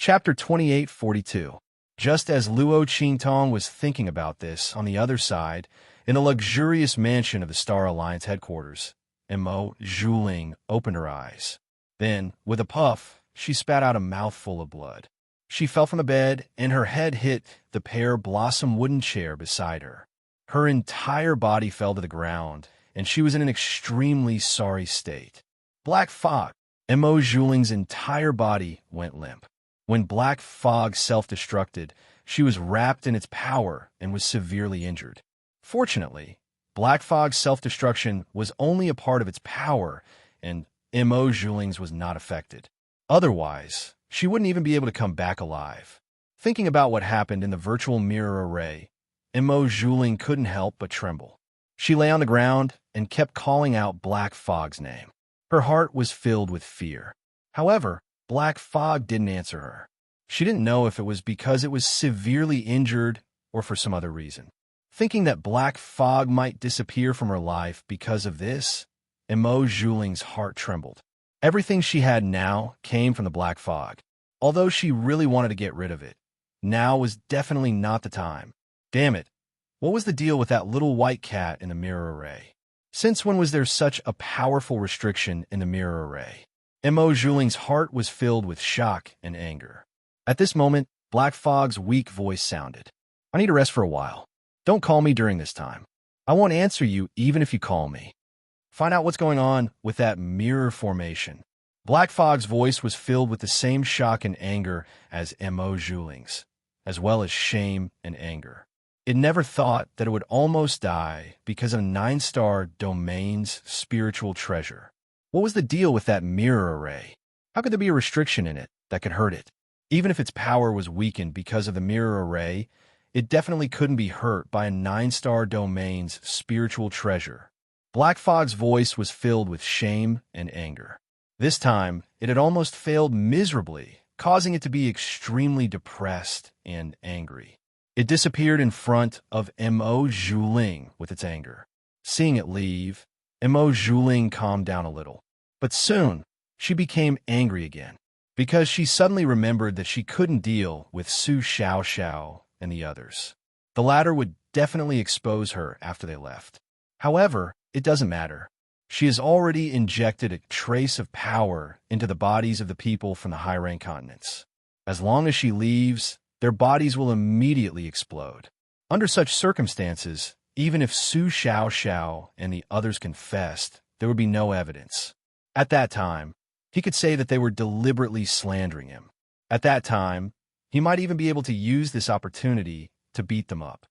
Chapter 2842. Just as Luo Qingtong was thinking about this, on the other side, in the luxurious mansion of the Star Alliance headquarters, Mo Zhuling opened her eyes. Then, with a puff, she spat out a mouthful of blood. She fell from the bed, and her head hit the pear blossom wooden chair beside her. Her entire body fell to the ground, and she was in an extremely sorry state. Black fog. Mo Zhuling's entire body went limp. When black fog self-destructed, she was wrapped in its power and was severely injured. Fortunately, black fog's self-destruction was only a part of its power, and Mo Zhuling's was not affected. Otherwise, she wouldn't even be able to come back alive. Thinking about what happened in the virtual mirror array, Mo Zhuling couldn't help but tremble. She lay on the ground and kept calling out Black Fog's name. Her heart was filled with fear. However, Black Fog didn't answer her. She didn't know if it was because it was severely injured or for some other reason. Thinking that Black Fog might disappear from her life because of this, Mo Zhuling's heart trembled. Everything she had now came from the Black Fog. Although she really wanted to get rid of it, now was definitely not the time. Damn it, what was the deal with that little white cat in the mirror array? Since when was there such a powerful restriction in the mirror array? Mo Zhuling's heart was filled with shock and anger. At this moment, Black Fog's weak voice sounded. I need to rest for a while. Don't call me during this time. I won't answer you even if you call me. Find out what's going on with that mirror formation. Black Fog's voice was filled with the same shock and anger as Mo Zhuling's, as well as shame and anger. It never thought that it would almost die because of 9-star domain's spiritual treasure. What was the deal with that mirror array? How could there be a restriction in it that could hurt it? Even if its power was weakened because of the mirror array, it definitely couldn't be hurt by a 9-star domain's spiritual treasure. Black Fog's voice was filled with shame and anger. This time, it had almost failed miserably, causing it to be extremely depressed and angry. It disappeared in front of Mo Zhuling with its anger. Seeing it leave, Mo Zhuling calmed down a little. But soon, she became angry again, because she suddenly remembered that she couldn't deal with Su Xiaoxiao and the others. The latter would definitely expose her after they left. However, it doesn't matter. She has already injected a trace of power into the bodies of the people from the high-rank continents. As long as she leaves, their bodies will immediately explode. Under such circumstances, even if Su Xiaoxiao and the others confessed, there would be no evidence. At that time, he could say that they were deliberately slandering him. At that time, he might even be able to use this opportunity to beat them up.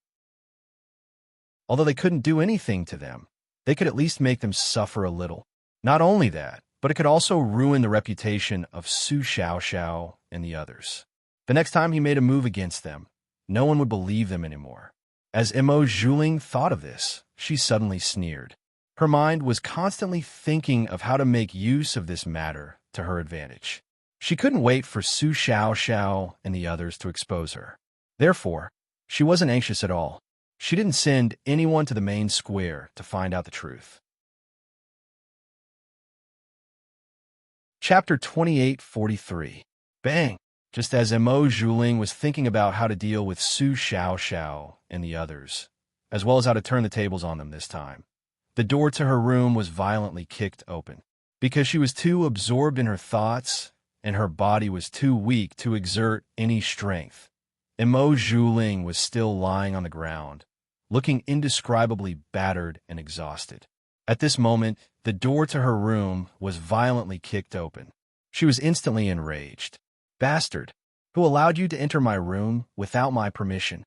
Although they couldn't do anything to them, they could at least make them suffer a little. Not only that, but it could also ruin the reputation of Su Xiaoxiao and the others. The next time he made a move against them, no one would believe them anymore. As Mo Zhuling thought of this, she suddenly sneered. Her mind was constantly thinking of how to make use of this matter to her advantage. She couldn't wait for Su Xiaoxiao and the others to expose her. Therefore, she wasn't anxious at all. She didn't send anyone to the main square to find out the truth. Chapter 2843. Bang! Just as Mo Zhuling was thinking about how to deal with Su Xiaoxiao and the others, as well as how to turn the tables on them this time, the door to her room was violently kicked open. Because she was too absorbed in her thoughts, and her body was too weak to exert any strength, Mo Zhuling was still lying on the ground, looking indescribably battered and exhausted. At this moment, the door to her room was violently kicked open. She was instantly enraged. Bastard, who allowed you to enter my room without my permission?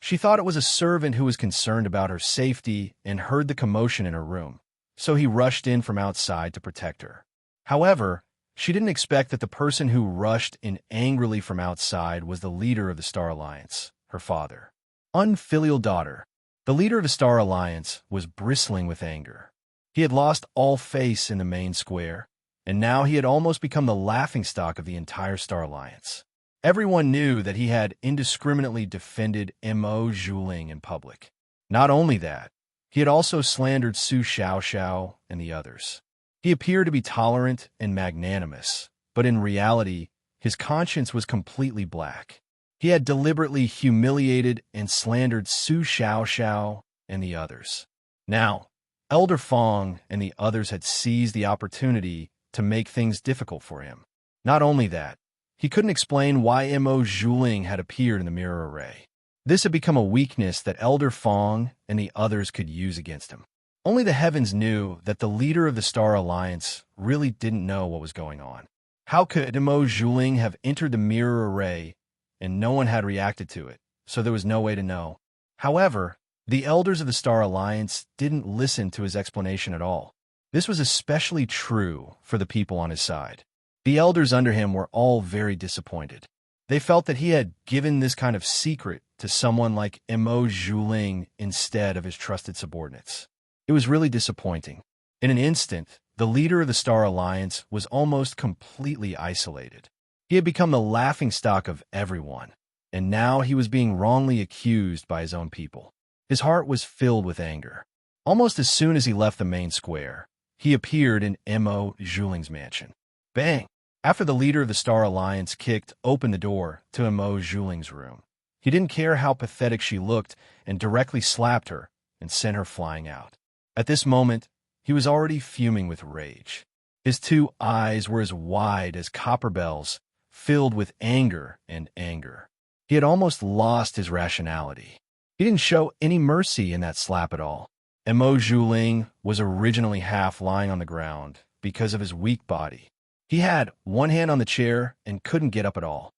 She thought it was a servant who was concerned about her safety and heard the commotion in her room, so he rushed in from outside to protect her. However, she didn't expect that the person who rushed in angrily from outside was the leader of the Star Alliance, her father. Unfilial daughter. The leader of the Star Alliance was bristling with anger. He had lost all face in the main square, and now he had almost become the laughingstock of the entire Star Alliance. Everyone knew that he had indiscriminately defended Mo Zhuling in public. Not only that, he had also slandered Su Xiaoxiao and the others. He appeared to be tolerant and magnanimous, but in reality, His conscience was completely black. He had deliberately humiliated and slandered Su Xiaoxiao and the others. Now, Elder Fong and the others had seized the opportunity to make things difficult for him. Not only that, he couldn't explain why Mo Zhuling had appeared in the mirror array. This had become a weakness that Elder Fong and the others could use against him. Only the heavens knew that the leader of the Star Alliance really didn't know what was going on. How could Mo Zhuling have entered the mirror array and no one had reacted to it, so there was no way to know? However, the elders of the Star Alliance didn't listen to his explanation at all. This was especially true for the people on his side. The elders under him were all very disappointed. They felt that he had given this kind of secret to someone like Mo Zhuling instead of his trusted subordinates. It was really disappointing. In an instant, the leader of the Star Alliance was almost completely isolated. He had become the laughingstock of everyone, and now he was being wrongly accused by his own people. His heart was filled with anger. Almost as soon as he left the main square, he appeared in Mo Zhuling's mansion. Bang! After the leader of the Star Alliance kicked open the door to Mo Zhuling's room, he didn't care how pathetic she looked and directly slapped her and sent her flying out. At this moment, he was already fuming with rage. His two eyes were as wide as copper bells, filled with anger and anger. He had almost lost his rationality. He didn't show any mercy in that slap at all. Mo Zhuling was originally half lying on the ground because of his weak body. He had one hand on the chair and couldn't get up at all.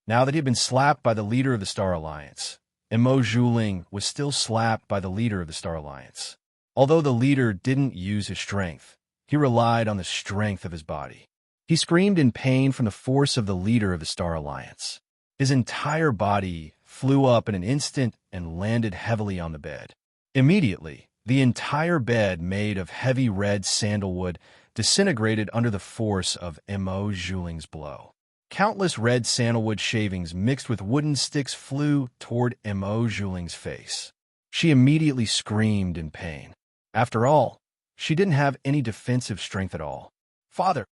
Now that he had been slapped by the leader of the Star Alliance, Mo Zhuling was still slapped by the leader of the Star Alliance. Although the leader didn't use his strength, he relied on the strength of his body. He screamed in pain from the force of the leader of the Star Alliance. His entire body flew up in an instant and landed heavily on the bed. Immediately, the entire bed made of heavy red sandalwood disintegrated under the force of Mo Zhuling's blow. Countless red sandalwood shavings mixed with wooden sticks flew toward Mo Zhuling's face. She immediately screamed in pain. After all, she didn't have any defensive strength at all. Father.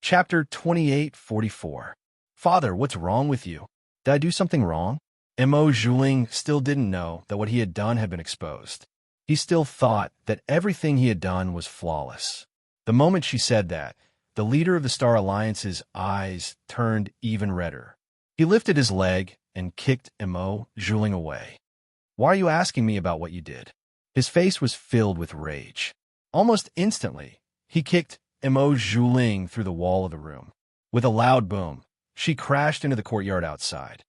Chapter 28:44. Father, what's wrong with you? Did I do something wrong? Mo Zhuling still didn't know that what he had done had been exposed. He still thought that everything he had done was flawless. The moment she said that, the leader of the Star Alliance's eyes turned even redder. He lifted his leg and kicked Mo Zhuling away. Why are you asking me about what you did? His face was filled with rage. Almost instantly, he kicked Mo Zhuling through the wall of the room. With a loud boom, she crashed into the courtyard outside.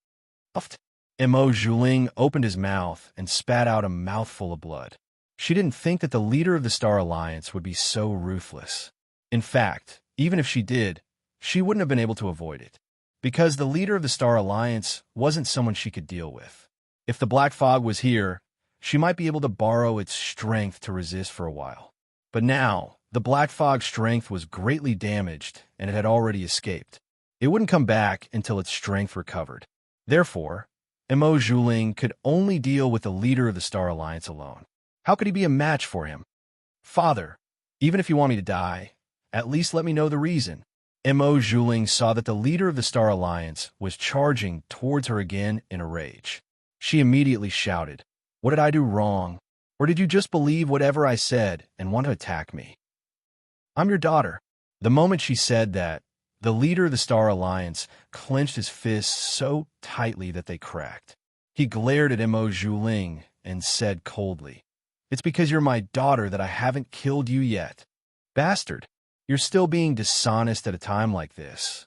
Mo Zhuling opened his mouth and spat out a mouthful of blood. She didn't think that the leader of the Star Alliance would be so ruthless. In fact, even if she did, she wouldn't have been able to avoid it, because the leader of the Star Alliance wasn't someone she could deal with. If the Black Fog was here, she might be able to borrow its strength to resist for a while. But now, the Black Fog's strength was greatly damaged, and it had already escaped. It wouldn't come back until its strength recovered. Therefore, Mo Zhuling could only deal with the leader of the Star Alliance alone. How could he be a match for him? Father, even if you want me to die, at least let me know the reason. Mo Zhuling saw that the leader of the Star Alliance was charging towards her again in a rage. She immediately shouted, "What did I do wrong? Or did you just believe whatever I said and want to attack me? I'm your daughter." The moment she said that, the leader of the Star Alliance clenched his fists so tightly that they cracked. He glared at Mo Zhuling and said coldly, "It's because you're my daughter that I haven't killed you yet. Bastard, you're still being dishonest at a time like this."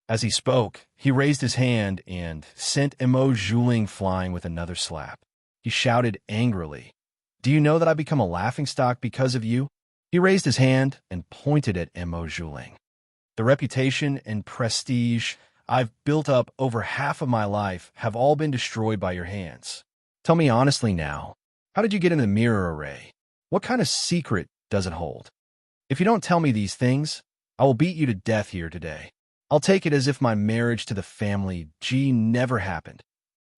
As he spoke, he raised his hand and sent Mo Zhuling flying with another slap. He shouted angrily, "Do you know that I become a laughingstock because of you?" He raised his hand and pointed at Mo Zhuling. "The reputation and prestige I've built up over half of my life have all been destroyed by your hands. Tell me honestly now, how did you get in the mirror array? What kind of secret does it hold? If you don't tell me these things, I will beat you to death here today. I'll take it as if my marriage to the family G never happened."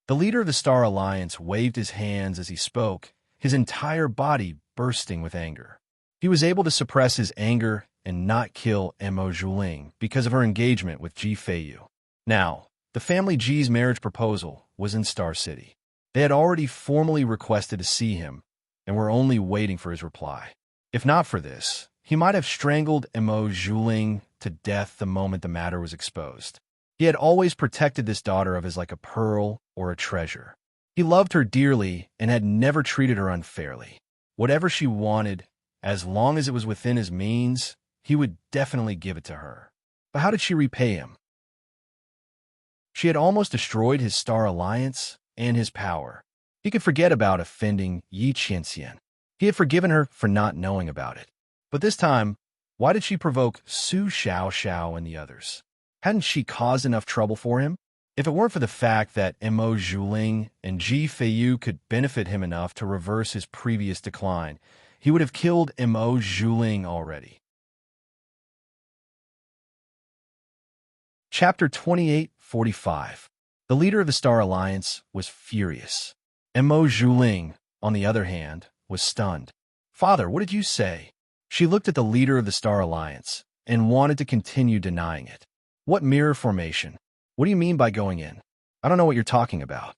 The leader of the Star Alliance waved his hands as he spoke, his entire body bursting with anger. He was able to suppress his anger and not kill Mo Zhuling because of her engagement with Ji Feiyu. Now, the family Ji's marriage proposal was in Star City. They had already formally requested to see him and were only waiting for his reply. If not for this, he might have strangled Mo Zhuling to death the moment the matter was exposed. He had always protected this daughter of his like a pearl or a treasure. He loved her dearly and had never treated her unfairly. Whatever she wanted, as long as it was within his means, he would definitely give it to her. But how did she repay him? She had almost destroyed his Star Alliance and his power. He could forget about offending Yi Qianxian. He had forgiven her for not knowing about it. But this time, why did she provoke Su Xiaoxiao and the others? Hadn't she caused enough trouble for him? If it weren't for the fact that Mo Zhuling and Ji Feiyu could benefit him enough to reverse his previous decline, he would have killed Mo Zhuling already. Chapter 28:45. The leader of the Star Alliance was furious. Mo Zhuling, on the other hand, was stunned. "Father, what did you say?" She looked at the leader of the Star Alliance and wanted to continue denying it. "What mirror formation? What do you mean by going in? I don't know what you're talking about."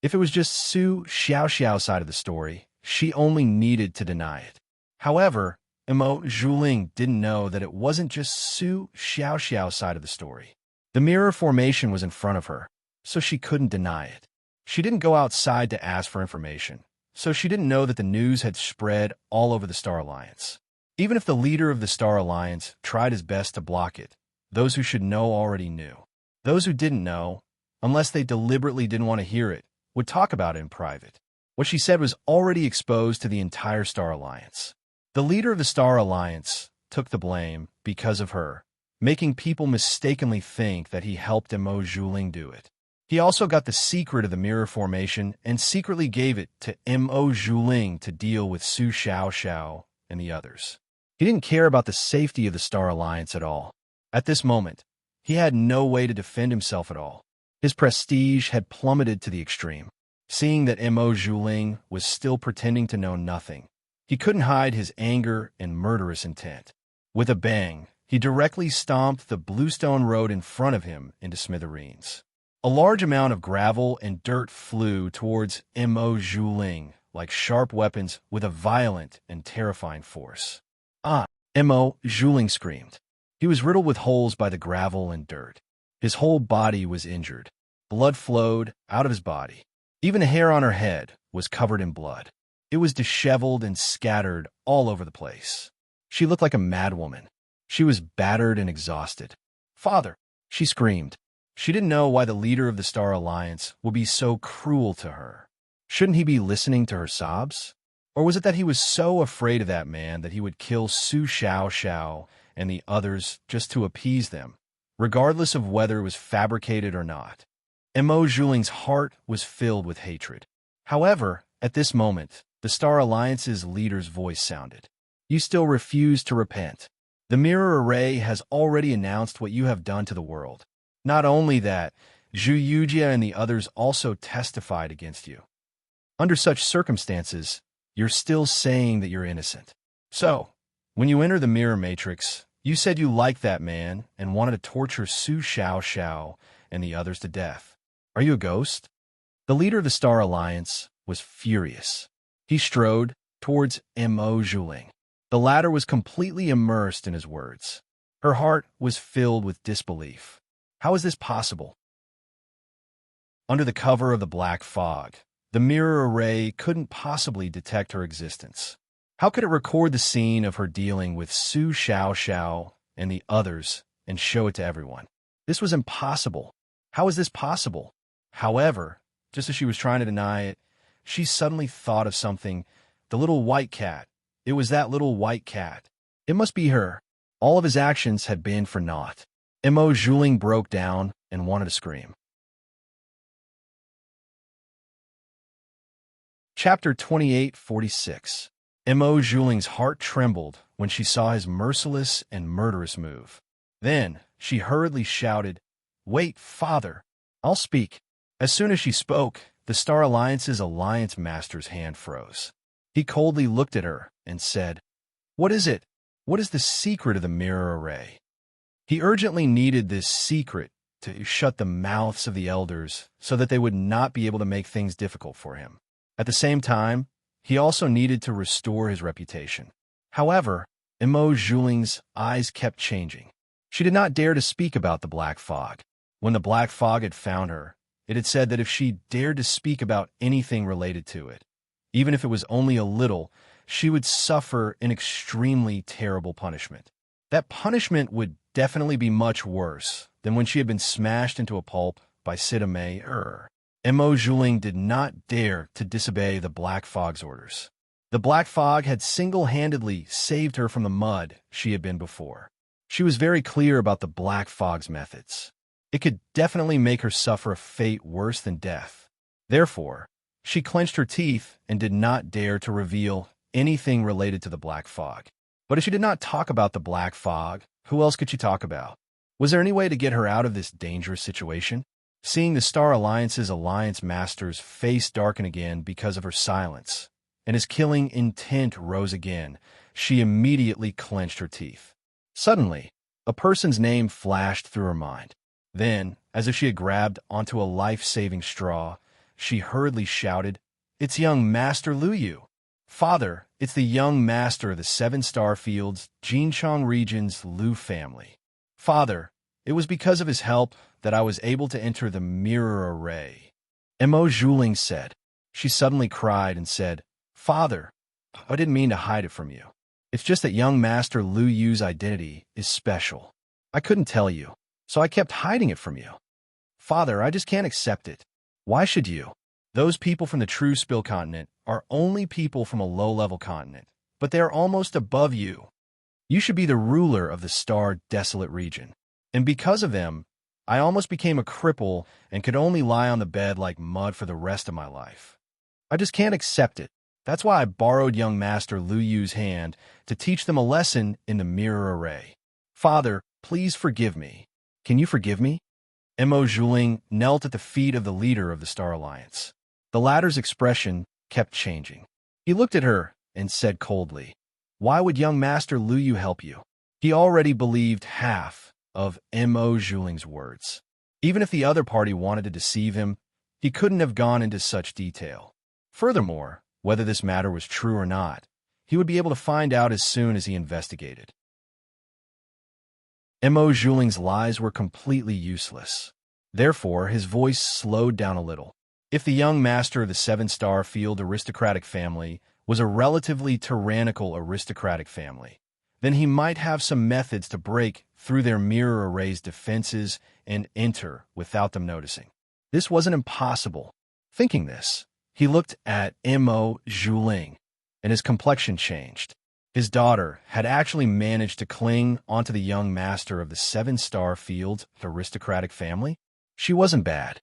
If it was just Su Xiaoxiao's side of the story, she only needed to deny it. However, Mo Zhuling didn't know that it wasn't just Su Xiaoxiao's side of the story. The mirror formation was in front of her, so she couldn't deny it. She didn't go outside to ask for information, so she didn't know that the news had spread all over the Star Alliance. Even if the leader of the Star Alliance tried his best to block it, those who should know already knew. Those who didn't know, unless they deliberately didn't want to hear it, would talk about it in private. What she said was already exposed to the entire Star Alliance. The leader of the Star Alliance took the blame because of her, making people mistakenly think that he helped Mo Zhuling do it. He also got the secret of the mirror formation and secretly gave it to Mo Zhuling to deal with Su Xiaoxiao and the others. He didn't care about the safety of the Star Alliance at all. At this moment, he had no way to defend himself at all. His prestige had plummeted to the extreme. Seeing that Mo Zhuling was still pretending to know nothing, he couldn't hide his anger and murderous intent. With a bang, he directly stomped the bluestone road in front of him into smithereens. A large amount of gravel and dirt flew towards Mo Zhuling like sharp weapons with a violent and terrifying force. "Ah!" Mo Zhuling screamed. He was riddled with holes by the gravel and dirt. His whole body was injured. Blood flowed out of his body. Even a hair on her head was covered in blood. It was disheveled and scattered all over the place. She looked like a madwoman. She was battered and exhausted. "Father!" she screamed. She didn't know why the leader of the Star Alliance would be so cruel to her. Shouldn't he be listening to her sobs? Or was it that he was so afraid of that man that he would kill Su Xiaoxiao and the others just to appease them, regardless of whether it was fabricated or not? Mo Zhuling's heart was filled with hatred. However, at this moment, the Star Alliance's leader's voice sounded. "You still refuse to repent. The mirror array has already announced what you have done to the world. Not only that, Zhu Yujia and the others also testified against you. Under such circumstances, you're still saying that you're innocent. So, when you enter the mirror matrix, you said you liked that man and wanted to torture Su Xiaoxiao and the others to death. Are you a ghost?" The leader of the Star Alliance was furious. He strode towards Mo Zhuling. The latter was completely immersed in his words. Her heart was filled with disbelief. How is this possible? Under the cover of the black fog, the mirror array couldn't possibly detect her existence. How could it record the scene of her dealing with Su Xiaoxiao and the others and show it to everyone? This was impossible. How is this possible? However, just as she was trying to deny it, she suddenly thought of something. The little white cat. It was that little white cat. It must be her. All of his actions had been for naught. Mo Zhuling broke down and wanted to scream. Chapter 28:46. Mo Zhuling's heart trembled when she saw his merciless and murderous move. Then she hurriedly shouted, "Wait, father! I'll speak." As soon as she spoke, the Star Alliance's Alliance Master's hand froze. He coldly looked at her and said, "What is it? What is the secret of the mirror array? He urgently needed this secret to shut the mouths of the elders so that they would not be able to make things difficult for him. At the same time, he also needed to restore his reputation. However, Emo Juling's eyes kept changing. She did not dare to speak about the black fog. When the black fog had found her, it had said that if she dared to speak about anything related to it, even if it was only a little, she would suffer an extremely terrible punishment. That punishment would definitely be much worse than when she had been smashed into a pulp by Sidame Emo Juling did not dare to disobey the Black Fog's orders. The Black Fog had single-handedly saved her from the mud she had been before. She was very clear about the Black Fog's methods. It could definitely make her suffer a fate worse than death. Therefore, she clenched her teeth and did not dare to reveal anything related to the Black Fog. But if she did not talk about the Black Fog, who else could she talk about? Was there any way to get her out of this dangerous situation? Seeing the Star Alliance's Alliance Master's face darken again because of her silence, and his killing intent rose again, she immediately clenched her teeth. Suddenly, a person's name flashed through her mind. Then, as if she had grabbed onto a life-saving straw, she hurriedly shouted, "It's young Master Lu Yu! Father, it's the young master of the Seven Star Fields, Jinchang region's Lu family. Father, it was because of his help that I was able to enter the mirror array." Emo Juling said. She suddenly cried and said, "Father, I didn't mean to hide it from you. It's just that young Master Lu Yu's identity is special. I couldn't tell you, so I kept hiding it from you. Father, I just can't accept it. Why should you? Those people from the true Spill continent are only people from a low-level continent, but they are almost above you. You should be the ruler of the Star Desolate region. And because of them, I almost became a cripple and could only lie on the bed like mud for the rest of my life. I just can't accept it. That's why I borrowed young Master Lu Yu's hand to teach them a lesson in the mirror array. Father, please forgive me. Can you forgive me?" Emo Juling knelt at the feet of the leader of the Star Alliance. The latter's expression kept changing. He looked at her and said coldly, "Why would young Master Lu Yu help you?" He already believed half of Emo Juling's words. Even if the other party wanted to deceive him, he couldn't have gone into such detail. Furthermore, whether this matter was true or not, he would be able to find out as soon as he investigated. Emo Juling's lies were completely useless. Therefore, his voice slowed down a little. If the young master of the Seven-Star Field aristocratic family was a relatively tyrannical aristocratic family, then he might have some methods to break through their mirror array's defenses and enter without them noticing. This wasn't impossible. Thinking this, he looked at Emo Juling, and his complexion changed. His daughter had actually managed to cling onto the young master of the Seven-Star Field aristocratic family. She wasn't bad.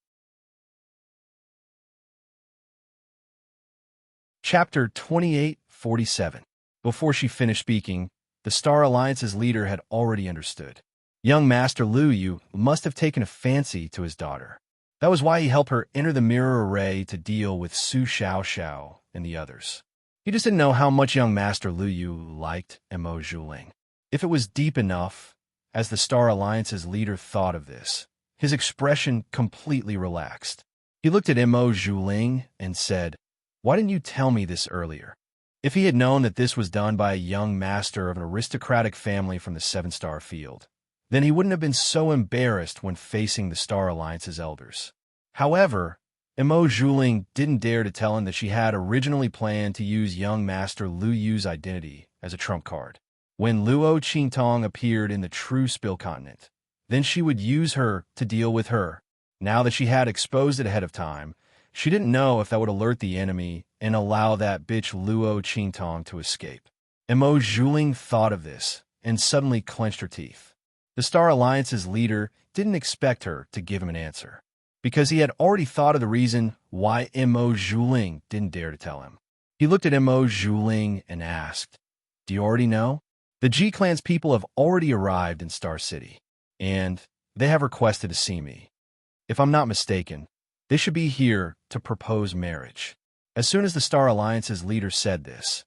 Chapter 2847. Before she finished speaking, the Star Alliance's leader had already understood. Young Master Lu Yu must have taken a fancy to his daughter. That was why he helped her enter the mirror array to deal with Su Xiao and the others. He just didn't know how much young Master Lu Yu liked Emo Juling. If it was deep enough, as the Star Alliance's leader thought of this, his expression completely relaxed. He looked at Emo Juling and said, "Why didn't you tell me this earlier?" If he had known that this was done by a young master of an aristocratic family from the Seven-Star Field, then he wouldn't have been so embarrassed when facing the Star Alliance's elders. However, Emo Juling didn't dare to tell him that she had originally planned to use young Master Lu Yu's identity as a trump card. When Luo Qingtong appeared in the true Spill continent, then she would use her to deal with her. Now that she had exposed it ahead of time, she didn't know if that would alert the enemy and allow that bitch Luo Qingtong to escape. Emo Juling thought of this and suddenly clenched her teeth. The Star Alliance's leader didn't expect her to give him an answer, because he had already thought of the reason why Emo Juling didn't dare to tell him. He looked at Emo Juling and asked, "Do you already know? The G-Clan's people have already arrived in Star City, and they have requested to see me. If I'm not mistaken, they should be here to propose marriage." As soon as the Star Alliance's leader said this,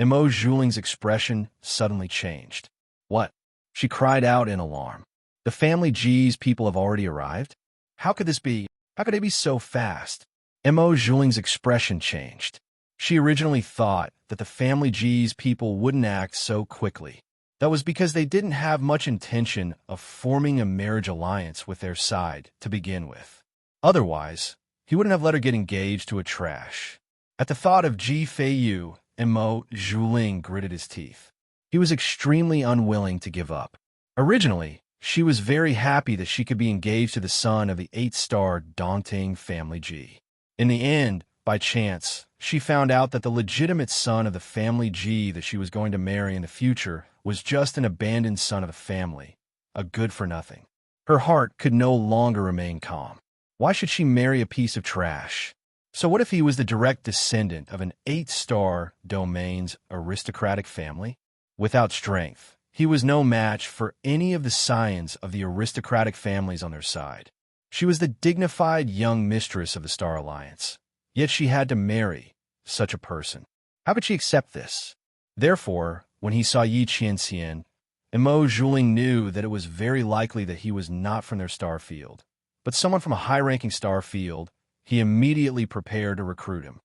Mo Juling's expression suddenly changed. What? She cried out in alarm. The family G's people have already arrived? How could this be? How could they be so fast? Mo Juling's expression changed. She originally thought that the family G's people wouldn't act so quickly. That was because they didn't have much intention of forming a marriage alliance with their side to begin with. Otherwise, he wouldn't have let her get engaged to a trash. At the thought of Ji Feiyu, Mo Juling gritted his teeth. He was extremely unwilling to give up. Originally, she was very happy that she could be engaged to the son of the 8-star Daunting family G. In the end, by chance, she found out that the legitimate son of the family G that she was going to marry in the future was just an abandoned son of the family, a good-for-nothing. Her heart could no longer remain calm. Why should she marry a piece of trash? So what if he was the direct descendant of an 8-star domain's aristocratic family? Without strength, he was no match for any of the scions of the aristocratic families on their side. She was the dignified young mistress of the Star Alliance, yet she had to marry such a person. How could she accept this? Therefore, when he saw Yi Qianxian, Mo Juling knew that it was very likely that he was not from their star field, but someone from a high-ranking star field. He immediately prepared to recruit him.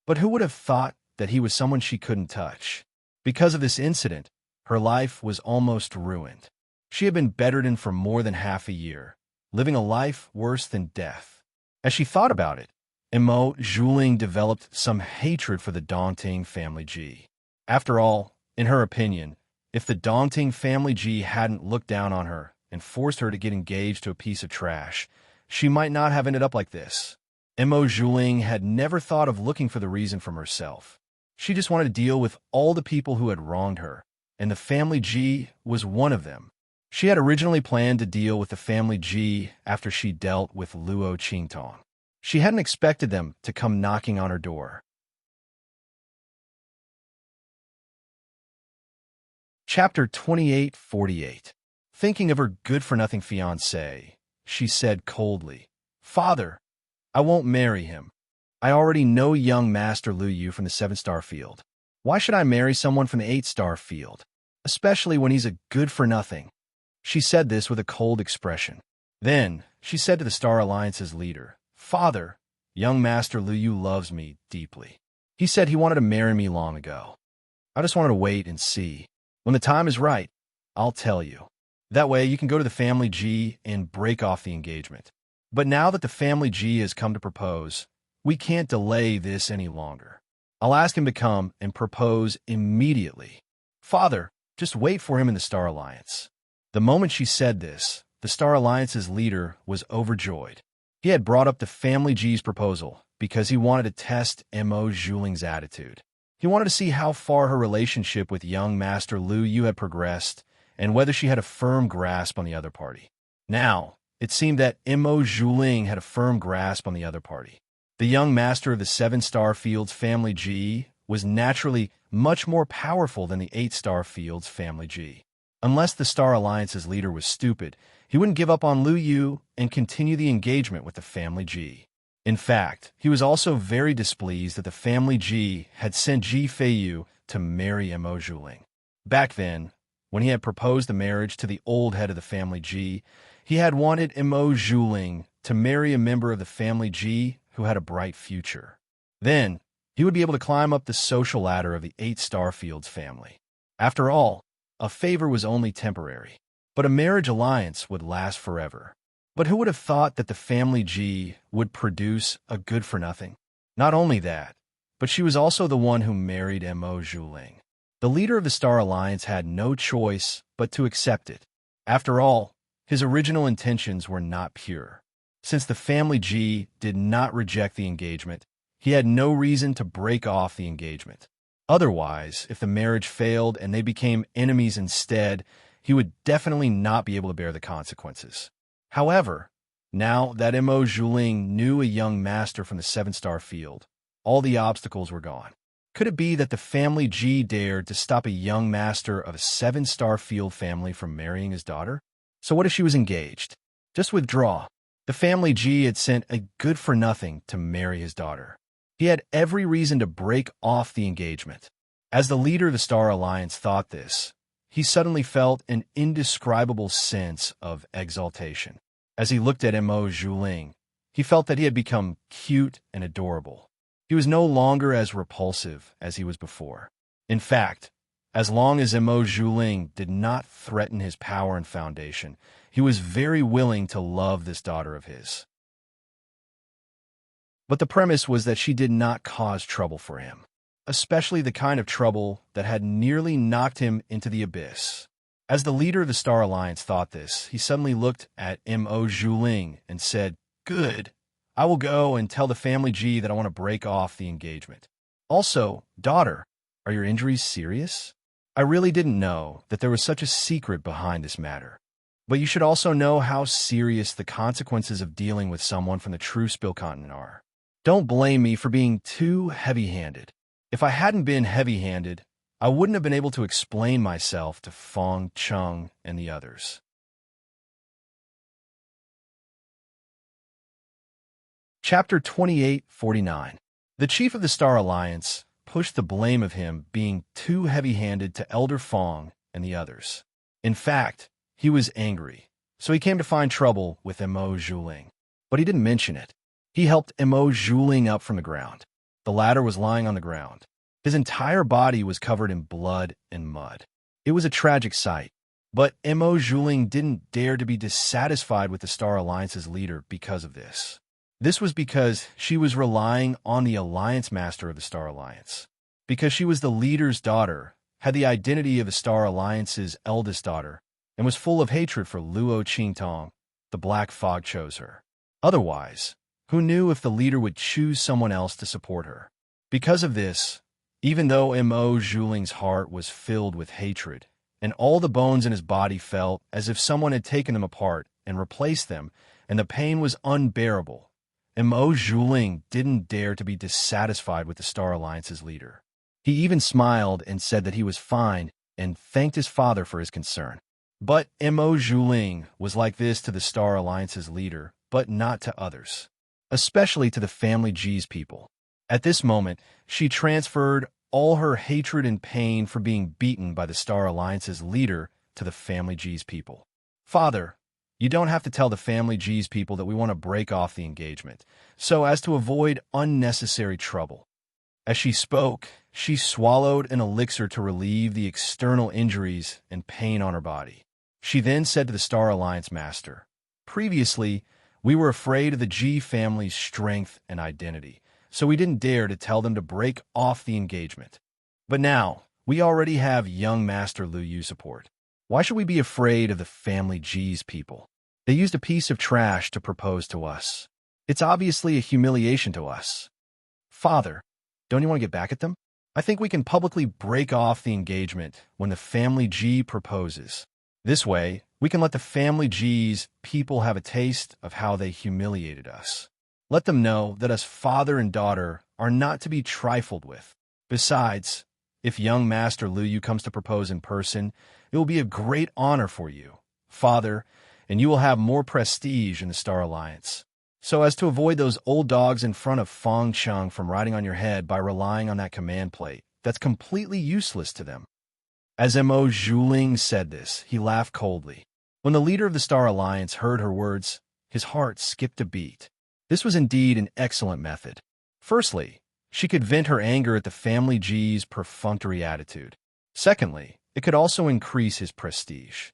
But who would have thought that he was someone she couldn't touch? Because of this incident, her life was almost ruined. She had been bedridden for more than half a year, living a life worse than death. As she thought about it, Mo Juling developed some hatred for the Daunting family G. After all, in her opinion, if the Daunting family G hadn't looked down on her and forced her to get engaged to a piece of trash, she might not have ended up like this. Mo Juling had never thought of looking for the reason from herself. She just wanted to deal with all the people who had wronged her, and the family G was one of them. She had originally planned to deal with the family G after she dealt with Luo Qingtong. She hadn't expected them to come knocking on her door. Chapter 2848. Thinking of her good-for-nothing fiancé, she said coldly, "Father, I won't marry him. I already know young Master Lu Yu from the 7-star field. Why should I marry someone from the 8-star field, especially when he's a good-for-nothing?" She said this with a cold expression. Then, she said to the Star Alliance's leader, "Father, young Master Lu Yu loves me deeply. He said he wanted to marry me long ago. I just wanted to wait and see. When the time is right, I'll tell you. That way you can go to the family G and break off the engagement. But now that the family G has come to propose, we can't delay this any longer. I'll ask him to come and propose immediately. Father, just wait for him in the Star Alliance." The moment she said this, the Star Alliance's leader was overjoyed. He had brought up the family G's proposal because he wanted to test Mo Juling's attitude. He wanted to see how far her relationship with young Master Lu Yu had progressed and whether she had a firm grasp on the other party. Now, it seemed that Mo Juling had a firm grasp on the other party. The young master of the 7-star field's family G was naturally much more powerful than the 8-star field's family G. Unless the Star Alliance's leader was stupid, he wouldn't give up on Lu Yu and continue the engagement with the family G. In fact, he was also very displeased that the family G had sent Ji Feiyu to marry Mo Juling. Back then, when he had proposed the marriage to the old head of the family G, he had wanted Mo Juling to marry a member of the family G who had a bright future. Then, he would be able to climb up the social ladder of the 8-star field's family. After all, a favor was only temporary, but a marriage alliance would last forever. But who would have thought that the family G would produce a good-for-nothing? Not only that, but she was also the one who married Mo Juling. The leader of the Star Alliance had no choice but to accept it. After all, his original intentions were not pure. Since the family G did not reject the engagement, he had no reason to break off the engagement. Otherwise, if the marriage failed and they became enemies instead, he would definitely not be able to bear the consequences. However, now that Mo Juling knew a young master from the 7-star field, all the obstacles were gone. Could it be that the family G dared to stop a young master of a 7-star field family from marrying his daughter? So what if she was engaged? Just withdraw. The family G had sent a good-for-nothing to marry his daughter. He had every reason to break off the engagement. As the leader of the Star Alliance thought this, he suddenly felt an indescribable sense of exaltation. As he looked at Mo Zhuling, he felt that he had become cute and adorable. He was no longer as repulsive as he was before. In fact, as long as Mo Zhuling did not threaten his power and foundation, he was very willing to love this daughter of his. But the premise was that she did not cause trouble for him, especially the kind of trouble that had nearly knocked him into the abyss. As the leader of the Star Alliance thought this, he suddenly looked at Mo Zhuling and said, "Good. I will go and tell the family G that I want to break off the engagement. Also, daughter, are your injuries serious? I really didn't know that there was such a secret behind this matter. But you should also know how serious the consequences of dealing with someone from the true Spill Continent are. Don't blame me for being too heavy-handed. If I hadn't been heavy-handed, I wouldn't have been able to explain myself to Feng Cheng and the others." Chapter 2849. The chief of the Star Alliance pushed the blame of him being too heavy-handed to Elder Feng and the others. In fact, he was angry, so he came to find trouble with Mo Zhuling. But he didn't mention it. He helped Mo Zhuling up from the ground. The latter was lying on the ground. His entire body was covered in blood and mud. It was a tragic sight, but Mo Zhuling didn't dare to be dissatisfied with the Star Alliance's leader because of this. This was because she was relying on the Alliance Master of the Star Alliance. Because she was the leader's daughter, had the identity of the Star Alliance's eldest daughter, and was full of hatred for Luo Qingtong, the Black Fog chose her. Otherwise, who knew if the leader would choose someone else to support her? Because of this, even though Mo Zhuling's heart was filled with hatred, and all the bones in his body felt as if someone had taken them apart and replaced them, and the pain was unbearable, Mo Zhuling didn't dare to be dissatisfied with the Star Alliance's leader. He even smiled and said that he was fine and thanked his father for his concern. But Mo Zhuling was like this to the Star Alliance's leader, but not to others, especially to the Family G's people. At this moment, she transferred all her hatred and pain for being beaten by the Star Alliance's leader to the Family G's people. "Father, you don't have to tell the Family G's people that we want to break off the engagement, so as to avoid unnecessary trouble." As she spoke, she swallowed an elixir to relieve the external injuries and pain on her body. She then said to the Star Alliance Master, "Previously, we were afraid of the G family's strength and identity, so we didn't dare to tell them to break off the engagement. But now, we already have young Master Lu Yu support. Why should we be afraid of the Family G's people? They used a piece of trash to propose to us. It's obviously a humiliation to us. Father, don't you want to get back at them? I think we can publicly break off the engagement when the Family G proposes. This way, we can let the Family G's people have a taste of how they humiliated us. Let them know that us father and daughter are not to be trifled with. Besides, if young Master Lu Yu comes to propose in person, it will be a great honor for you, Father, and you will have more prestige in the Star Alliance. So as to avoid those old dogs in front of Feng Cheng from riding on your head by relying on that command plate, that's completely useless to them." As Mo Zhuling said this, he laughed coldly. When the leader of the Star Alliance heard her words, his heart skipped a beat. This was indeed an excellent method. Firstly, she could vent her anger at the Family G's perfunctory attitude. Secondly, it could also increase his prestige.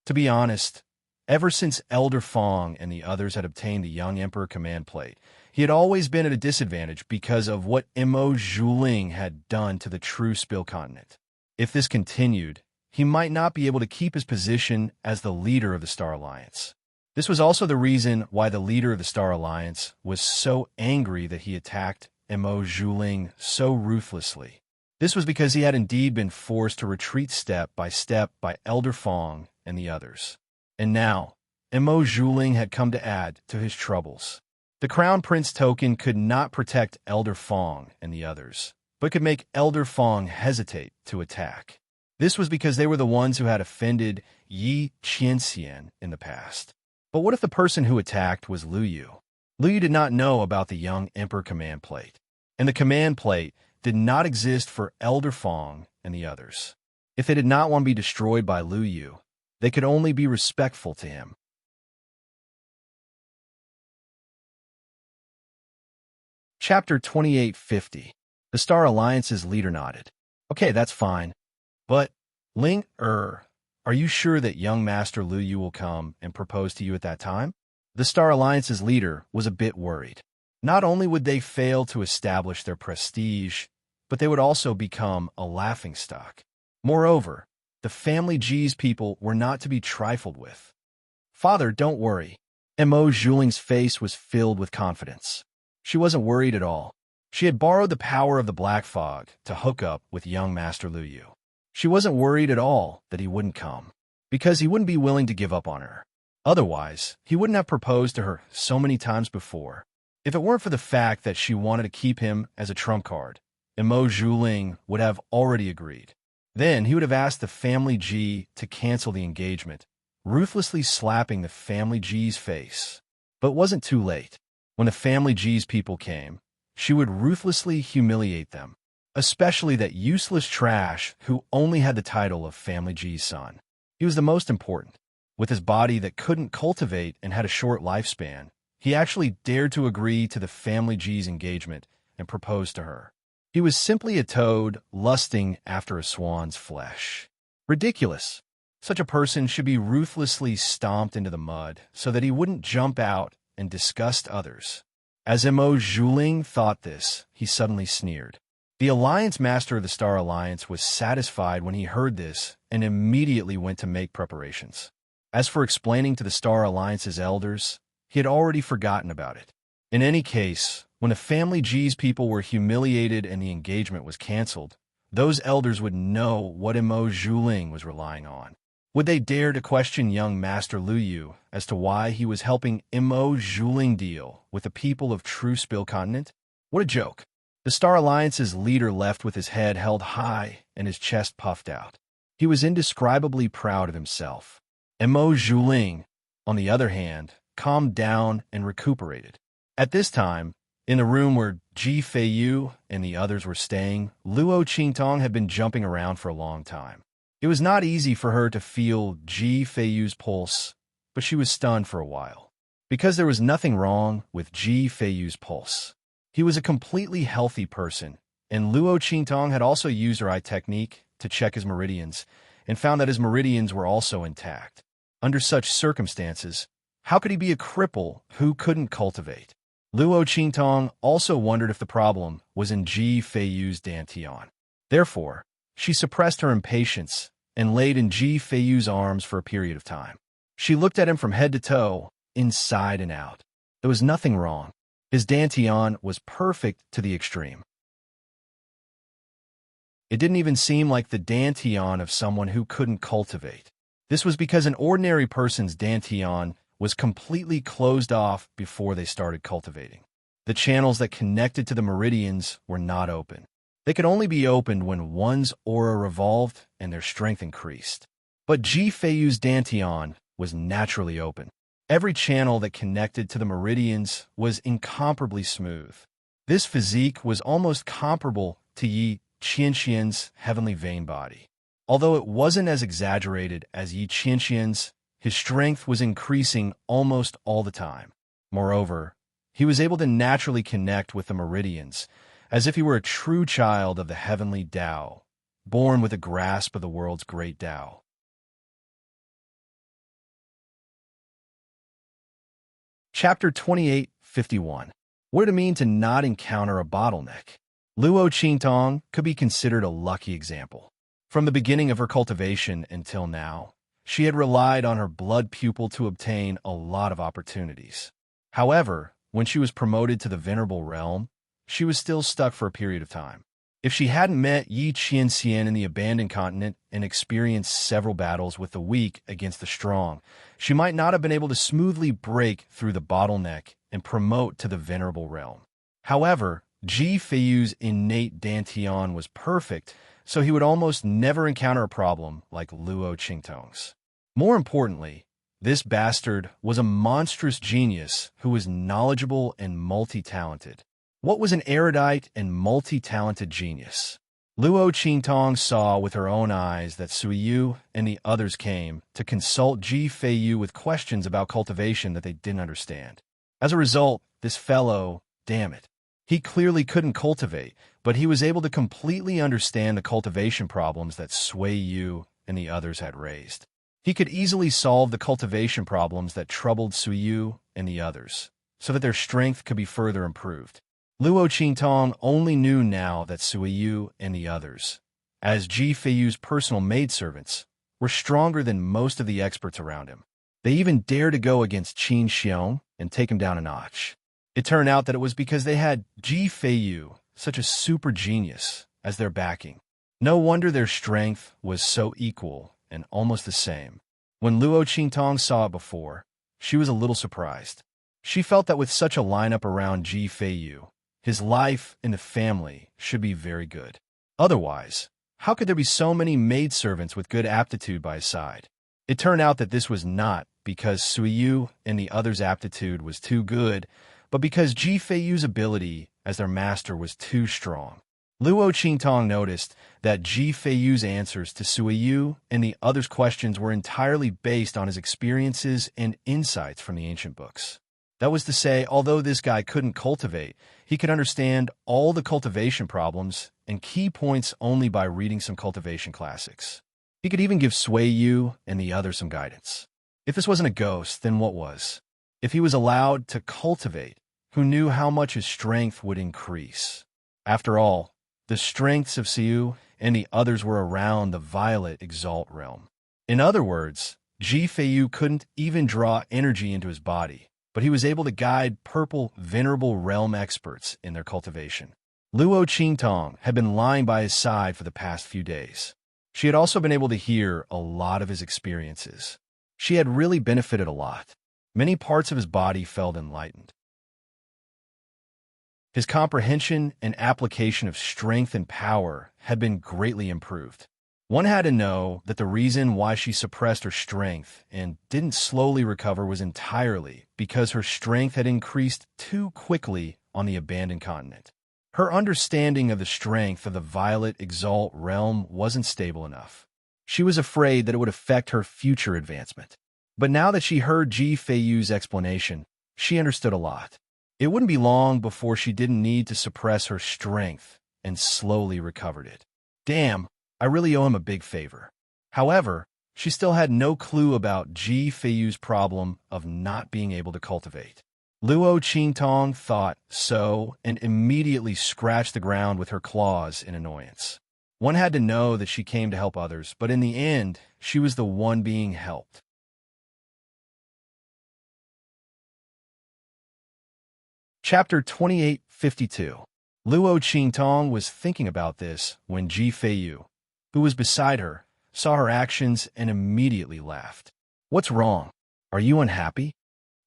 To be honest, ever since Elder Feng and the others had obtained the young Emperor command plate, he had always been at a disadvantage because of what Mo Zhuling had done to the true Spill Continent. If this continued, he might not be able to keep his position as the leader of the Star Alliance. This was also the reason why the leader of the Star Alliance was so angry that he attacked Mo Zhuling so ruthlessly. This was because he had indeed been forced to retreat step by Elder Feng and the others. And now, Mo Zhuling had come to add to his troubles. The Crown Prince token could not protect Elder Feng and the others, but could make Elder Feng hesitate to attack. This was because they were the ones who had offended Yi Qianxian in the past. But what if the person who attacked was Lu Yu? Liu did not know about the young emperor command plate, and the command plate did not exist for Elder Fong and the others. If they did not want to be destroyed by Liu Yu, they could only be respectful to him. Chapter 2850. The Star Alliance's leader nodded. Okay, that's fine. But, are you sure that young Master Liu Yu will come and propose to you at that time? The Star Alliance's leader was a bit worried. Not only would they fail to establish their prestige, but they would also become a laughingstock. Moreover, the family G's people were not to be trifled with. Father, don't worry. Mo Zhuling's face was filled with confidence. She wasn't worried at all. She had borrowed the power of the Black Fog to hook up with young Master Liu Yu. She wasn't worried at all that he wouldn't come, because he wouldn't be willing to give up on her. Otherwise, he wouldn't have proposed to her so many times before. If it weren't for the fact that she wanted to keep him as a trump card, Mo Zhuling would have already agreed. Then he would have asked the family G to cancel the engagement, ruthlessly slapping the family G's face. But it wasn't too late. When the family G's people came, she would ruthlessly humiliate them, especially that useless trash who only had the title of family G's son. He was the most important. With his body that couldn't cultivate and had a short lifespan, he actually dared to agree to the family G's engagement and propose to her. He was simply a toad lusting after a swan's flesh. Ridiculous. Such a person should be ruthlessly stomped into the mud so that he wouldn't jump out and disgust others. As Mo Zhuling thought this, he suddenly sneered. The Alliance Master of the Star Alliance was satisfied when he heard this and immediately went to make preparations. As for explaining to the Star Alliance's elders, he had already forgotten about it. In any case, when the family G's people were humiliated and the engagement was canceled, those elders would know what Mo Zhuling was relying on. Would they dare to question young Master Liu Yu as to why he was helping Mo Zhuling deal with the people of True Spill Continent? What a joke. The Star Alliance's leader left with his head held high and his chest puffed out. He was indescribably proud of himself. Mo Zhuling, on the other hand, calmed down and recuperated. At this time, in the room where Ji Feiyu and the others were staying, Luo Qingtong had been jumping around for a long time. It was not easy for her to feel Ji Feiyu's pulse, but she was stunned for a while. Because there was nothing wrong with Ji Feiyu's pulse. He was a completely healthy person, and Luo Qingtong had also used her eye technique to check his meridians and found that his meridians were also intact. Under such circumstances, how could he be a cripple who couldn't cultivate? Luo Qingtong also wondered if the problem was in Ji Feiyu's dantian. Therefore, she suppressed her impatience and laid in Ji Feiyu's arms for a period of time. She looked at him from head to toe, inside and out. There was nothing wrong. His dantian was perfect to the extreme. It didn't even seem like the dantian of someone who couldn't cultivate. This was because an ordinary person's dantian was completely closed off before they started cultivating. The channels that connected to the meridians were not open. They could only be opened when one's aura revolved and their strength increased. But Ji Feiyu's dantian was naturally open. Every channel that connected to the meridians was incomparably smooth. This physique was almost comparable to Yi Qianxian's heavenly vein body. Although it wasn't as exaggerated as Yi Qianxian's, his strength was increasing almost all the time. Moreover, he was able to naturally connect with the meridians, as if he were a true child of the heavenly Tao, born with a grasp of the world's great Tao. Chapter 2851. What did it mean to not encounter a bottleneck? Luo Qingtong could be considered a lucky example. From the beginning of her cultivation until now, she had relied on her blood pupil to obtain a lot of opportunities. However, when she was promoted to the Venerable Realm, she was still stuck for a period of time. If she hadn't met Yi Qianxian in the Abandoned Continent and experienced several battles with the weak against the strong, she might not have been able to smoothly break through the bottleneck and promote to the Venerable Realm. However, Ji Feiyu's innate dantian was perfect, so he would almost never encounter a problem like Luo Qingtong's. More importantly, This bastard was a monstrous genius who was knowledgeable and multi-talented. What was an erudite and multi-talented genius? Luo Qingtong saw with her own eyes that Sui Yu and the others came to consult Ji Feiyu with questions about cultivation that they didn't understand. As a result, this fellow, damn it, he clearly couldn't cultivate, but he was able to completely understand the cultivation problems that Sui Yu and the others had raised. He could easily solve the cultivation problems that troubled Sui Yu and the others, so that their strength could be further improved. Luo Qingtong only knew now that Sui Yu and the others, as Ji Feiyu's personal maidservants, were stronger than most of the experts around him. They even dared to go against Qin Xiong and take him down a notch. It turned out that it was because they had Ji Feiyu, such a super genius, as their backing. No wonder their strength was so equal and almost the same. When Luo Qingtong saw it before, she was a little surprised. She felt that with such a lineup around Ji Feiyu, his life and the family should be very good. Otherwise, how could there be so many maidservants with good aptitude by his side? It turned out that this was not because Sui Yu and the others' aptitude was too good, but because Ji Feiyu's ability as their master was too strong. Luo Qingtong noticed that Ji Feiyu's answers to Sui Yu and the others' questions were entirely based on his experiences and insights from the ancient books. That was to say, although this guy couldn't cultivate, he could understand all the cultivation problems and key points only by reading some cultivation classics. He could even give Sui Yu and the others some guidance. If this wasn't a ghost, then what was? If he was allowed to cultivate, who knew how much his strength would increase? After all, the strengths of Siu and the others were around the violet exalt realm. In other words, Ji Feiyu couldn't even draw energy into his body, but he was able to guide purple venerable realm experts in their cultivation. Luo Qingtong had been lying by his side for the past few days. She had also been able to hear a lot of his experiences. She had really benefited a lot. Many parts of his body felt enlightened. His comprehension and application of strength and power had been greatly improved. One had to know that the reason why she suppressed her strength and didn't slowly recover was entirely because her strength had increased too quickly on the abandoned continent. Her understanding of the strength of the Violet Exalt realm wasn't stable enough. She was afraid that it would affect her future advancement. But now that she heard Ji Feiyu's explanation, she understood a lot. It wouldn't be long before she didn't need to suppress her strength and slowly recovered it. Damn, I really owe him a big favor. However, she still had no clue about Ji Feiyu's problem of not being able to cultivate. Luo Qingtong thought so and immediately scratched the ground with her claws in annoyance. One had to know that she came to help others, but in the end, she was the one being helped. Chapter 2852. Luo Qingtong was thinking about this when Ji Feiyu, who was beside her, saw her actions and immediately laughed. "What's wrong? Are you unhappy?"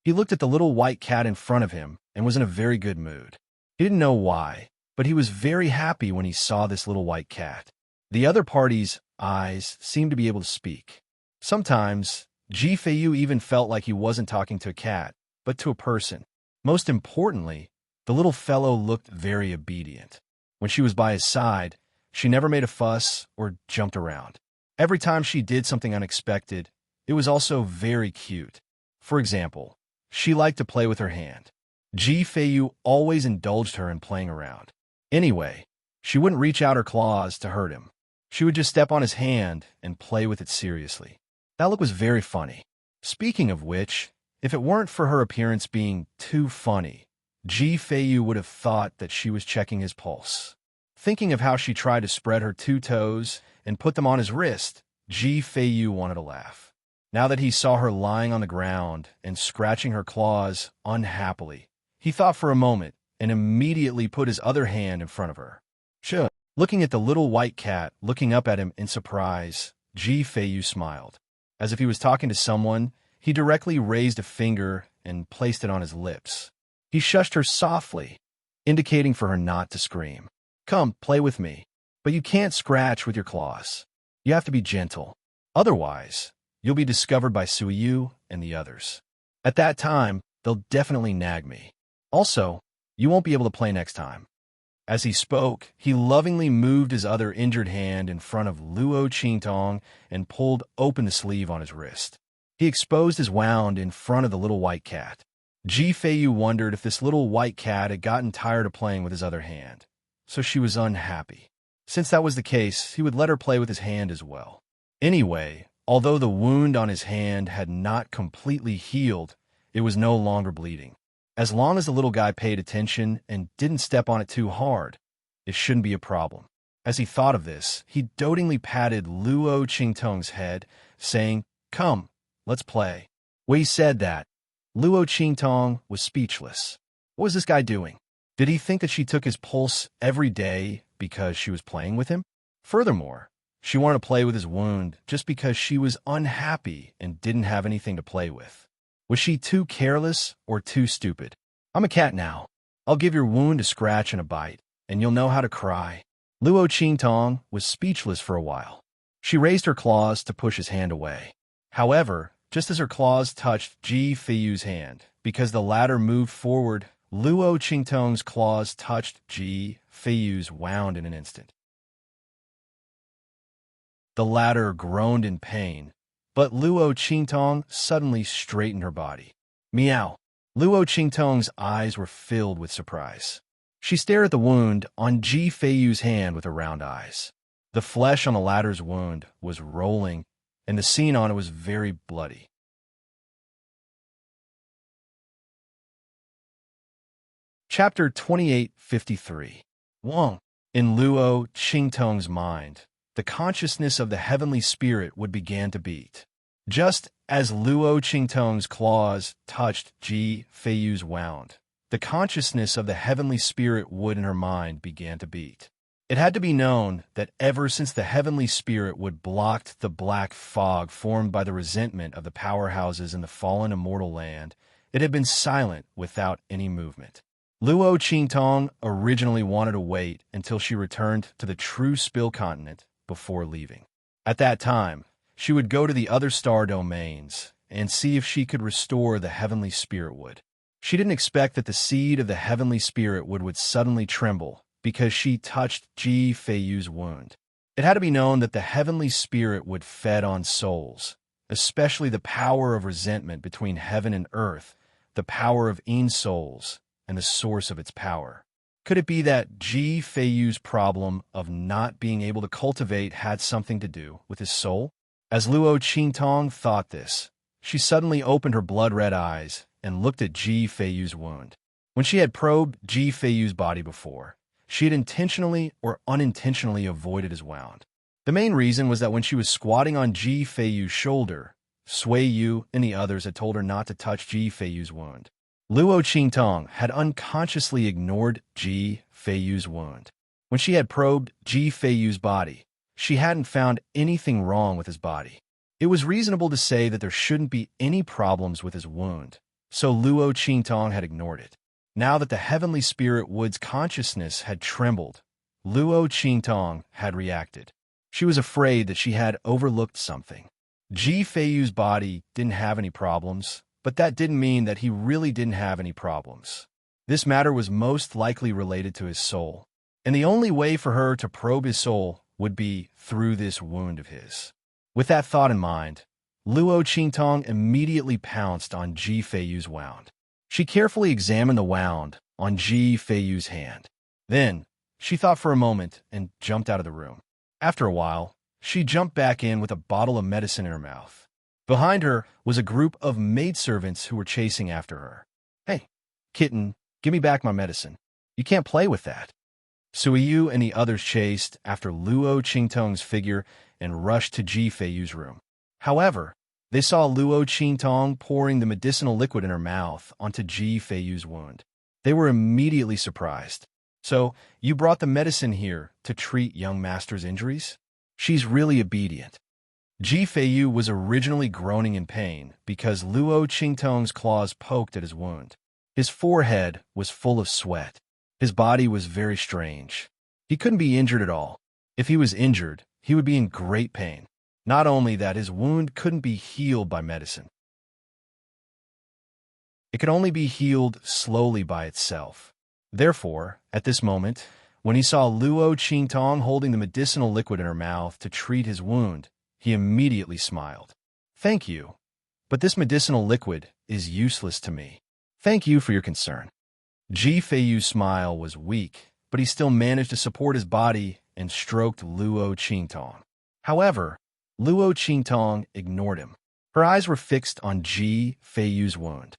He looked at the little white cat in front of him and was in a very good mood. He didn't know why, but he was very happy when he saw this little white cat. The other party's eyes seemed to be able to speak. Sometimes, Ji Feiyu even felt like he wasn't talking to a cat, but to a person. Most importantly, the little fellow looked very obedient. When she was by his side, she never made a fuss or jumped around. Every time she did something unexpected, it was also very cute. For example, she liked to play with her hand. Ji Feiyu always indulged her in playing around. Anyway, she wouldn't reach out her claws to hurt him. She would just step on his hand and play with it seriously. That look was very funny. Speaking of which, if it weren't for her appearance being too funny, Ji Feiyu would have thought that she was checking his pulse. Thinking of how she tried to spread her 2 toes and put them on his wrist, Ji Feiyu wanted to laugh. Now that he saw her lying on the ground and scratching her claws unhappily, he thought for a moment and immediately put his other hand in front of her. Sure. Looking at the little white cat looking up at him in surprise, Ji Feiyu smiled. As if he was talking to someone, he directly raised a finger and placed it on his lips. He shushed her softly, indicating for her not to scream. "Come, play with me. But you can't scratch with your claws. You have to be gentle. Otherwise, you'll be discovered by Sui Yu and the others. At that time, they'll definitely nag me. Also, you won't be able to play next time. As he spoke, he lovingly moved his other injured hand in front of Luo Qingtong and pulled open the sleeve on his wrist. He exposed his wound in front of the little white cat. Ji Feiyu wondered if this little white cat had gotten tired of playing with his other hand, so she was unhappy. Since that was the case, he would let her play with his hand as well. Anyway, although the wound on his hand had not completely healed, it was no longer bleeding. As long as the little guy paid attention and didn't step on it too hard, it shouldn't be a problem. As he thought of this, he dotingly patted Luo Qingtong's head, saying, "Come, let's play." When he said that, Luo Qingtong was speechless. What was this guy doing? Did he think that she took his pulse every day because she was playing with him? Furthermore, she wanted to play with his wound just because she was unhappy and didn't have anything to play with. Was she too careless or too stupid? "I'm a cat now. I'll give your wound a scratch and a bite, and you'll know how to cry." Luo Qingtong was speechless for a while. She raised her claws to push his hand away. However, just as her claws touched Ji Feiyu's hand, because the latter moved forward, Luo Qingtong's claws touched Ji Feiyu's wound in an instant. The latter groaned in pain, but Luo Qingtong suddenly straightened her body. Meow. Luo Qingtong's eyes were filled with surprise. She stared at the wound on Ji Feiyu's hand with her round eyes. The flesh on the latter's wound was rolling, and the scene on it was very bloody. Chapter 2853. Wang. In Luo Qingtong's mind, the consciousness of the heavenly spirit would begin to beat. Just as Luo Qingtong's claws touched Ji Feiyu's wound, the consciousness of the heavenly spirit would in her mind began to beat. It had to be known that ever since the heavenly spirit would blocked the black fog formed by the resentment of the powerhouses in the fallen immortal land, it had been silent without any movement. Luo Qingtong originally wanted to wait until she returned to the true Spill continent before leaving. At that time, she would go to the other star domains and see if she could restore the heavenly spirit wood. She didn't expect that the seed of the heavenly spirit would suddenly tremble because she touched Ji Feiyu's wound. It had to be known that the heavenly spirit would fed on souls, especially the power of resentment between heaven and earth, the power of souls, and the source of its power. Could it be that Ji Feiyu's problem of not being able to cultivate had something to do with his soul? As Luo Qingtong thought this, she suddenly opened her blood-red eyes and looked at Ji Feiyu's wound. When she had probed Ji Feiyu's body before, she had intentionally or unintentionally avoided his wound. The main reason was that when she was squatting on Ji Feiyu's shoulder, Sui Yu and the others had told her not to touch Ji Feiyu's wound. Luo Qingtong had unconsciously ignored Ji Feiyu's wound. When she had probed Ji Feiyu's body, she hadn't found anything wrong with his body. It was reasonable to say that there shouldn't be any problems with his wound, so Luo Qingtong had ignored it. Now that the heavenly spirit wood's consciousness had trembled, Luo Qingtong had reacted. She was afraid that she had overlooked something. Ji Feiyu's body didn't have any problems, but that didn't mean that he really didn't have any problems. This matter was most likely related to his soul, and the only way for her to probe his soul would be through this wound of his. With that thought in mind, Luo Qingtong immediately pounced on Ji Feiyu's wound. She carefully examined the wound on Ji Feiyu's hand. Then, she thought for a moment and jumped out of the room. After a while, she jumped back in with a bottle of medicine in her mouth. Behind her was a group of maidservants who were chasing after her. "Hey, kitten, give me back my medicine. You can't play with that." Sui Yu and the others chased after Luo Qingtong's figure and rushed to Ji Feiyu's room. However, they saw Luo Qingtong pouring the medicinal liquid in her mouth onto Ji Feiyu's wound. They were immediately surprised. "So, you brought the medicine here to treat young master's injuries? She's really obedient." Ji Feiyu was originally groaning in pain because Luo Qingtong's claws poked at his wound. His forehead was full of sweat. His body was very strange. He couldn't be injured at all. If he was injured, he would be in great pain. Not only that, his wound couldn't be healed by medicine. It could only be healed slowly by itself. Therefore, at this moment, when he saw Luo Qingtong holding the medicinal liquid in her mouth to treat his wound, he immediately smiled. "Thank you, but this medicinal liquid is useless to me. Thank you for your concern." Ji Feiyu's smile was weak, but he still managed to support his body and stroked Luo Qingtong. However, Luo Qingtong ignored him. Her eyes were fixed on Ji Feiyu's wound.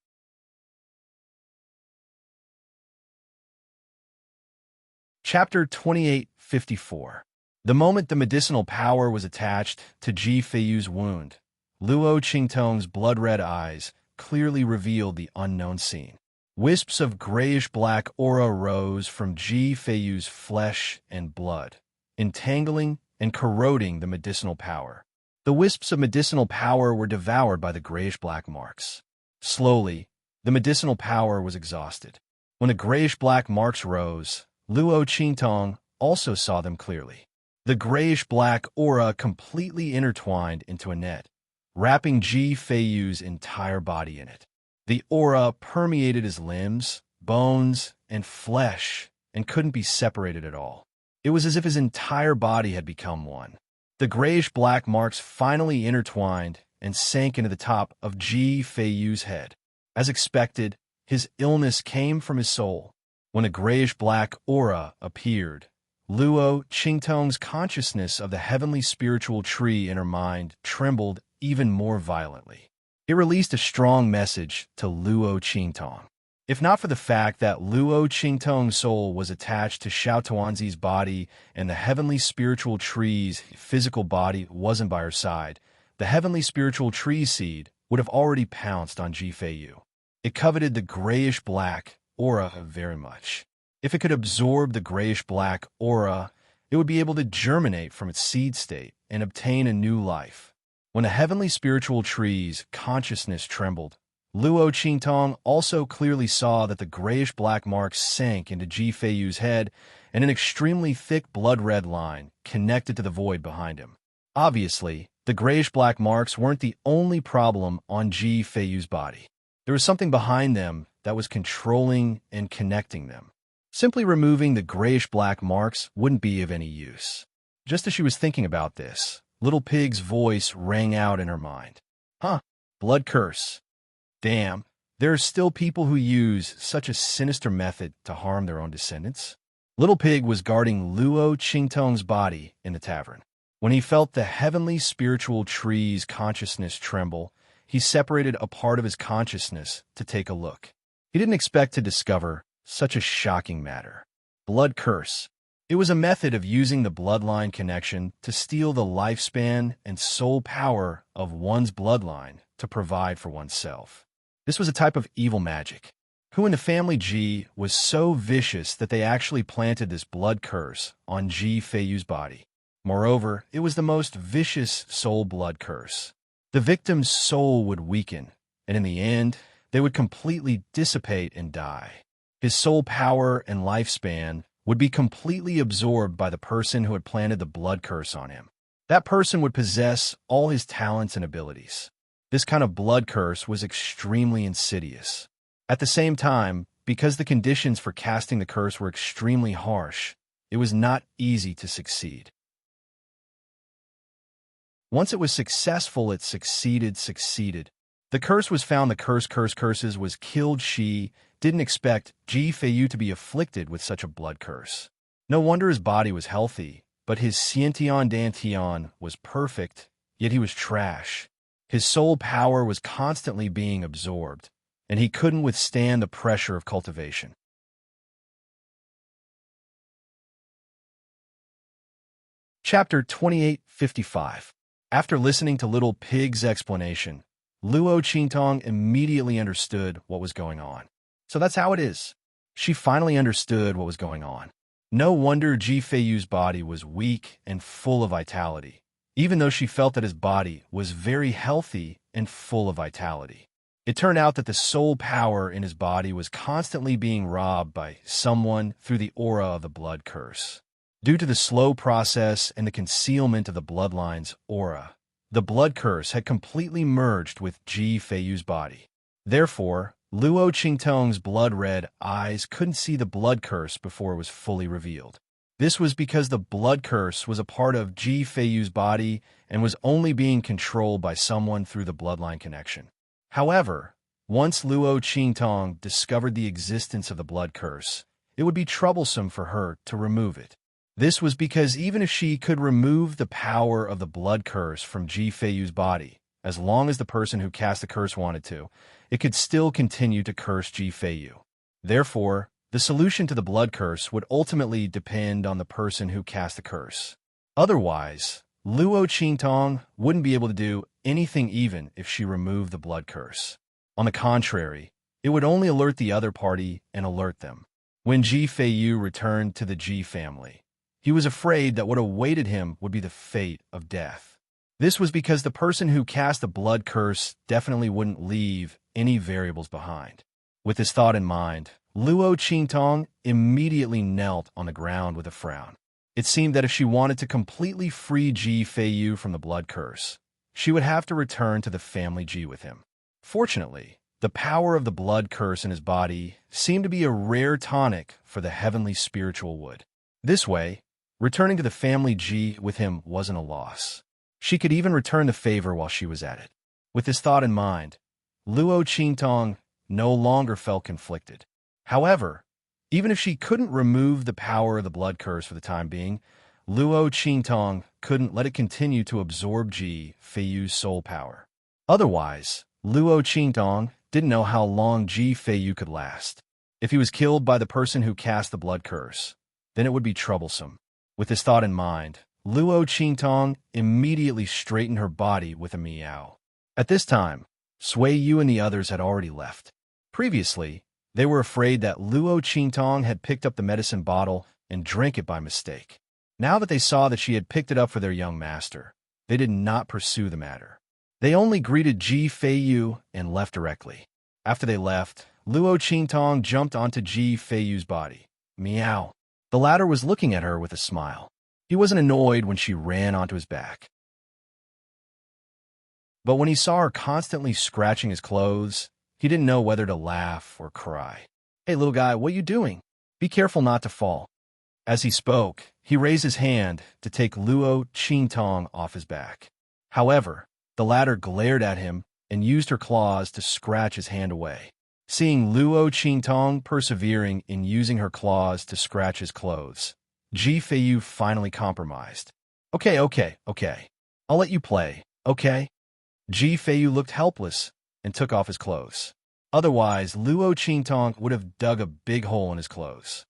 Chapter 2854. The moment the medicinal power was attached to Ji Feiyu's wound, Luo Qingtong's blood-red eyes clearly revealed the unknown scene. Wisps of grayish-black aura rose from Ji Feiyu's flesh and blood, entangling and corroding the medicinal power. The wisps of medicinal power were devoured by the grayish-black marks. Slowly, the medicinal power was exhausted. When the grayish-black marks rose, Luo Qingtong also saw them clearly. The grayish-black aura completely intertwined into a net, wrapping Ji Feiyu's entire body in it. The aura permeated his limbs, bones, and flesh, and couldn't be separated at all. It was as if his entire body had become one. The grayish-black marks finally intertwined and sank into the top of Ji Feiyu's head. As expected, his illness came from his soul. When a grayish-black aura appeared, Luo Qingtong's consciousness of the heavenly spiritual tree in her mind trembled even more violently. It released a strong message to Luo Qingtong. If not for the fact that Luo Qingtong's soul was attached to Xiao Tuanzi's body and the heavenly spiritual tree's physical body wasn't by her side, the heavenly spiritual tree seed would have already pounced on Ji Feiyu. It coveted the grayish-black aura very much. If it could absorb the grayish-black aura, it would be able to germinate from its seed state and obtain a new life. When the heavenly spiritual tree's consciousness trembled, Luo Qingtong also clearly saw that the grayish-black marks sank into Ji Feiyu's head and an extremely thick blood-red line connected to the void behind him. Obviously, the grayish-black marks weren't the only problem on Ji Feiyu's body. There was something behind them that was controlling and connecting them. Simply removing the grayish-black marks wouldn't be of any use. Just as she was thinking about this, Little Pig's voice rang out in her mind. Blood curse. Damn, there are still people who use such a sinister method to harm their own descendants. Little Pig was guarding Luo Qingtong's body in the tavern. When he felt the heavenly spiritual tree's consciousness tremble, he separated a part of his consciousness to take a look. He didn't expect to discover such a shocking matter. Blood curse. It was a method of using the bloodline connection to steal the lifespan and soul power of one's bloodline to provide for oneself. This was a type of evil magic. Who in the family Ji was so vicious that they actually planted this blood curse on Ji Feiyu's body. Moreover, it was the most vicious soul blood curse. The victim's soul would weaken, and in the end, they would completely dissipate and die. His soul power and lifespan would be completely absorbed by the person who had planted the blood curse on him. That person would possess all his talents and abilities. This kind of blood curse was extremely insidious. At the same time, because the conditions for casting the curse were extremely harsh, it was not easy to succeed. Once it was successful, it succeeded. The curse was found. The curses was killed. She didn't expect Ji Feiyu to be afflicted with such a blood curse. No wonder his body was healthy, but his Xiantian Dantian was perfect, yet he was trash. His soul power was constantly being absorbed, and he couldn't withstand the pressure of cultivation. Chapter 2855. After listening to Little Pig's explanation, Luo Qingtong immediately understood what was going on. So that's how it is. She finally understood what was going on. No wonder Ji Feiyu's body was weak and full of vitality, even though she felt that his body was very healthy and full of vitality. It turned out that the soul power in his body was constantly being robbed by someone through the aura of the blood curse. Due to the slow process and the concealment of the bloodline's aura, the blood curse had completely merged with Ji Feiyu's body. Therefore, Luo Qingtong's blood-red eyes couldn't see the blood curse before it was fully revealed. This was because the blood curse was a part of Ji Feiyu's body and was only being controlled by someone through the bloodline connection. However, once Luo Qingtong discovered the existence of the blood curse, it would be troublesome for her to remove it. This was because even if she could remove the power of the blood curse from Ji Feiyu's body, as long as the person who cast the curse wanted to, it could still continue to curse Ji Feiyu. Therefore, the solution to the blood curse would ultimately depend on the person who cast the curse. Otherwise, Luo Qingtong wouldn't be able to do anything even if she removed the blood curse. On the contrary, it would only alert the other party and alert them. When Ji Feiyu returned to the Ji family, he was afraid that what awaited him would be the fate of death. This was because the person who cast the blood curse definitely wouldn't leave any variables behind. With this thought in mind, Luo Qingtong immediately knelt on the ground with a frown. It seemed that if she wanted to completely free Ji Feiyu from the blood curse, she would have to return to the family Ji with him. Fortunately, the power of the blood curse in his body seemed to be a rare tonic for the heavenly spiritual wood. This way, returning to the family Ji with him wasn't a loss. She could even return the favor while she was at it. With this thought in mind, Luo Qingtong no longer felt conflicted. However, even if she couldn't remove the power of the blood curse for the time being, Luo Qingtong couldn't let it continue to absorb Ji Feiyu's soul power. Otherwise, Luo Qingtong didn't know how long Ji Feiyu could last. If he was killed by the person who cast the blood curse, then it would be troublesome. With this thought in mind, Luo Qingtong immediately straightened her body with a meow. At this time, Sui Yu and the others had already left. Previously, they were afraid that Luo Qingtong had picked up the medicine bottle and drank it by mistake. Now that they saw that she had picked it up for their young master, they did not pursue the matter. They only greeted Ji Feiyu and left directly. After they left, Luo Qingtong jumped onto Ji Feiyu's body. Meow. The latter was looking at her with a smile. He wasn't annoyed when she ran onto his back. But when he saw her constantly scratching his clothes, he didn't know whether to laugh or cry. "Hey, little guy, what are you doing? Be careful not to fall." As he spoke, he raised his hand to take Luo Qingtong off his back. However, the latter glared at him and used her claws to scratch his hand away. Seeing Luo Qingtong persevering in using her claws to scratch his clothes, Ji Feiyu finally compromised. Okay. I'll let you play, okay?" Ji Feiyu looked helpless and took off his clothes. Otherwise, Luo Qingtong would have dug a big hole in his clothes.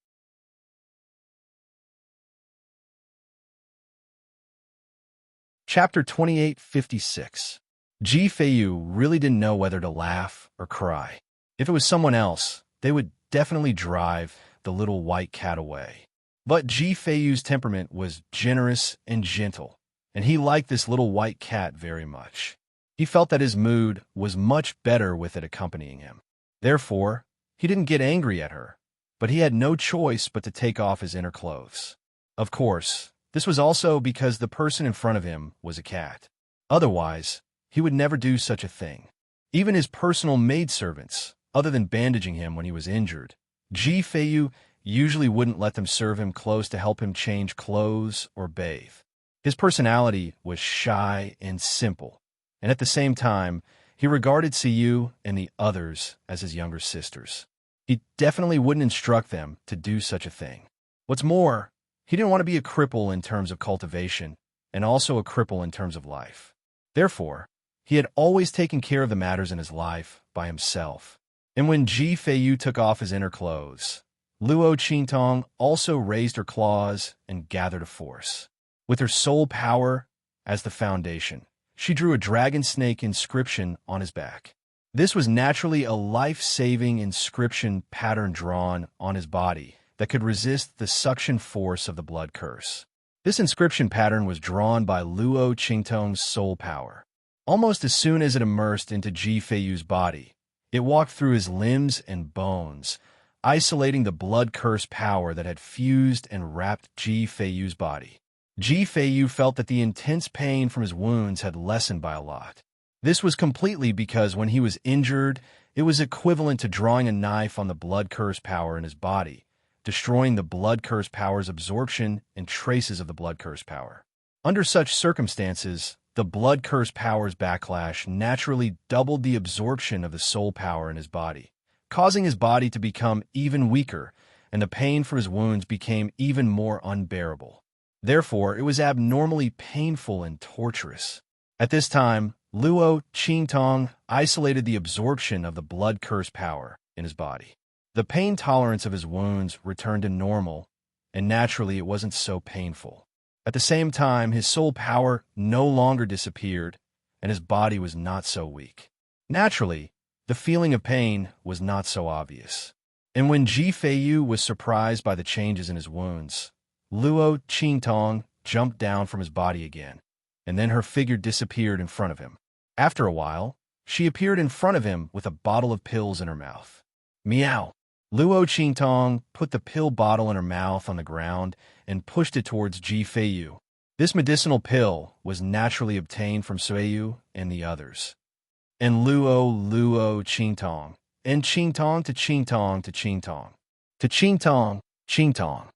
Chapter 2856. Ji Feiyu really didn't know whether to laugh or cry. If it was someone else, they would definitely drive the little white cat away. But Ji Feiyu's temperament was generous and gentle, and he liked this little white cat very much. He felt that his mood was much better with it accompanying him. Therefore, he didn't get angry at her, but he had no choice but to take off his inner clothes. Of course, this was also because the person in front of him was a cat. Otherwise, he would never do such a thing. Even his personal maidservants, other than bandaging him when he was injured, Ji Feiyu usually wouldn't let them serve him clothes to help him change clothes or bathe. His personality was shy and simple, and at the same time, he regarded Siyu and the others as his younger sisters. He definitely wouldn't instruct them to do such a thing. What's more, he didn't want to be a cripple in terms of cultivation, and also a cripple in terms of life. Therefore, he had always taken care of the matters in his life by himself. And when Ji Feiyu took off his inner clothes, Luo Qingtong also raised her claws and gathered a force. With her soul power as the foundation, she drew a dragon snake inscription on his back. This was naturally a life-saving inscription pattern drawn on his body that could resist the suction force of the blood curse. This inscription pattern was drawn by Luo Qingtong's soul power. Almost as soon as it immersed into Ji Feiyu's body, it walked through his limbs and bones, isolating the blood curse power that had fused and wrapped Ji Feiyu's body. Ji Feiyu felt that the intense pain from his wounds had lessened by a lot. This was completely because when he was injured, it was equivalent to drawing a knife on the blood curse power in his body, destroying the blood curse power's absorption and traces of the blood curse power. Under such circumstances, the blood curse power's backlash naturally doubled the absorption of the soul power in his body, causing his body to become even weaker, and the pain from his wounds became even more unbearable. Therefore, it was abnormally painful and torturous. At this time, Luo Qingtong isolated the absorption of the blood curse power in his body. The pain tolerance of his wounds returned to normal, and naturally it wasn't so painful. At the same time, his soul power no longer disappeared, and his body was not so weak. Naturally, the feeling of pain was not so obvious. And when Ji Feiyu was surprised by the changes in his wounds, Luo Qingtong jumped down from his body again, and then her figure disappeared in front of him. After a while, she appeared in front of him with a bottle of pills in her mouth. Meow! Luo Qingtong put the pill bottle in her mouth on the ground and pushed it towards Ji Feiyu. This medicinal pill was naturally obtained from Suiyu and the others. And Luo Qingtong, and Qingtong to Qingtong to Qingtong, to Qingtong, Qingtong,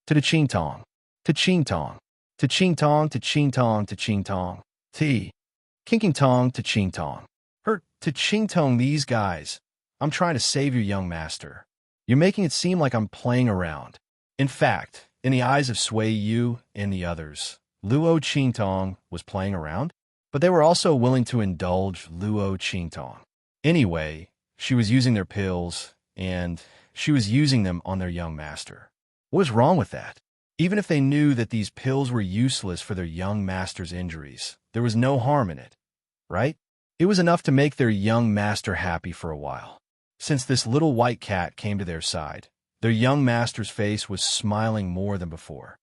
to the Qingtong, to Qingtong, to Qingtong to Qingtong to Qingtong, T, Kinkingtong to Qingtong. To Qingtong, these guys. I'm trying to save your young master. You're making it seem like I'm playing around. In fact, in the eyes of Sui Yu and the others, Luo Qingtong was playing around, but they were also willing to indulge Luo Qingtong. Anyway, she was using their pills, and she was using them on their young master. What was wrong with that? Even if they knew that these pills were useless for their young master's injuries, there was no harm in it, right? It was enough to make their young master happy for a while. Since this little white cat came to their side, their young master's face was smiling more than before.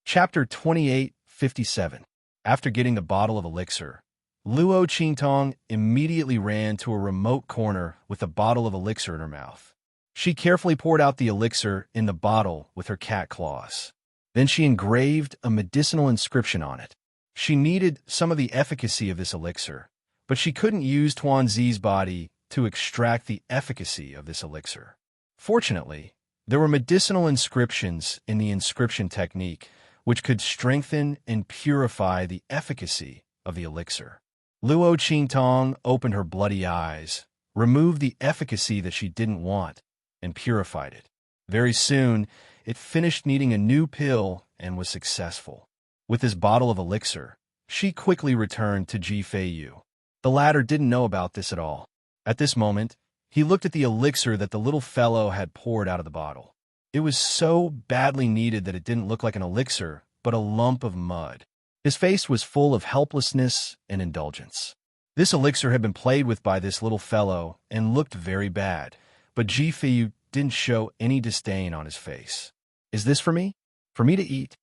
Chapter 28:57. After getting the bottle of elixir, Luo Qingtong immediately ran to a remote corner with a bottle of elixir in her mouth. She carefully poured out the elixir in the bottle with her cat claws. Then she engraved a medicinal inscription on it. She needed some of the efficacy of this elixir, but she couldn't use Tuanzi's body to extract the efficacy of this elixir. Fortunately, there were medicinal inscriptions in the inscription technique which could strengthen and purify the efficacy of the elixir. Luo Qingtong opened her bloody eyes, removed the efficacy that she didn't want, and purified it. Very soon, it finished needing a new pill and was successful. With this bottle of elixir, she quickly returned to Ji Feiyu. The latter didn't know about this at all. At this moment, he looked at the elixir that the little fellow had poured out of the bottle. It was so badly needed that it didn't look like an elixir, but a lump of mud. His face was full of helplessness and indulgence. This elixir had been played with by this little fellow and looked very bad, but Ji Feiyu didn't show any disdain on his face. Is this for me? For me to eat?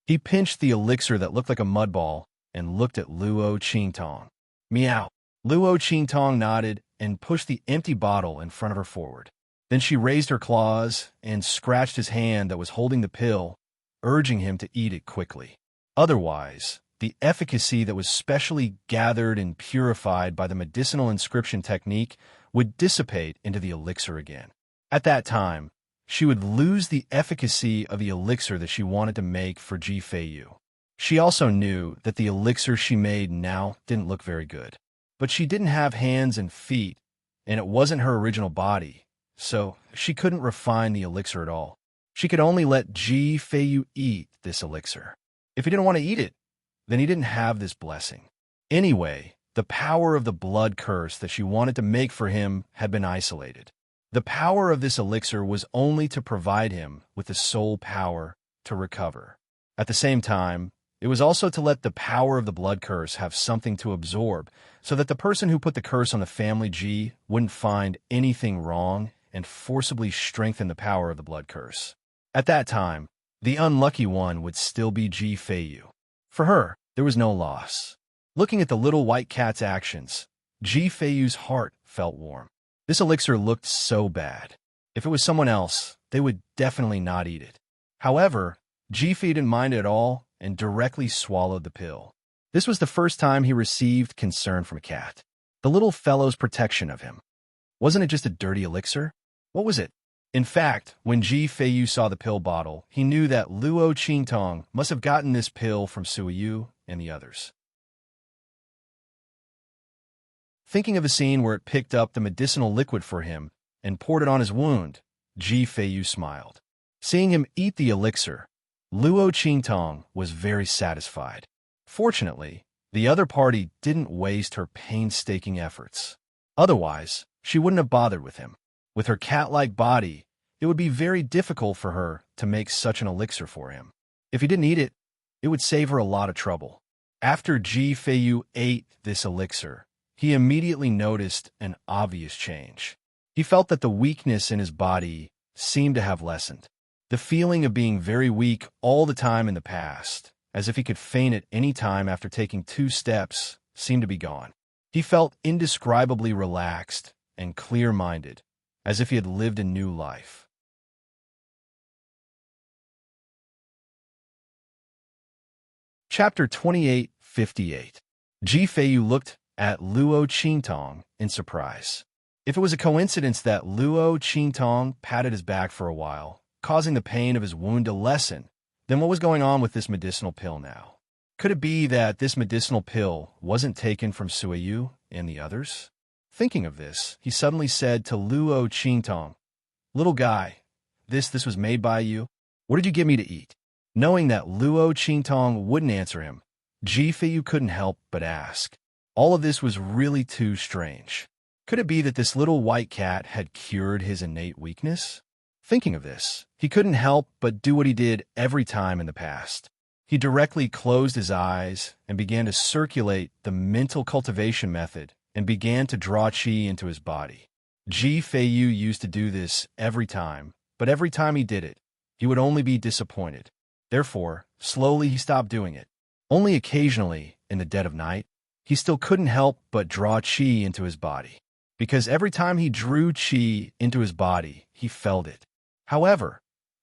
He pinched the elixir that looked like a mud ball and looked at Luo Qingtong. Meow. Luo Qingtong nodded and pushed the empty bottle in front of her forward. Then she raised her claws and scratched his hand that was holding the pill, urging him to eat it quickly. Otherwise, the efficacy that was specially gathered and purified by the medicinal inscription technique would dissipate into the elixir again. At that time, she would lose the efficacy of the elixir that she wanted to make for Ji Feiyu. She also knew that the elixir she made now didn't look very good. But she didn't have hands and feet, and it wasn't her original body, so she couldn't refine the elixir at all. She could only let Ji Feiyu eat this elixir. If he didn't want to eat it, then he didn't have this blessing. Anyway, the power of the blood curse that she wanted to make for him had been isolated. The power of this elixir was only to provide him with the soul power to recover. At the same time, it was also to let the power of the blood curse have something to absorb, so that the person who put the curse on the family Ji wouldn't find anything wrong and forcibly strengthen the power of the blood curse. At that time, the unlucky one would still be Ji Feiyu. For her, there was no loss. Looking at the little white cat's actions, Ji Feiyu's heart felt warm. This elixir looked so bad. If it was someone else, they would definitely not eat it. However, Ji-Fei didn't mind it at all and directly swallowed the pill. This was the first time he received concern from a cat. The little fellow's protection of him. Wasn't it just a dirty elixir? What was it? In fact, when Ji-Fei saw the pill bottle, he knew that Luo Qingtong must have gotten this pill from Suiyu and the others. Thinking of a scene where it picked up the medicinal liquid for him and poured it on his wound, Ji-Fei smiled. Seeing him eat the elixir, Luo Qingtong was very satisfied. Fortunately, the other party didn't waste her painstaking efforts. Otherwise, she wouldn't have bothered with him. With her cat-like body, it would be very difficult for her to make such an elixir for him. If he didn't eat it, it would save her a lot of trouble. After Ji-Fei ate this elixir, he immediately noticed an obvious change. He felt that the weakness in his body seemed to have lessened. The feeling of being very weak all the time in the past, as if he could faint at any time after taking 2 steps, seemed to be gone. He felt indescribably relaxed and clear-minded, as if he had lived a new life. Chapter 28:58. Ji-Fei looked at Luo Qingtong in surprise. If it was a coincidence that Luo Qingtong patted his back for a while, causing the pain of his wound to lessen, then what was going on with this medicinal pill now? Could it be that this medicinal pill wasn't taken from Suiyu and the others? Thinking of this, he suddenly said to Luo Qingtong, "Little guy, this was made by you? What did you give me to eat?" Knowing that Luo Qingtong wouldn't answer him, Ji-Fei couldn't help but ask. All of this was really too strange. Could it be that this little white cat had cured his innate weakness? Thinking of this, he couldn't help but do what he did every time in the past. He directly closed his eyes and began to circulate the mental cultivation method and began to draw qi into his body. Ji-Fei used to do this every time, but every time he did it, he would only be disappointed. Therefore, slowly he stopped doing it. Only occasionally, in the dead of night, he still couldn't help but draw qi into his body. Because every time he drew qi into his body, he felt it. However,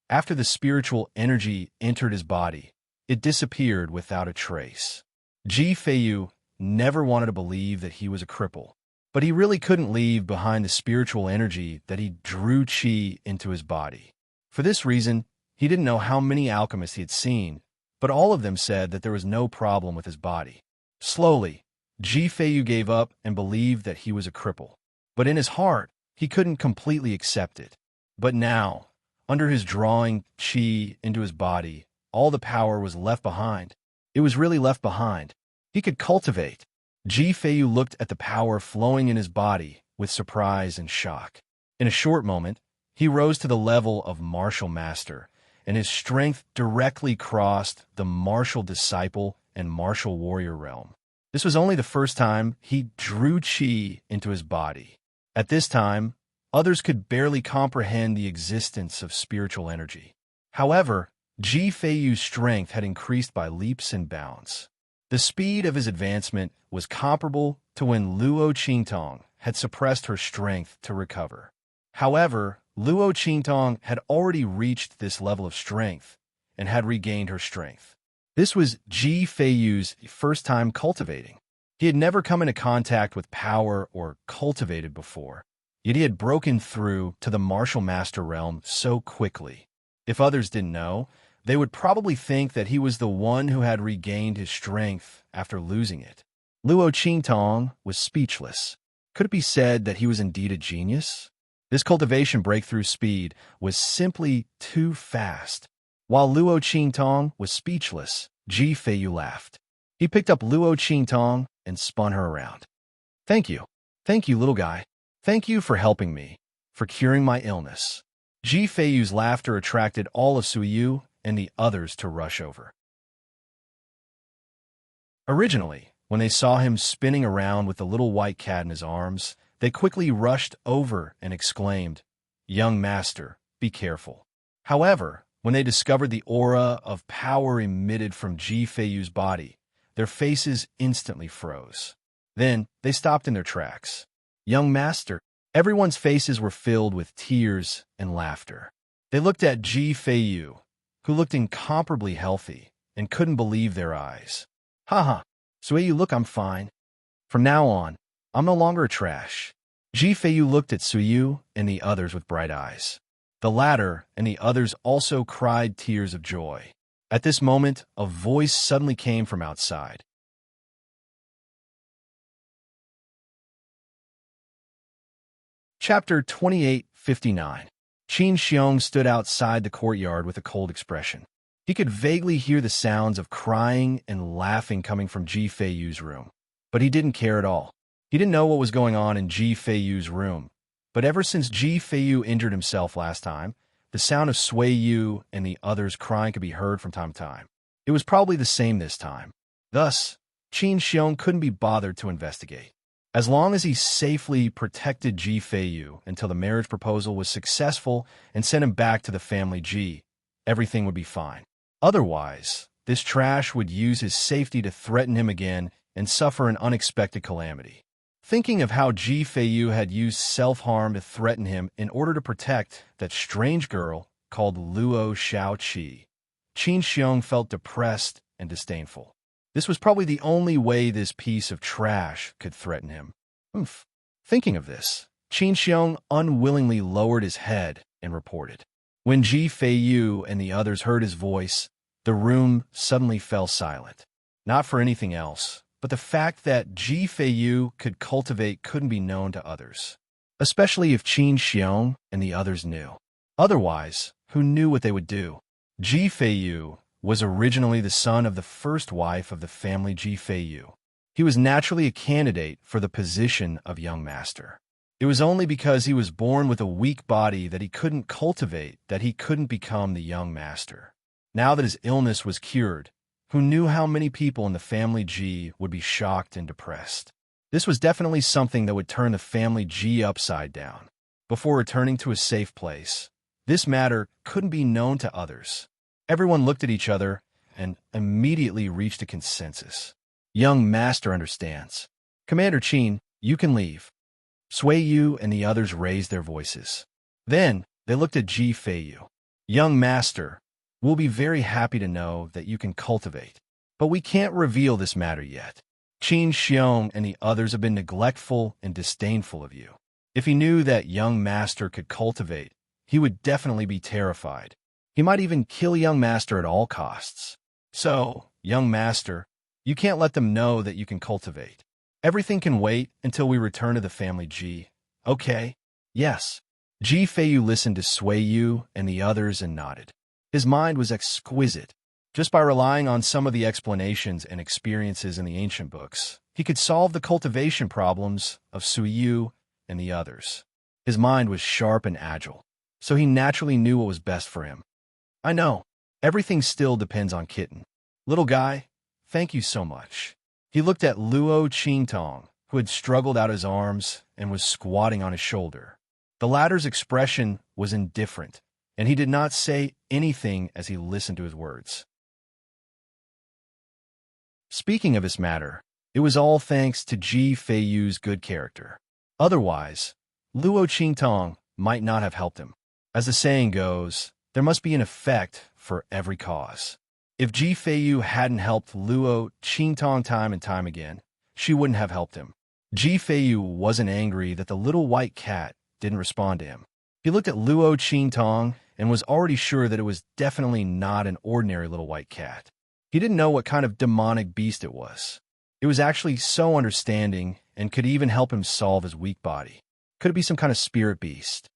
after the spiritual energy entered his body, it disappeared without a trace. Ji-Fei never wanted to believe that he was a cripple, but he really couldn't leave behind the spiritual energy that he drew qi into his body. For this reason, he didn't know how many alchemists he had seen, but all of them said that there was no problem with his body. Slowly, Ji-Fei gave up and believed that he was a cripple. But in his heart, he couldn't completely accept it. But now, under his drawing qi into his body, all the power was left behind. It was really left behind. He could cultivate. Ji-Fei looked at the power flowing in his body with surprise and shock. In a short moment, he rose to the level of martial master, and his strength directly crossed the martial disciple and martial warrior realm. This was only the first time he drew qi into his body. At this time, others could barely comprehend the existence of spiritual energy. However, Ji-Fei's strength had increased by leaps and bounds. The speed of his advancement was comparable to when Luo Qingtong had suppressed her strength to recover. However, Luo Qingtong had already reached this level of strength and had regained her strength. This was Ji-Fei's first time cultivating. He had never come into contact with power or cultivated before, yet he had broken through to the martial master realm so quickly. If others didn't know, they would probably think that he was the one who had regained his strength after losing it. Luo Qingtong was speechless. Could it be said that he was indeed a genius? This cultivation breakthrough speed was simply too fast. While Luo Qingtong was speechless, Ji-Fei laughed. He picked up Luo Qingtong and spun her around. "Thank you. Thank you, little guy. Thank you for helping me, for curing my illness." Ji-Fei's laughter attracted all of Suiyu and the others to rush over. Originally, when they saw him spinning around with the little white cat in his arms, they quickly rushed over and exclaimed, "Young master, be careful." However, when they discovered the aura of power emitted from Ji-Fei's body, their faces instantly froze. Then they stopped in their tracks. "Young master," everyone's faces were filled with tears and laughter. They looked at Ji-Fei, who looked incomparably healthy and couldn't believe their eyes. Haha, Suiyu, look, I'm fine. From now on, I'm no longer a trash. Ji Feiyu looked at Suiyu and the others with bright eyes. The latter and the others also cried tears of joy. At this moment, a voice suddenly came from outside. Chapter 28:59. Qin Xiong stood outside the courtyard with a cold expression. He could vaguely hear the sounds of crying and laughing coming from Ji Feiyu's room, but he didn't care at all. He didn't know what was going on in Ji Feiyu's room, but ever since Ji Feiyu injured himself last time, the sound of Sui Yu and the others crying could be heard from time to time. It was probably the same this time. Thus, Qin Xiong couldn't be bothered to investigate. As long as he safely protected Ji Feiyu until the marriage proposal was successful and sent him back to the family Ji, everything would be fine. Otherwise, this trash would use his safety to threaten him again and suffer an unexpected calamity. Thinking of how Ji Feiyu had used self-harm to threaten him in order to protect that strange girl called Luo Xiaoqi, Qin Xiong felt depressed and disdainful. This was probably the only way this piece of trash could threaten him. Thinking of this, Qin Xiong unwillingly lowered his head and reported. When Ji Feiyu and the others heard his voice, the room suddenly fell silent. Not for anything else, but the fact that Ji Feiyu could cultivate couldn't be known to others, especially if Qin Xiong and the others knew. Otherwise, who knew what they would do? Ji Feiyu was originally the son of the first wife of the family Ji Feiyu. He was naturally a candidate for the position of young master. It was only because he was born with a weak body that he couldn't cultivate that he couldn't become the young master. Now that his illness was cured, who knew how many people in the family Ji would be shocked and depressed? This was definitely something that would turn the family Ji upside down. Before returning to a safe place, this matter couldn't be known to others. Everyone looked at each other and immediately reached a consensus. Young master understands. Commander Qin, you can leave. Sui Yu and the others raised their voices. Then they looked at Ji Feiyu. Young master, we'll be very happy to know that you can cultivate, but we can't reveal this matter yet. Qin Xiong and the others have been neglectful and disdainful of you. If he knew that young master could cultivate, he would definitely be terrified. He might even kill young master at all costs. So, young master, you can't let them know that you can cultivate. Everything can wait until we return to the family Ji. Okay? Yes. Ji Feiyu listened to Sui Yu and the others and nodded. His mind was exquisite. Just by relying on some of the explanations and experiences in the ancient books, he could solve the cultivation problems of Sui Yu and the others. His mind was sharp and agile, so he naturally knew what was best for him. I know. Everything still depends on Kitten. Little guy, thank you so much. He looked at Luo Qingtong, who had struggled out his arms and was squatting on his shoulder. The latter's expression was indifferent, and he did not say anything as he listened to his words. Speaking of this matter, it was all thanks to Ji Feiyu's good character. Otherwise, Luo Qingtong might not have helped him. As the saying goes, there must be an effect for every cause. If Ji Feiyu hadn't helped Luo Qingtong time and time again, she wouldn't have helped him. Ji Feiyu wasn't angry that the little white cat didn't respond to him. He looked at Luo Qingtong and was already sure that it was definitely not an ordinary little white cat. He didn't know what kind of demonic beast it was. It was actually so understanding and could even help him solve his weak body. Could it be some kind of spirit beast?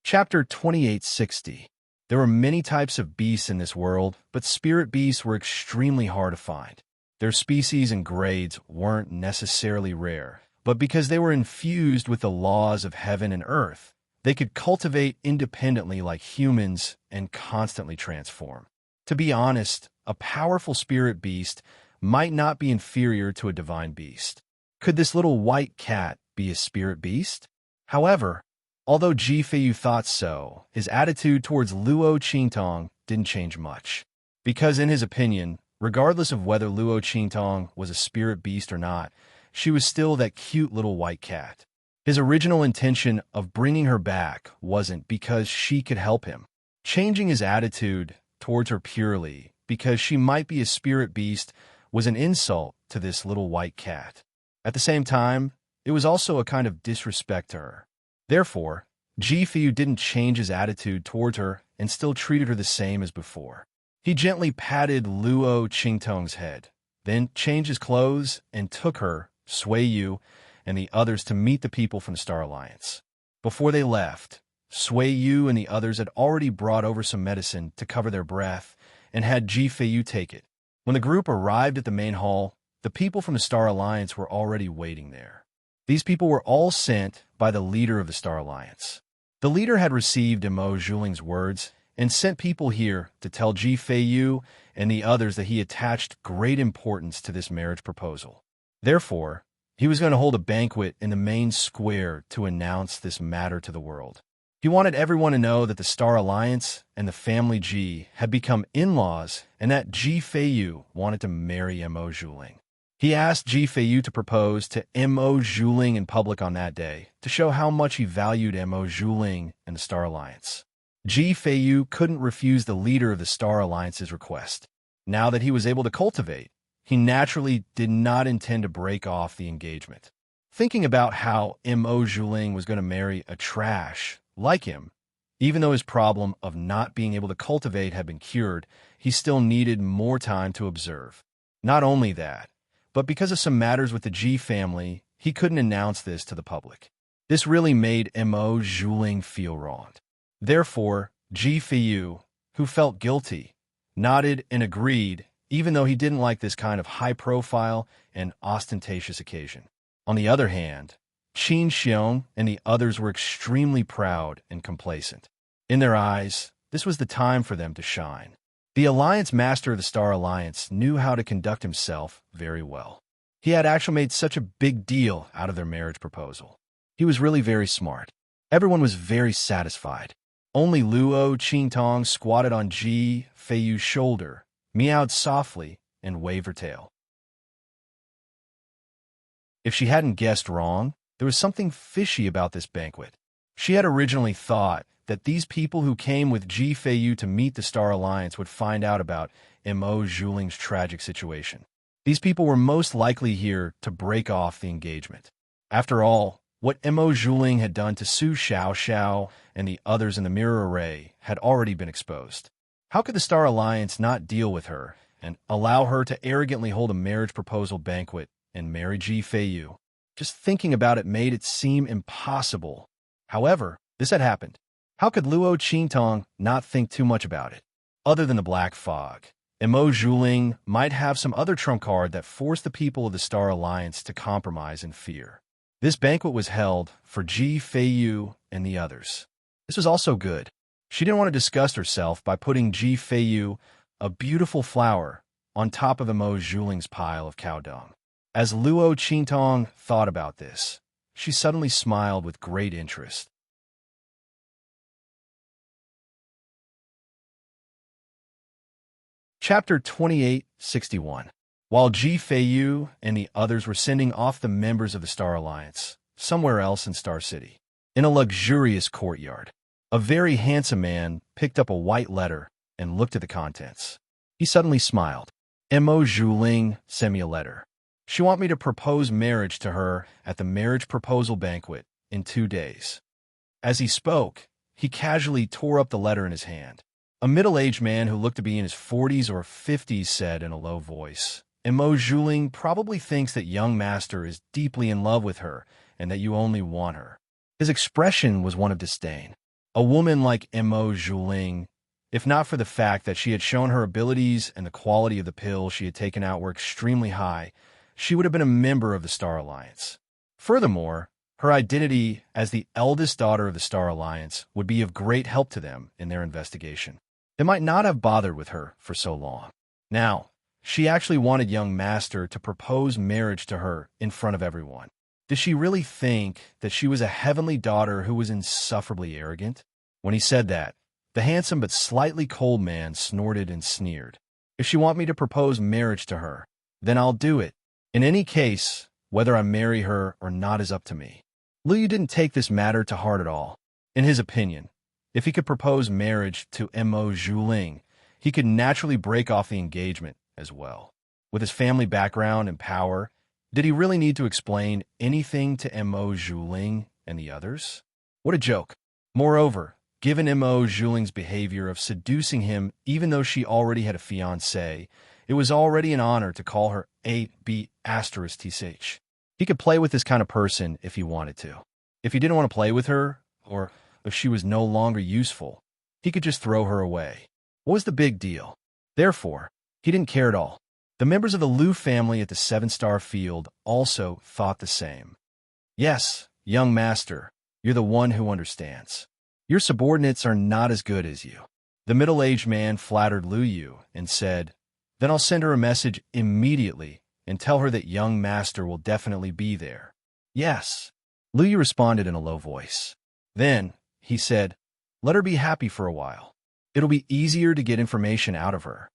Chapter 2860. There were many types of beasts in this world, but spirit beasts were extremely hard to find. Their species and grades weren't necessarily rare, but because they were infused with the laws of heaven and earth, they could cultivate independently like humans and constantly transform. To be honest, a powerful spirit beast might not be inferior to a divine beast. Could this little white cat be a spirit beast? However, although Ji Feiyu thought so, his attitude towards Luo Qingtong didn't change much. Because in his opinion, regardless of whether Luo Qingtong was a spirit beast or not, she was still that cute little white cat. His original intention of bringing her back wasn't because she could help him. Changing his attitude towards her purely because she might be a spirit beast was an insult to this little white cat. At the same time, it was also a kind of disrespect to her. Therefore, Ji Fiu didn't change his attitude towards her and still treated her the same as before. He gently patted Luo Qingtong's head, then changed his clothes and took her, Sui Yu, and the others to meet the people from the Star Alliance. Before they left, Sui Yu and the others had already brought over some medicine to cover their breath and had Ji Fiu take it. When the group arrived at the main hall, the people from the Star Alliance were already waiting there. These people were all sent by the leader of the Star Alliance. The leader had received Mo Zhuling's words and sent people here to tell Ji Fiu and the others that he attached great importance to this marriage proposal. Therefore, he was going to hold a banquet in the main square to announce this matter to the world. He wanted everyone to know that the Star Alliance and the family Ji had become in-laws and that Ji Fiu wanted to marry Mo Zhuling. He asked Ji Fiu to propose to Mo Zhuling in public on that day to show how much he valued Mo Zhuling and the Star Alliance. Ji Fiu couldn't refuse the leader of the Star Alliance's request. Now that he was able to cultivate, he naturally did not intend to break off the engagement. Thinking about how Mo Zhuling was going to marry a trash like him, even though his problem of not being able to cultivate had been cured, he still needed more time to observe. Not only that, but because of some matters with the Ji family, he couldn't announce this to the public. This really made Mo Zhuling feel wronged. Therefore, Ji Fiu, who felt guilty, nodded and agreed, even though he didn't like this kind of high-profile and ostentatious occasion. On the other hand, Qin Xiong and the others were extremely proud and complacent. In their eyes, this was the time for them to shine. The Alliance Master of the Star Alliance knew how to conduct himself very well. He had actually made such a big deal out of their marriage proposal. He was really very smart. Everyone was very satisfied. Only Luo Qingtong squatted on Ji Fiu's shoulder, meowed softly, and waved her tail. If she hadn't guessed wrong, there was something fishy about this banquet. She had originally thought that these people who came with Ji Fiu to meet the Star Alliance would find out about Mo Zhuling's tragic situation. These people were most likely here to break off the engagement. After all, what Mo Zhuling had done to Su Xiao and the others in the mirror array had already been exposed. How could the Star Alliance not deal with her and allow her to arrogantly hold a marriage proposal banquet and marry Ji Fiu? Just thinking about it made it seem impossible. However, this had happened. How could Luo Qingtong not think too much about it? Other than the black fog, Mo Zhuling might have some other trump card that forced the people of the Star Alliance to compromise in fear. This banquet was held for Ji Fiu and the others. This was also good. She didn't want to disgust herself by putting Ji Fiu, a beautiful flower, on top of Mo Zhuling's pile of cow dung. As Luo Qingtong thought about this, she suddenly smiled with great interest. Chapter 2861. While Ji Fiu and the others were sending off the members of the Star Alliance, somewhere else in Star City, in a luxurious courtyard, a very handsome man picked up a white letter and looked at the contents. He suddenly smiled. Mo Zhuling sent me a letter. She wants me to propose marriage to her at the marriage proposal banquet in 2 days. As he spoke, he casually tore up the letter in his hand. A middle-aged man who looked to be in his 40s or 50s said in a low voice, Mo Zhuling probably thinks that young master is deeply in love with her and that you only want her. His expression was one of disdain. A woman like Mo Zhuling, if not for the fact that she had shown her abilities and the quality of the pills she had taken out were extremely high, she would have been a member of the Star Alliance. Furthermore, her identity as the eldest daughter of the Star Alliance would be of great help to them in their investigation. They might not have bothered with her for so long. Now, she actually wanted young master to propose marriage to her in front of everyone. Did she really think that she was a heavenly daughter who was insufferably arrogant? When he said that, the handsome but slightly cold man snorted and sneered. If she wants me to propose marriage to her, then I'll do it. In any case, whether I marry her or not is up to me. Lu Yu didn't take this matter to heart at all. In his opinion, if he could propose marriage to Mo Zhuling, he could naturally break off the engagement as well. With his family background and power, did he really need to explain anything to Mo Zhuling and the others? What a joke. Moreover, given Mo Zhuling's behavior of seducing him even though she already had a fiancé, it was already an honor to call her A-B*TSH. He could play with this kind of person if he wanted to. If he didn't want to play with her, or if she was no longer useful, he could just throw her away. What was the big deal? Therefore, he didn't care at all. The members of the Liu family at the 7-star field also thought the same. Yes, young master, you're the one who understands. Your subordinates are not as good as you. The middle-aged man flattered Lu Yu and said, then I'll send her a message immediately and tell her that young master will definitely be there. Yes. Lu Yu responded in a low voice. Then, he said, let her be happy for a while. It'll be easier to get information out of her.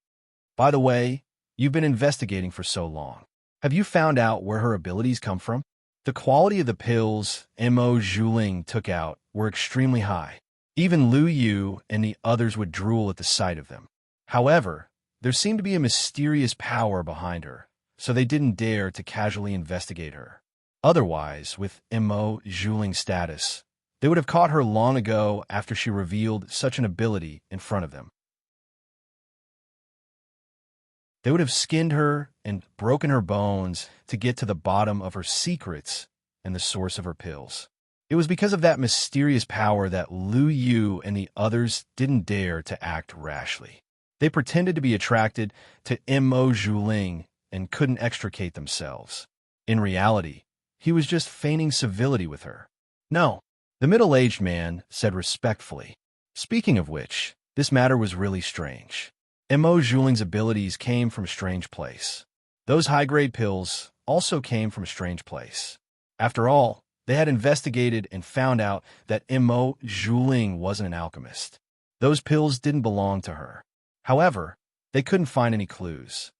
By the way, you've been investigating for so long. Have you found out where her abilities come from? The quality of the pills Mo Zhuling took out were extremely high. Even Lu Yu and the others would drool at the sight of them. However, there seemed to be a mysterious power behind her, so they didn't dare to casually investigate her. Otherwise, with Mo Zhuling's status, they would have caught her long ago after she revealed such an ability in front of them. They would have skinned her and broken her bones to get to the bottom of her secrets and the source of her pills. It was because of that mysterious power that Lu Yu and the others didn't dare to act rashly. They pretended to be attracted to Mo Zhuling and couldn't extricate themselves. In reality, he was just feigning civility with her. No, the middle-aged man said respectfully. Speaking of which, this matter was really strange. Mo Zhuling's abilities came from a strange place. Those high-grade pills also came from a strange place. After all, they had investigated and found out that Mo Zhuling wasn't an alchemist. Those pills didn't belong to her. However, they couldn't find any clues.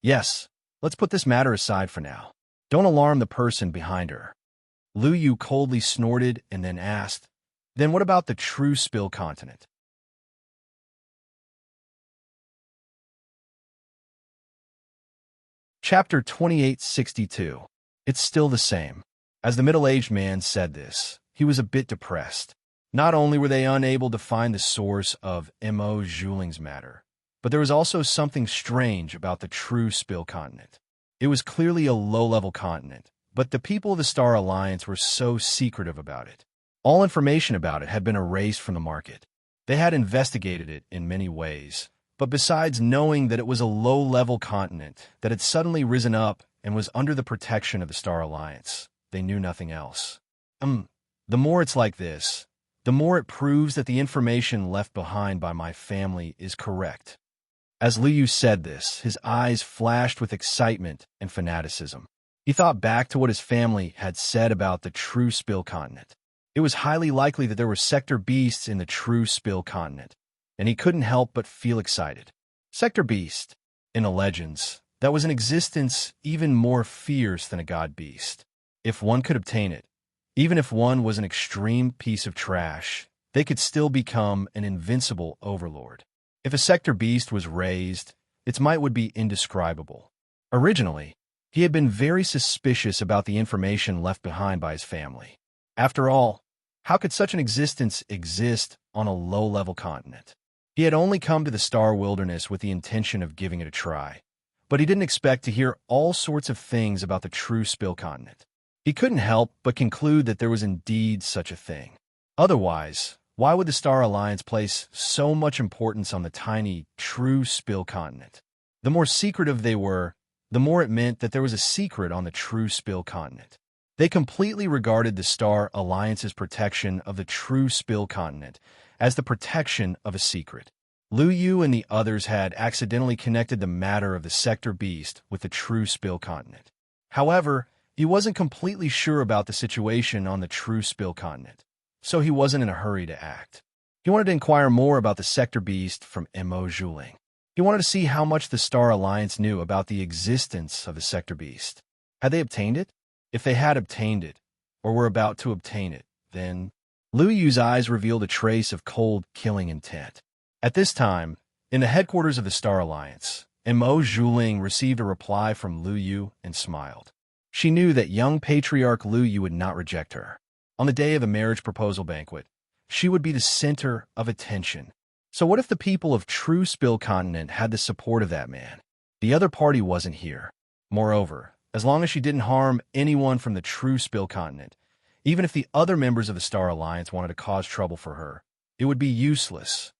Yes, let's put this matter aside for now. Don't alarm the person behind her. Lu Yu coldly snorted and then asked, then what about the true spill continent? Chapter 2862. It's still the same. As the middle-aged man said this, he was a bit depressed. Not only were they unable to find the source of Mo Zhuling's matter, but there was also something strange about the true spill continent. It was clearly a low-level continent, but the people of the Star Alliance were so secretive about it. All information about it had been erased from the market. They had investigated it in many ways, but besides knowing that it was a low-level continent that had suddenly risen up and was under the protection of the Star Alliance, they knew nothing else. The more it's like this, the more it proves that the information left behind by my family is correct. As Lu Yu said this, his eyes flashed with excitement and fanaticism. He thought back to what his family had said about the true spill continent. It was highly likely that there were sector beasts in the true spill continent, and he couldn't help but feel excited. Sector beast, in the legends, that was in existence even more fierce than a god beast. If one could obtain it, even if one was an extreme piece of trash, they could still become an invincible overlord. If a sector beast was raised, its might would be indescribable. Originally, he had been very suspicious about the information left behind by his family. After all, how could such an existence exist on a low-level continent? He had only come to the Star Wilderness with the intention of giving it a try, but he didn't expect to hear all sorts of things about the true spill continent. He couldn't help but conclude that there was indeed such a thing. Otherwise, why would the Star Alliance place so much importance on the tiny, true spill continent? The more secretive they were, the more it meant that there was a secret on the true spill continent. They completely regarded the Star Alliance's protection of the true spill continent as the protection of a secret. Lu Yu and the others had accidentally connected the matter of the sector beast with the true spill continent. However, he wasn't completely sure about the situation on the true spill continent, so he wasn't in a hurry to act. He wanted to inquire more about the sector beast from Mo Zhuling. He wanted to see how much the Star Alliance knew about the existence of the sector beast. Had they obtained it? If they had obtained it, or were about to obtain it. Then, Lu Yu's eyes revealed a trace of cold, killing intent. At this time, in the headquarters of the Star Alliance, Mo Zhuling received a reply from Lu Yu and smiled. She knew that young patriarch Lu Yu would not reject her. On the day of the marriage proposal banquet, she would be the center of attention. So what if the people of True Spill Continent had the support of that man? The other party wasn't here. Moreover, as long as she didn't harm anyone from the True Spill Continent, even if the other members of the Star Alliance wanted to cause trouble for her, it would be useless.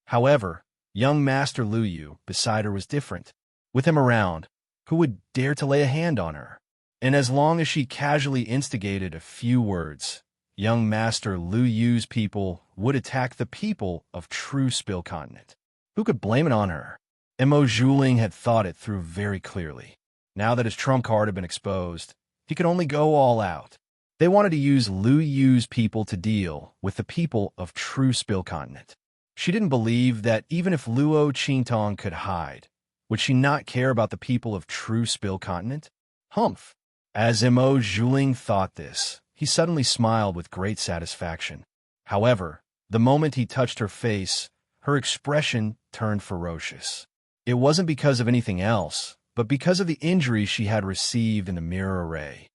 However, young Master Lu Yu beside her was different. With him around, who would dare to lay a hand on her? And as long as she casually instigated a few words, young Master Lu Yu's people would attack the people of True Spill Continent. Who could blame it on her? Mo Zhuling had thought it through very clearly. Now that his trump card had been exposed, he could only go all out. They wanted to use Lu Yu's people to deal with the people of True Spill Continent. She didn't believe that even if Luo Qingtong could hide, would she not care about the people of True Spill Continent? Humph! As Mo Zhuling thought this, he suddenly smiled with great satisfaction. However, the moment he touched her face, her expression turned ferocious. It wasn't because of anything else, but because of the injury she had received in the mirror array.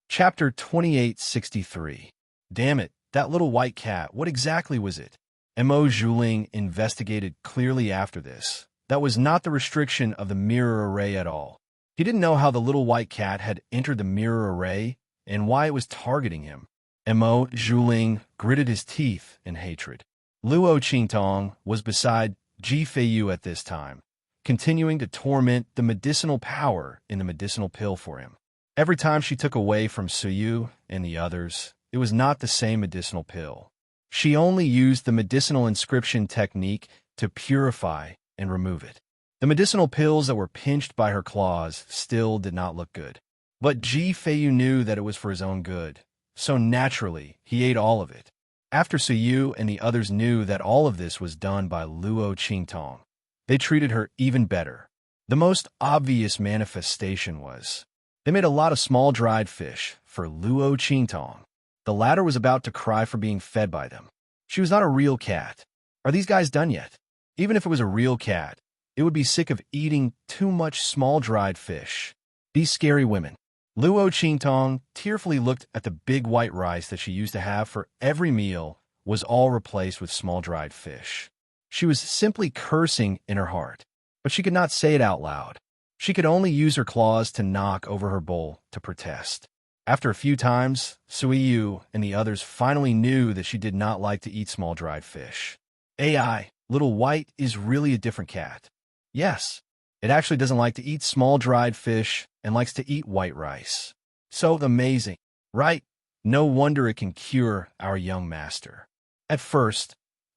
Chapter 2863. Damn it, that little white cat, what exactly was it? Mo Zhuling investigated clearly after this. That was not the restriction of the mirror array at all. He didn't know how the little white cat had entered the mirror array and why it was targeting him. Mo Zhuling gritted his teeth in hatred. Luo Qingtong was beside Ji Feiyu at this time, continuing to torment the medicinal power in the medicinal pill for him. Every time she took away from Suyu and the others, it was not the same medicinal pill. She only used the medicinal inscription technique to purify and remove it. The medicinal pills that were pinched by her claws still did not look good. But Ji Feiyu knew that it was for his own good, so naturally he ate all of it. After Suyu and the others knew that all of this was done by Luo Qingtong, they treated her even better. The most obvious manifestation was they made a lot of small dried fish for Luo Qingtong. The latter was about to cry for being fed by them. She was not a real cat. Are these guys done yet? Even if it was a real cat, it would be sick of eating too much small dried fish. These scary women. Luo Qingtong tearfully looked at the big white rice that she used to have for every meal was all replaced with small dried fish. She was simply cursing in her heart, but she could not say it out loud. She could only use her claws to knock over her bowl to protest. After a few times, Suiyu and the others finally knew that she did not like to eat small dried fish. AI, Little White is really a different cat. Yes, it actually doesn't like to eat small dried fish and likes to eat white rice. So amazing, right? No wonder it can cure our young master. At first,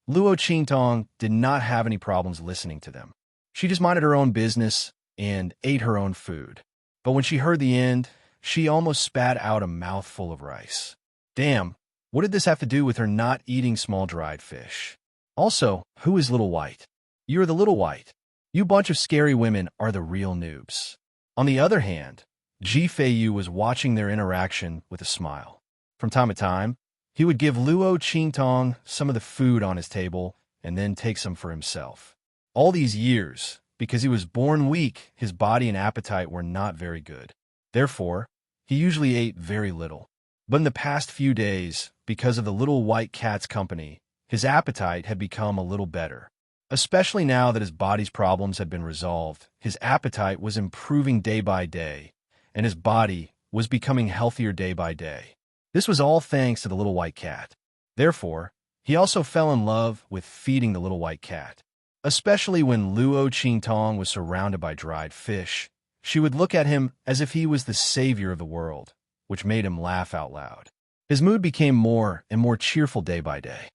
Luo Qingtong did not have any problems listening to them. She just minded her own business and ate her own food. But when she heard the end, she almost spat out a mouthful of rice. Damn, what did this have to do with her not eating small dried fish? Also, who is Little White? You're the Little White. You bunch of scary women are the real noobs. On the other hand, Ji Feiyu was watching their interaction with a smile. From time to time, he would give Luo Qingtong some of the food on his table and then take some for himself. All these years, because he was born weak, his body and appetite were not very good. Therefore, he usually ate very little. But in the past few days, because of the little white cat's company, his appetite had become a little better. Especially now that his body's problems had been resolved, his appetite was improving day by day, and his body was becoming healthier day by day. This was all thanks to the little white cat. Therefore, he also fell in love with feeding the little white cat. Especially when Luo Qingtong was surrounded by dried fish, she would look at him as if he was the savior of the world, which made him laugh out loud. His mood became more and more cheerful day by day.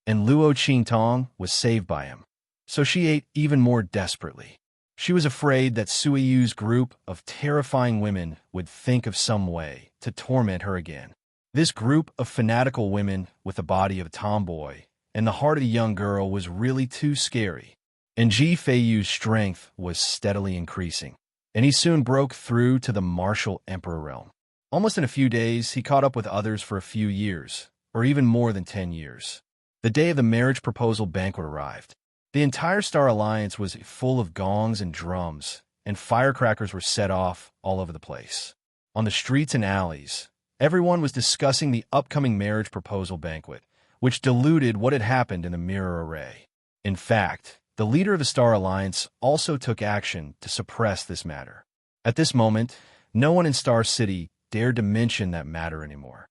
And Luo Qingtong was saved by him, so she ate even more desperately. She was afraid that Suiyu's group of terrifying women would think of some way to torment her again. This group of fanatical women with the body of a tomboy and the heart of the young girl was really too scary. And Ji Feiyu's strength was steadily increasing, and he soon broke through to the martial emperor realm. Almost in a few days, he caught up with others for a few years, or even more than 10 years. The day of the marriage proposal banquet arrived. The entire Star Alliance was full of gongs and drums, and firecrackers were set off all over the place. On the streets and alleys, everyone was discussing the upcoming marriage proposal banquet, which diluted what had happened in the mirror array. In fact, the leader of the Star Alliance also took action to suppress this matter. At this moment, no one in Star City dared to mention that matter anymore.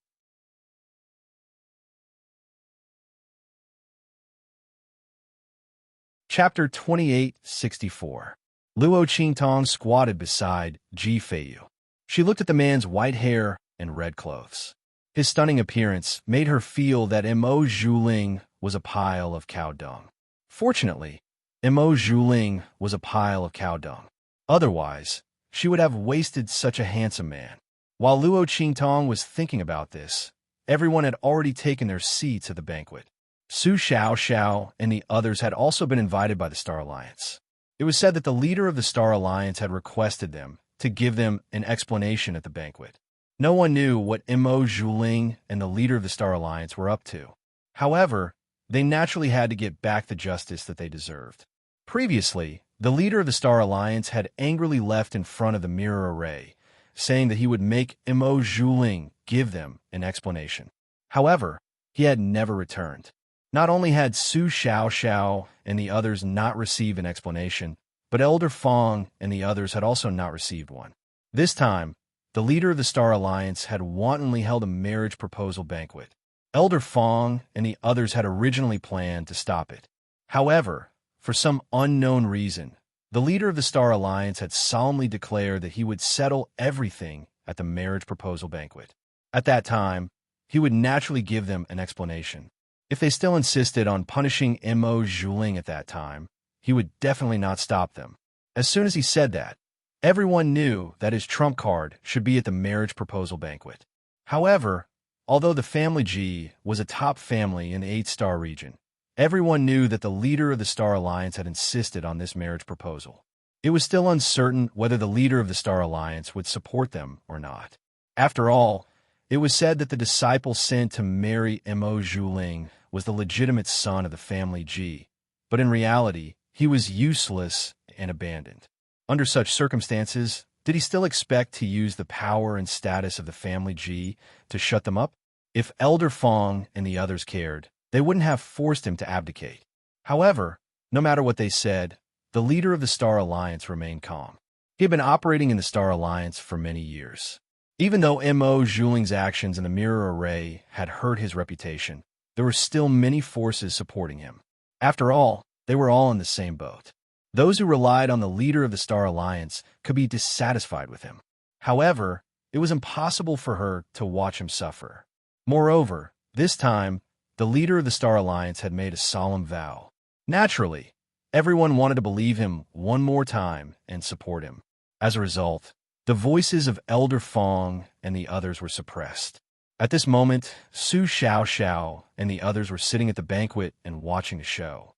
Chapter 2864. Luo Qingtong squatted beside Ji Feiyu. She looked at the man's white hair and red clothes. His stunning appearance made her feel that Mo Zhuling was a pile of cow dung. Fortunately, Mo Zhuling was a pile of cow dung. Otherwise, she would have wasted such a handsome man. While Luo Qingtong was thinking about this, everyone had already taken their seats at the banquet. Su Xiao and the others had also been invited by the Star Alliance. It was said that the leader of the Star Alliance had requested them to give them an explanation at the banquet. No one knew what Mo Zhuling and the leader of the Star Alliance were up to. However, they naturally had to get back the justice that they deserved. Previously, the leader of the Star Alliance had angrily left in front of the mirror array, saying that he would make Mo Zhuling give them an explanation. However, he had never returned. Not only had Su Xiao and the others not received an explanation, but Elder Fong and the others had also not received one. This time, the leader of the Star Alliance had wantonly held a marriage proposal banquet. Elder Fong and the others had originally planned to stop it. However, for some unknown reason, the leader of the Star Alliance had solemnly declared that he would settle everything at the marriage proposal banquet. At that time, he would naturally give them an explanation. If they still insisted on punishing Mo Zhuling at that time, he would definitely not stop them. As soon as he said that, everyone knew that his trump card should be at the marriage proposal banquet. However, although the family Ji was a top family in the 8-star region, everyone knew that the leader of the Star Alliance had insisted on this marriage proposal. It was still uncertain whether the leader of the Star Alliance would support them or not. After all, it was said that the disciple sent to marry Mo Zhuling was the legitimate son of the family Ji, but in reality, he was useless and abandoned. Under such circumstances, did he still expect to use the power and status of the family Ji to shut them up? If Elder Fong and the others cared, they wouldn't have forced him to abdicate. However, no matter what they said, the leader of the Star Alliance remained calm. He had been operating in the Star Alliance for many years. Even though Mo Zhuling's actions in the mirror array had hurt his reputation, there were still many forces supporting him. After all, they were all in the same boat. Those who relied on the leader of the Star Alliance could be dissatisfied with him. However, it was impossible for her to watch him suffer. Moreover, this time, the leader of the Star Alliance had made a solemn vow. Naturally, everyone wanted to believe him one more time and support him. As a result, the voices of Elder Fong and the others were suppressed. At this moment, Su Xiao and the others were sitting at the banquet and watching the show.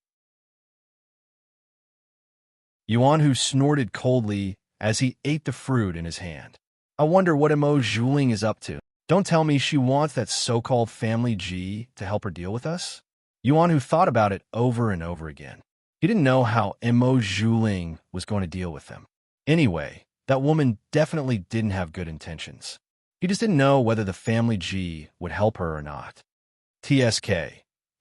Yuanhu snorted coldly as he ate the fruit in his hand. I wonder what Mo Zhuling is up to. Don't tell me she wants that so-called family Ji to help her deal with us? Yuanhu thought about it over and over again. He didn't know how Mo Zhuling was going to deal with them. Anyway, that woman definitely didn't have good intentions. He just didn't know whether the family Ji would help her or not. TSK.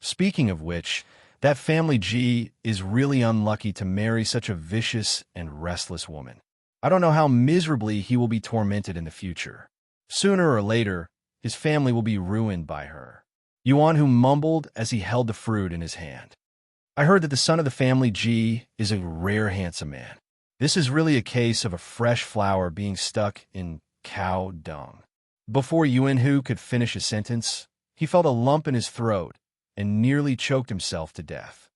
Speaking of which, that family Ji is really unlucky to marry such a vicious and restless woman. I don't know how miserably he will be tormented in the future. Sooner or later, his family will be ruined by her. Yuanhu mumbled as he held the fruit in his hand. I heard that the son of the family Ji is a rare handsome man. This is really a case of a fresh flower being stuck in cow dung. Before Yuanhu could finish his sentence, he felt a lump in his throat and nearly choked himself to death.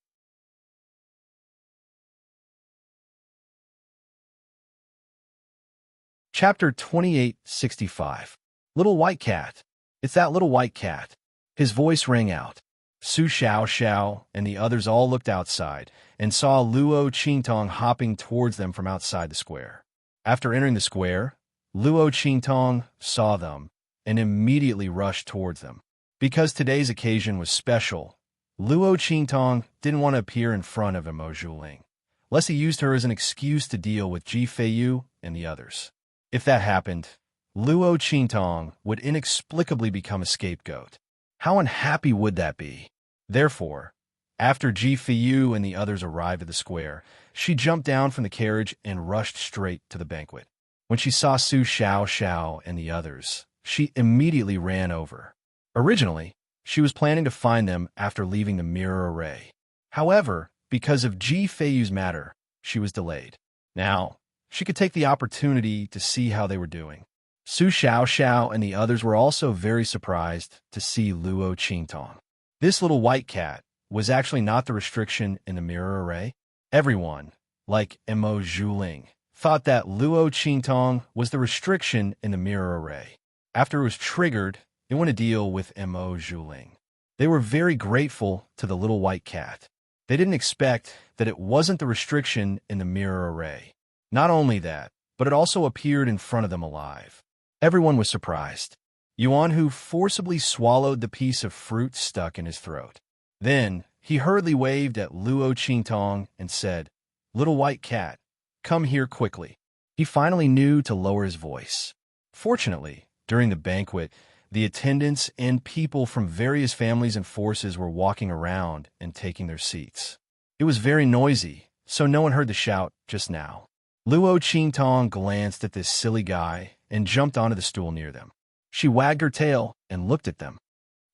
Chapter 2865. Little White Cat. It's that little white cat. His voice rang out. Su Xiao and the others all looked outside and saw Luo Qingtong hopping towards them from outside the square. After entering the square, Luo Qingtong saw them and immediately rushed towards them. Because today's occasion was special, Luo Qingtong didn't want to appear in front of Emo Zhuling, lest he used her as an excuse to deal with Ji Feiyu and the others. If that happened, Luo Qingtong would inexplicably become a scapegoat. How unhappy would that be? Therefore, after Ji Feiyu and the others arrived at the square, she jumped down from the carriage and rushed straight to the banquet. When she saw Su Xiao and the others, she immediately ran over. Originally, she was planning to find them after leaving the mirror array. However, because of Ji Feiyu's matter, she was delayed. Now, she could take the opportunity to see how they were doing. Su Xiao and the others were also very surprised to see Luo Qingtong. This little white cat was actually not the restriction in the mirror array. Everyone, like Emo Zhuling, thought that Luo Qingtong was the restriction in the mirror array. After it was triggered, they want to deal with Emo Zhuling. They were very grateful to the little white cat. They didn't expect that it wasn't the restriction in the mirror array. Not only that, but it also appeared in front of them alive. Everyone was surprised. Yuanhu forcibly swallowed the piece of fruit stuck in his throat. Then, he hurriedly waved at Luo Qingtong and said, "Little white cat, come here quickly." He finally knew to lower his voice. Fortunately, during the banquet, the attendants and people from various families and forces were walking around and taking their seats. It was very noisy, so no one heard the shout just now. Luo Qingtong glanced at this silly guy and jumped onto the stool near them. She wagged her tail and looked at them.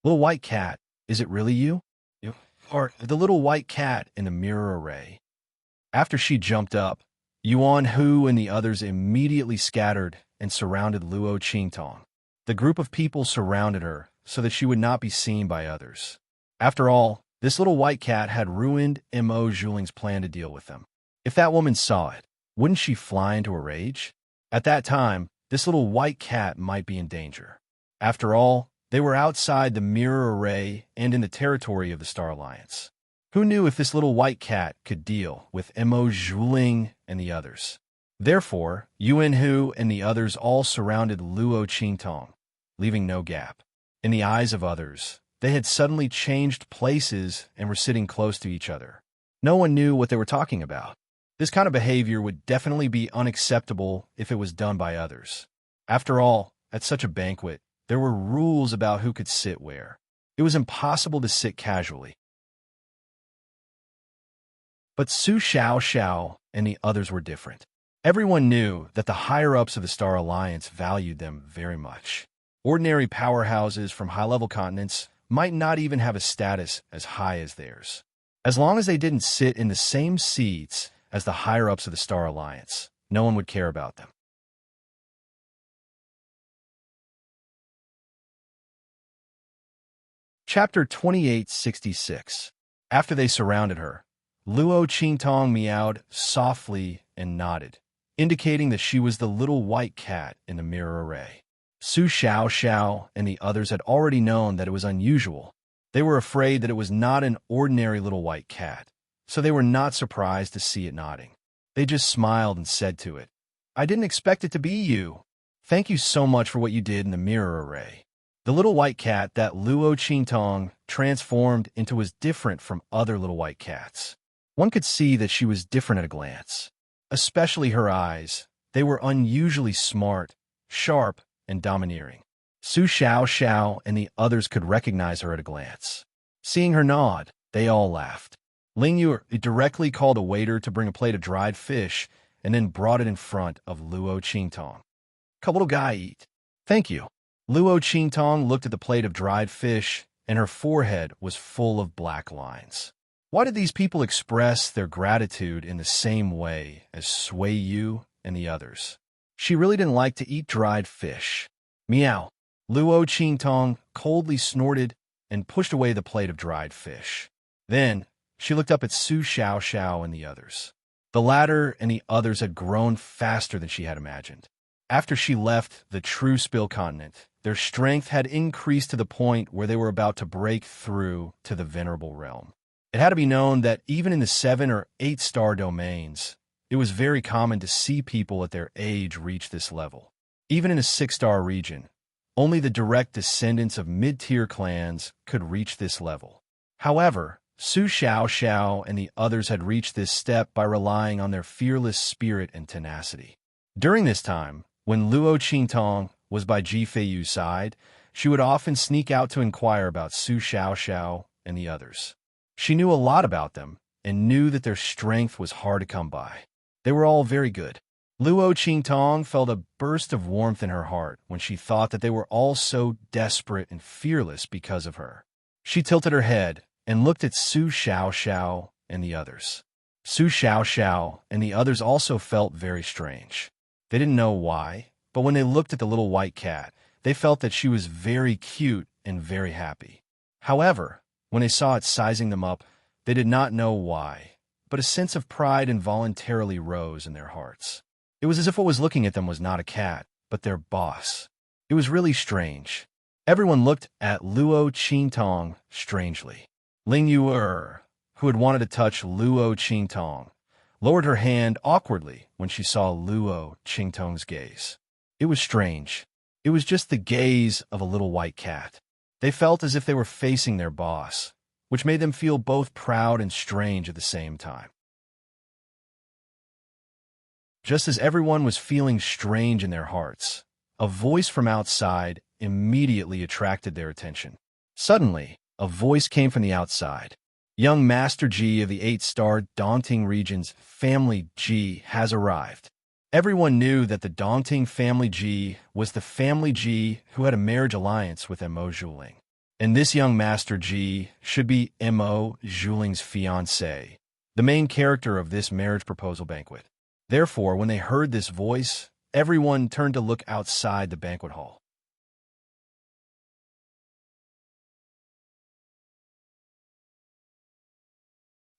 "Little white cat, is it really you? Or the little white cat in the mirror array?" After she jumped up, Yuan Hu and the others immediately scattered and surrounded Luo Qingtong. The group of people surrounded her so that she would not be seen by others. After all, this little white cat had ruined Emo Zhuling's plan to deal with them. If that woman saw it, wouldn't she fly into a rage? At that time, this little white cat might be in danger. After all, they were outside the mirror array and in the territory of the Star Alliance. Who knew if this little white cat could deal with Emo Zhuling and the others? Therefore, Yuan Hu and the others all surrounded Luo Qingtong, leaving no gap. In the eyes of others, they had suddenly changed places and were sitting close to each other. No one knew what they were talking about. This kind of behavior would definitely be unacceptable if it was done by others. After all, at such a banquet, there were rules about who could sit where. It was impossible to sit casually. But Su Xiao and the others were different. Everyone knew that the higher-ups of the Star Alliance valued them very much. Ordinary powerhouses from high-level continents might not even have a status as high as theirs. As long as they didn't sit in the same seats as the higher-ups of the Star Alliance, no one would care about them. Chapter 2866. After they surrounded her, Luo Qingtong meowed softly and nodded, indicating that she was the little white cat in the mirror array. Su Xiao and the others had already known that it was unusual. They were afraid that it was not an ordinary little white cat, so they were not surprised to see it nodding. They just smiled and said to it, "I didn't expect it to be you. Thank you so much for what you did in the mirror array." The little white cat that Luo Qingtong transformed into was different from other little white cats. One could see that she was different at a glance. Especially her eyes. They were unusually smart, sharp, and domineering. Su Xiao and the others could recognize her at a glance. Seeing her nod, they all laughed. Ling Yu directly called a waiter to bring a plate of dried fish and then brought it in front of Luo Qingtong. "Come, little guy, eat." "Thank you." Luo Qingtong looked at the plate of dried fish, and her forehead was full of black lines. Why did these people express their gratitude in the same way as Sui Yu and the others? She really didn't like to eat dried fish. Meow. Luo Qingtong coldly snorted and pushed away the plate of dried fish. Then, she looked up at Su Xiao and the others. The latter and the others had grown faster than she had imagined. After she left the true Spill continent, their strength had increased to the point where they were about to break through to the Venerable Realm. It had to be known that even in the 7 or 8-star domains, it was very common to see people at their age reach this level. Even in a 6-star region, only the direct descendants of mid-tier clans could reach this level. However, Su Xiao and the others had reached this step by relying on their fearless spirit and tenacity. During this time, when Luo Qingtong was by Ji Feiyu's side, she would often sneak out to inquire about Su Xiao and the others. She knew a lot about them and knew that their strength was hard to come by. They were all very good. Luo Qingtong felt a burst of warmth in her heart when she thought that they were all so desperate and fearless because of her. She tilted her head and looked at Su Xiao and the others. Su Xiao and the others also felt very strange. They didn't know why, but when they looked at the little white cat, they felt that she was very cute and very happy. However, when they saw it sizing them up, they did not know why, but a sense of pride involuntarily rose in their hearts. It was as if what was looking at them was not a cat, but their boss. It was really strange. Everyone looked at Luo Qingtong strangely. Ling Yuer, who had wanted to touch Luo Qingtong, lowered her hand awkwardly when she saw Luo Qingtong's gaze. It was strange. It was just the gaze of a little white cat. They felt as if they were facing their boss, which made them feel both proud and strange at the same time. Just as everyone was feeling strange in their hearts, a voice from outside immediately attracted their attention. Suddenly, a voice came from the outside. Young Master Ji of the 8-star Dongting region's Family Ji has arrived. Everyone knew that the Dongting Family Ji was the Family Ji who had a marriage alliance with Mo Zhuling. And this young Master Ji should be Mo Zhuling's fiancé, the main character of this marriage proposal banquet. Therefore, when they heard this voice, everyone turned to look outside the banquet hall.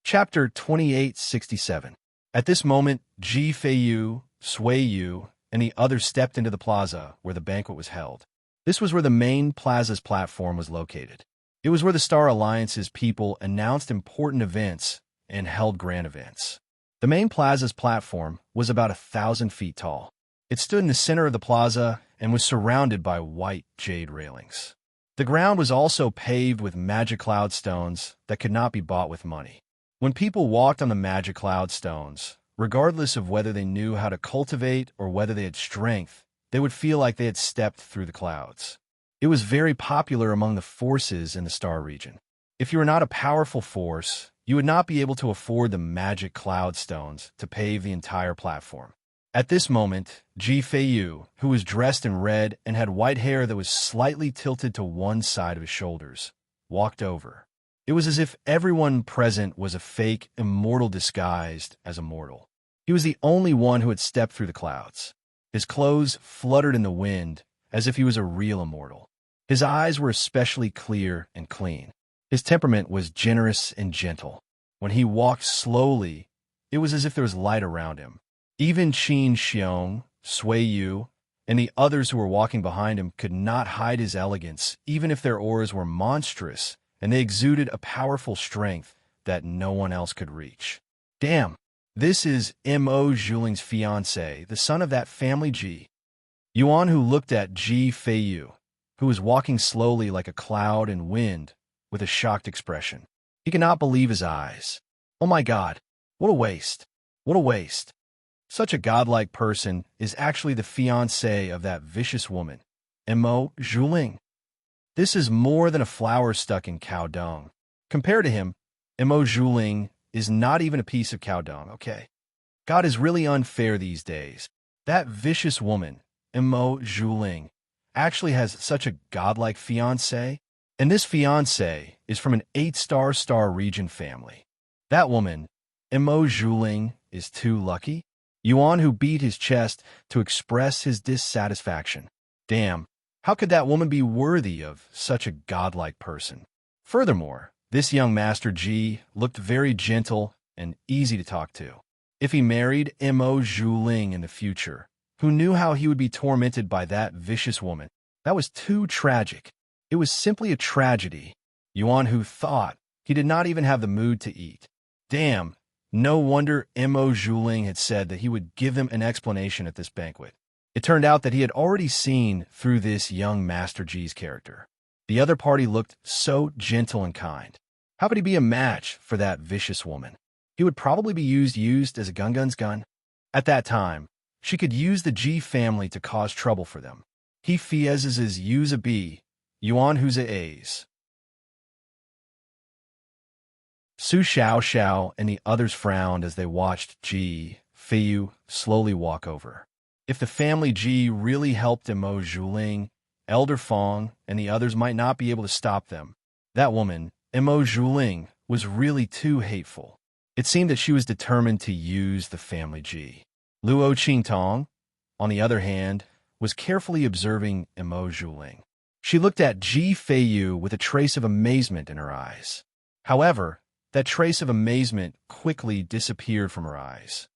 Chapter 2867. At this moment, Ji Feiyu, Sui Yu, and the others stepped into the plaza where the banquet was held. This was where the main plaza's platform was located. It was where the Star Alliance's people announced important events and held grand events. The main plaza's platform was about 1,000 feet tall. It stood in the center of the plaza and was surrounded by white jade railings. The ground was also paved with magic cloud stones that could not be bought with money. When people walked on the magic cloud stones, regardless of whether they knew how to cultivate or whether they had strength, they would feel like they had stepped through the clouds. It was very popular among the forces in the Star region. If you were not a powerful force, you would not be able to afford the magic cloud stones to pave the entire platform. At this moment, Ji Feiyu, who was dressed in red and had white hair that was slightly tilted to one side of his shoulders, walked over. It was as if everyone present was a fake immortal disguised as a mortal. He was the only one who had stepped through the clouds. His clothes fluttered in the wind as if he was a real immortal. His eyes were especially clear and clean. His temperament was generous and gentle. When he walked slowly, it was as if there was light around him. Even Qin Xiong, Sui Yu, and the others who were walking behind him could not hide his elegance, even if their auras were monstrous, and they exuded a powerful strength that no one else could reach. Damn, this is Mo Zhuling's fiancé, the son of that Family Ji. Yuan, who looked at Ji Feiyu, who was walking slowly like a cloud in wind, with a shocked expression. He could not believe his eyes. Oh my God, what a waste. What a waste. Such a godlike person is actually the fiancé of that vicious woman, Mo Zhuling. This is more than a flower stuck in cow dung. Compared to him, Mo Zhuling is not even a piece of cow dung, okay? God is really unfair these days. That vicious woman, Mo Zhuling, actually has such a godlike fiancé, and this fiancé is from an 8-star Star region family. That woman, Mo Zhuling, is too lucky? Yuan, who beat his chest to express his dissatisfaction. Damn, how could that woman be worthy of such a godlike person? Furthermore, this young Master Ji looked very gentle and easy to talk to. If he married Mo Zhuling in the future, Who knew how he would be tormented by that vicious woman? That was too tragic. It was simply a tragedy. Yuan Hu thought he did not even have the mood to eat. Damn, no wonder Mo Zhuling had said that he would give him an explanation at this banquet. It turned out that he had already seen through this young Master G's character. The other party looked so gentle and kind. How could he be a match for that vicious woman? He would probably be used as a gun's gun. At that time, she could use the G family to cause trouble for them. He Fiez's is use a B, Yuan Hu's a A's. Su Xiao and the others frowned as they watched Ji Feiyu slowly walk over. If the family Ji really helped Mo Zhuling, Elder Fong and the others might not be able to stop them. That woman, Mo Zhuling, was really too hateful. It seemed that she was determined to use the family Ji. Luo Qingtong, on the other hand, was carefully observing Mo Zhuling. She looked at Ji Feiyu with a trace of amazement in her eyes. However, that trace of amazement quickly disappeared from her eyes.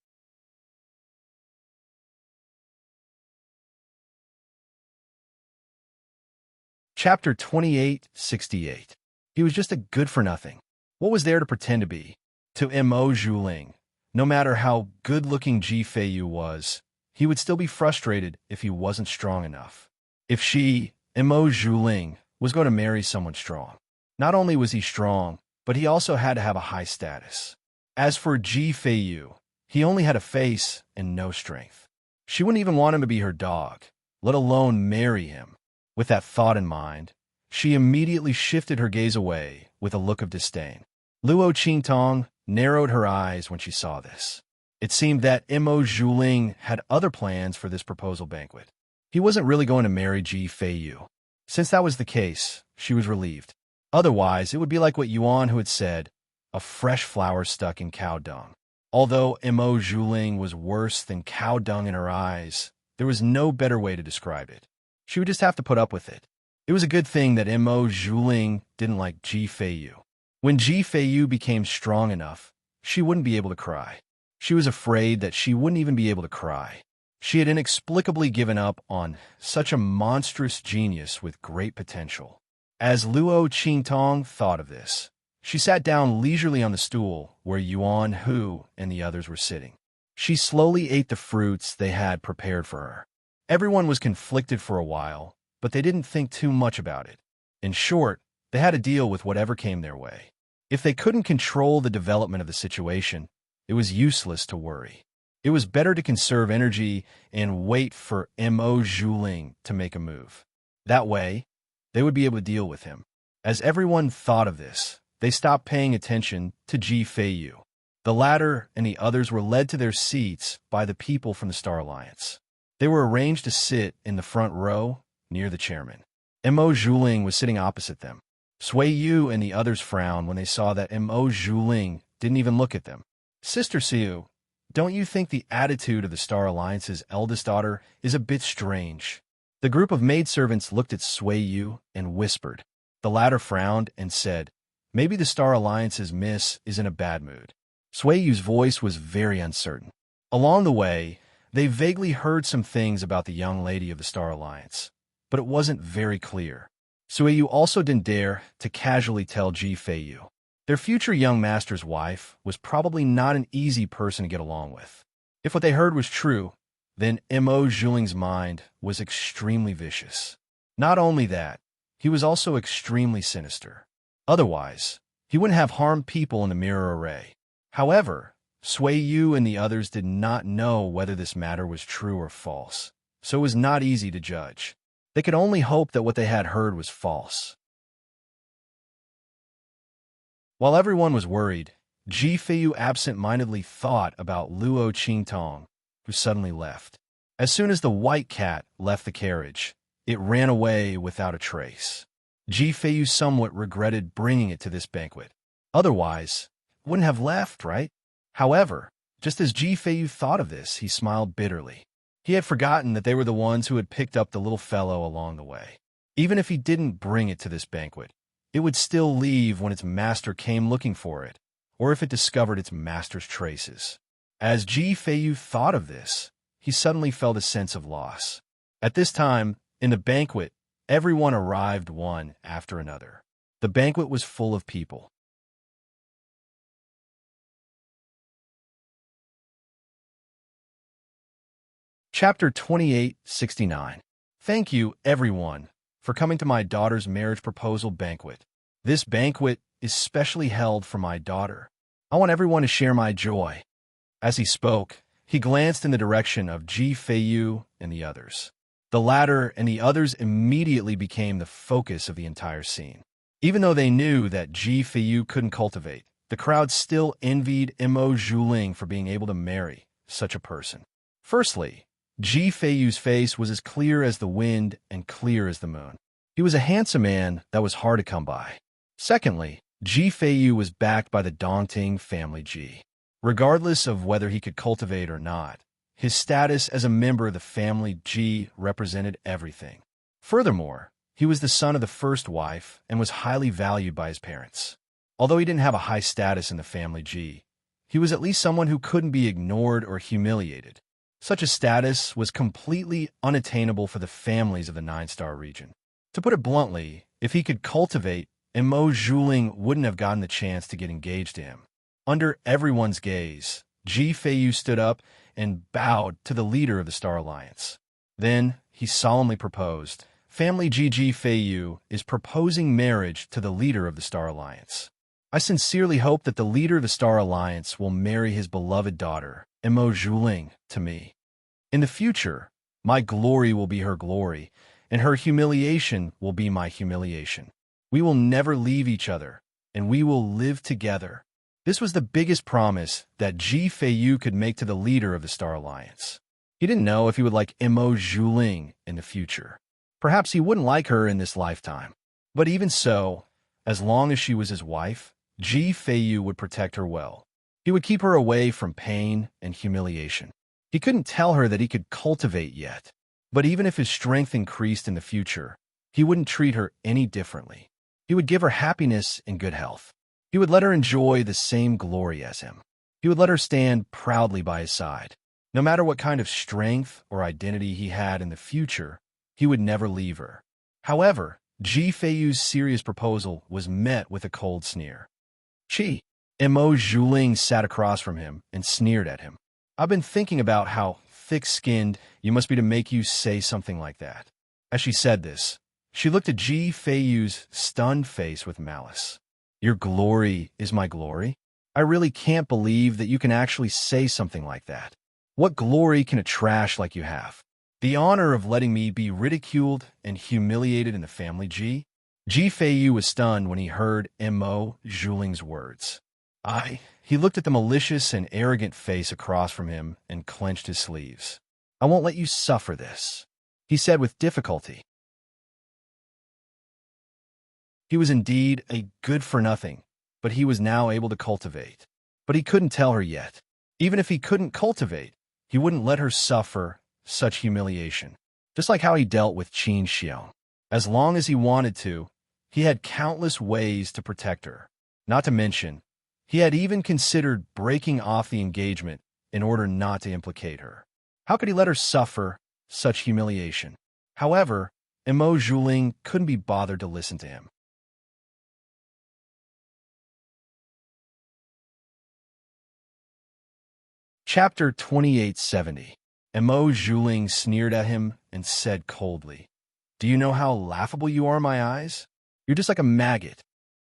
Chapter 2868. He was just a good-for-nothing. What was there to pretend to be? To Mo Zhuling, no matter how good-looking Ji Feiyu was, he would still be frustrated if he wasn't strong enough. If she, Mo Zhuling, was going to marry someone strong. Not only was he strong, but he also had to have a high status. As for Ji Feiyu, he only had a face and no strength. She wouldn't even want him to be her dog, let alone marry him. With that thought in mind, she immediately shifted her gaze away with a look of disdain. Luo Qingtong narrowed her eyes when she saw this. It seemed that Mo Zhuling had other plans for this proposal banquet. He wasn't really going to marry Ji Feiyu. Since that was the case, she was relieved. Otherwise, it would be like what Yuan Hu had said, a fresh flower stuck in cow dung. Although Mo Zhuling was worse than cow dung in her eyes, there was no better way to describe it. She would just have to put up with it. It was a good thing that Mo Zhuling didn't like Ji Feiyu. When Ji Feiyu became strong enough, she wouldn't be able to cry. She was afraid that she wouldn't even be able to cry. She had inexplicably given up on such a monstrous genius with great potential. As Luo Qingtong thought of this, she sat down leisurely on the stool where Yuan Hu and the others were sitting. She slowly ate the fruits they had prepared for her. Everyone was conflicted for a while, but they didn't think too much about it. In short, they had to deal with whatever came their way. If they couldn't control the development of the situation, it was useless to worry. It was better to conserve energy and wait for Mo Zhuling to make a move. That way, they would be able to deal with him. As everyone thought of this, they stopped paying attention to Ji Feiyu. The latter and the others were led to their seats by the people from the Star Alliance. They were arranged to sit in the front row near the chairman. Mo Zhuling was sitting opposite them. Sui Yu and the others frowned when they saw that Mo Zhuling didn't even look at them. Sister Siu, don't you think the attitude of the Star Alliance's eldest daughter is a bit strange? The group of maidservants looked at Sui Yu and whispered. The latter frowned and said, maybe the Star Alliance's miss is in a bad mood. Sui Yu's voice was very uncertain. Along the way, they vaguely heard some things about the young lady of the Star Alliance, but it wasn't very clear. Sui Yu also didn't dare to casually tell Ji Feiyu. Their future young master's wife was probably not an easy person to get along with. If what they heard was true, then Mo Zhuling's mind was extremely vicious. Not only that, he was also extremely sinister. Otherwise, he wouldn't have harmed people in the mirror array. However, Sui Yu and the others did not know whether this matter was true or false, so it was not easy to judge. They could only hope that what they had heard was false. While everyone was worried, Ji Feiyu absent-mindedly thought about Luo Qingtong, who suddenly left. As soon as the white cat left the carriage, it ran away without a trace. Ji Feiyu somewhat regretted bringing it to this banquet. Otherwise, it wouldn't have left, right? However, just as Ji Feiyu thought of this, he smiled bitterly. He had forgotten that they were the ones who had picked up the little fellow along the way. Even if he didn't bring it to this banquet, it would still leave when its master came looking for it, or if it discovered its master's traces. As Ji Feiyu thought of this, he suddenly felt a sense of loss. At this time, in the banquet, everyone arrived one after another. The banquet was full of people. Chapter 2869. Thank you, everyone, for coming to my daughter's marriage proposal banquet. This banquet is specially held for my daughter. I want everyone to share my joy. As he spoke, he glanced in the direction of Ji Feiyu and the others. The latter and the others immediately became the focus of the entire scene. Even though they knew that Ji Feiyu couldn't cultivate, the crowd still envied Mo Zhuling for being able to marry such a person. Firstly, Ji Feiyu's face was as clear as the wind and clear as the moon. He was a handsome man that was hard to come by. Secondly, Ji Feiyu was backed by the Dongting family Ji. Regardless of whether he could cultivate or not, his status as a member of the family Ji represented everything. Furthermore, he was the son of the first wife and was highly valued by his parents. Although he didn't have a high status in the family Ji, he was at least someone who couldn't be ignored or humiliated. Such a status was completely unattainable for the families of the Nine-Star region. To put it bluntly, if he could cultivate, Mo Zhuling wouldn't have gotten the chance to get engaged to him. Under everyone's gaze, Ji Feiyu stood up and bowed to the leader of the Star Alliance. Then he solemnly proposed, "Family Ji Feiyu is proposing marriage to the leader of the Star Alliance. I sincerely hope that the leader of the Star Alliance will marry his beloved daughter, Mo Zhuling, to me. In the future, my glory will be her glory, and her humiliation will be my humiliation. We will never leave each other, and we will live together." This was the biggest promise that Ji Feiyu could make to the leader of the Star Alliance. He didn't know if he would like Mo Zhuling in the future. Perhaps he wouldn't like her in this lifetime. But even so, as long as she was his wife, Ji Feiyu would protect her well. He would keep her away from pain and humiliation. He couldn't tell her that he could cultivate yet. But even if his strength increased in the future, he wouldn't treat her any differently. He would give her happiness and good health. He would let her enjoy the same glory as him. He would let her stand proudly by his side. No matter what kind of strength or identity he had in the future, he would never leave her. However, Ji Feiyu's serious proposal was met with a cold sneer. "Chi." Mo Zhuling sat across from him and sneered at him. "I've been thinking about how thick-skinned you must be to make you say something like that." As she said this, she looked at Ji Feiyu's stunned face with malice. "Your glory is my glory? I really can't believe that you can actually say something like that. What glory can a trash like you have? The honor of letting me be ridiculed and humiliated in the family Ji?" Ji Feiyu was stunned when he heard Mo Zhuling's words. He looked at the malicious and arrogant face across from him and clenched his sleeves. "I won't let you suffer this," he said with difficulty. He was indeed a good-for-nothing, but he was now able to cultivate. But he couldn't tell her yet. Even if he couldn't cultivate, he wouldn't let her suffer such humiliation, just like how he dealt with Qin Xiong. As long as he wanted to, he had countless ways to protect her. Not to mention, he had even considered breaking off the engagement in order not to implicate her. How could he let her suffer such humiliation? However, Mo Zhuling couldn't be bothered to listen to him. Chapter 2870. Mo Zhuling sneered at him and said coldly, "Do you know how laughable you are in my eyes? You're just like a maggot."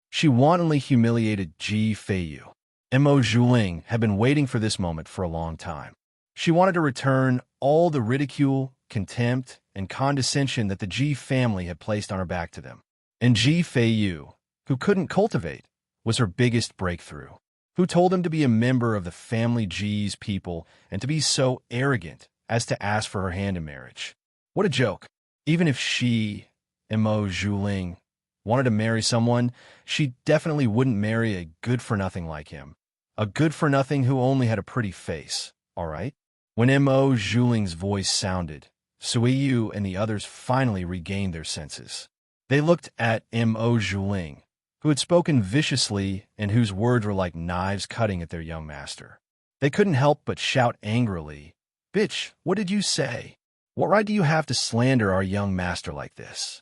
She wantonly humiliated Ji Feiyu. Mo Zhuling had been waiting for this moment for a long time. She wanted to return all the ridicule, contempt, and condescension that the Ji family had placed on her back to them. And Ji Feiyu, who couldn't cultivate, was her biggest breakthrough. Who told him to be a member of the family Ji's people and to be so arrogant as to ask for her hand in marriage? What a joke. Even if she, Mo Zhuling, wanted to marry someone, she definitely wouldn't marry a good-for-nothing like him. A good-for-nothing who only had a pretty face, all right? When Mo Zhuling's voice sounded, Suiyu and the others finally regained their senses. They looked at Mo Zhuling, who had spoken viciously and whose words were like knives cutting at their young master. They couldn't help but shout angrily, "Bitch, what did you say? What right do you have to slander our young master like this?"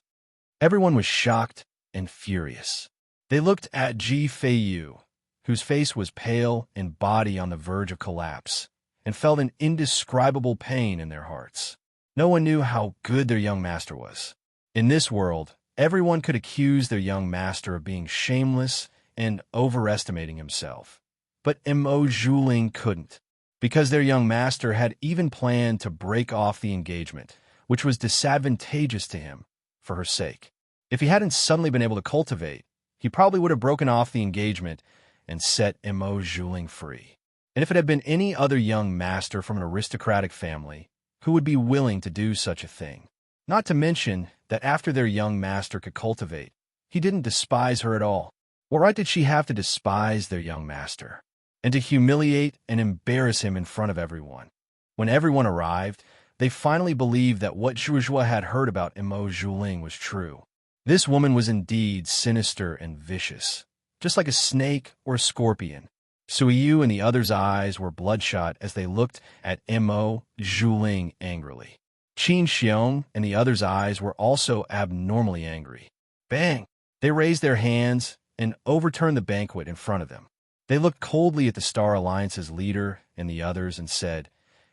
Everyone was shocked and furious. They looked at Ji Feiyu, whose face was pale and body on the verge of collapse, and felt an indescribable pain in their hearts. No one knew how good their young master was. In this world, everyone could accuse their young master of being shameless and overestimating himself. But Mo Zhuling couldn't, because their young master had even planned to break off the engagement, which was disadvantageous to him, for her sake. If he hadn't suddenly been able to cultivate, he probably would have broken off the engagement and set Mo Zhuling free. And if it had been any other young master from an aristocratic family, who would be willing to do such a thing? Not to mention that after their young master could cultivate, he didn't despise her at all. What right did she have to despise their young master, and to humiliate and embarrass him in front of everyone? When everyone arrived, they finally believed that what Zhuozhua had heard about Mo Zhuling was true. This woman was indeed sinister and vicious, just like a snake or a scorpion. Suiyu and the others' eyes were bloodshot as they looked at Mo Zhuling angrily. Qin Xiong and the others' eyes were also abnormally angry. Bang! They raised their hands and overturned the banquet in front of them. They looked coldly at the Star Alliance's leader and the others and said,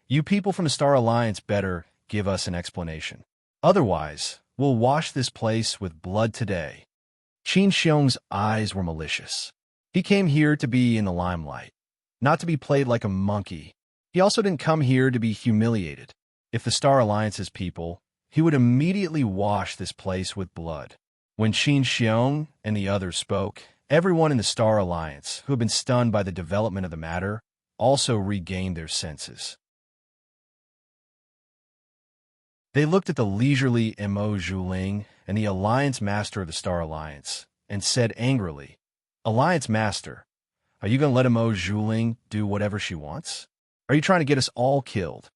"You people from the Star Alliance better give us an explanation. Otherwise, we'll wash this place with blood today." Qin Xiong's eyes were malicious. He came here to be in the limelight, not to be played like a monkey. He also didn't come here to be humiliated. If the Star Alliance's people, he would immediately wash this place with blood. When Qin Xiong and the others spoke, everyone in the Star Alliance, who had been stunned by the development of the matter, also regained their senses. They looked at the leisurely Mo Zhuling and the Alliance Master of the Star Alliance, and said angrily, "Alliance Master, are you going to let Mo Zhuling do whatever she wants? Are you trying to get us all killed?"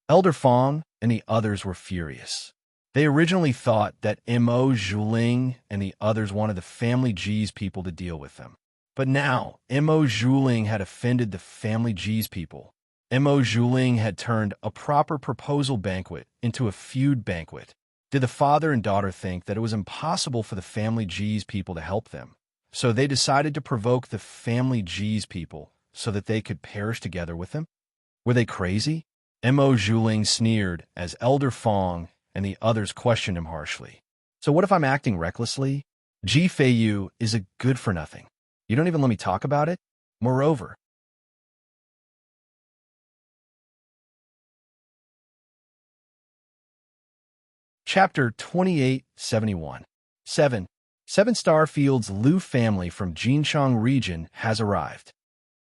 Elder Fong and the others were furious. They originally thought that Mo Zhuling and the others wanted the Family G's people to deal with them. But now, Mo Zhuling had offended the Family G's people. Mo Zhuling had turned a proper proposal banquet into a feud banquet. Did the father and daughter think that it was impossible for the Family G's people to help them? So they decided to provoke the Family G's people so that they could perish together with them? Were they crazy? Mo Zhuling sneered as Elder Fong and the others questioned him harshly. "So what if I'm acting recklessly? Ji Feiyu is a good-for-nothing. You don't even let me talk about it? Moreover..." Chapter 2871. 7. Seven-Star Field's Liu family from Jinchang region has arrived.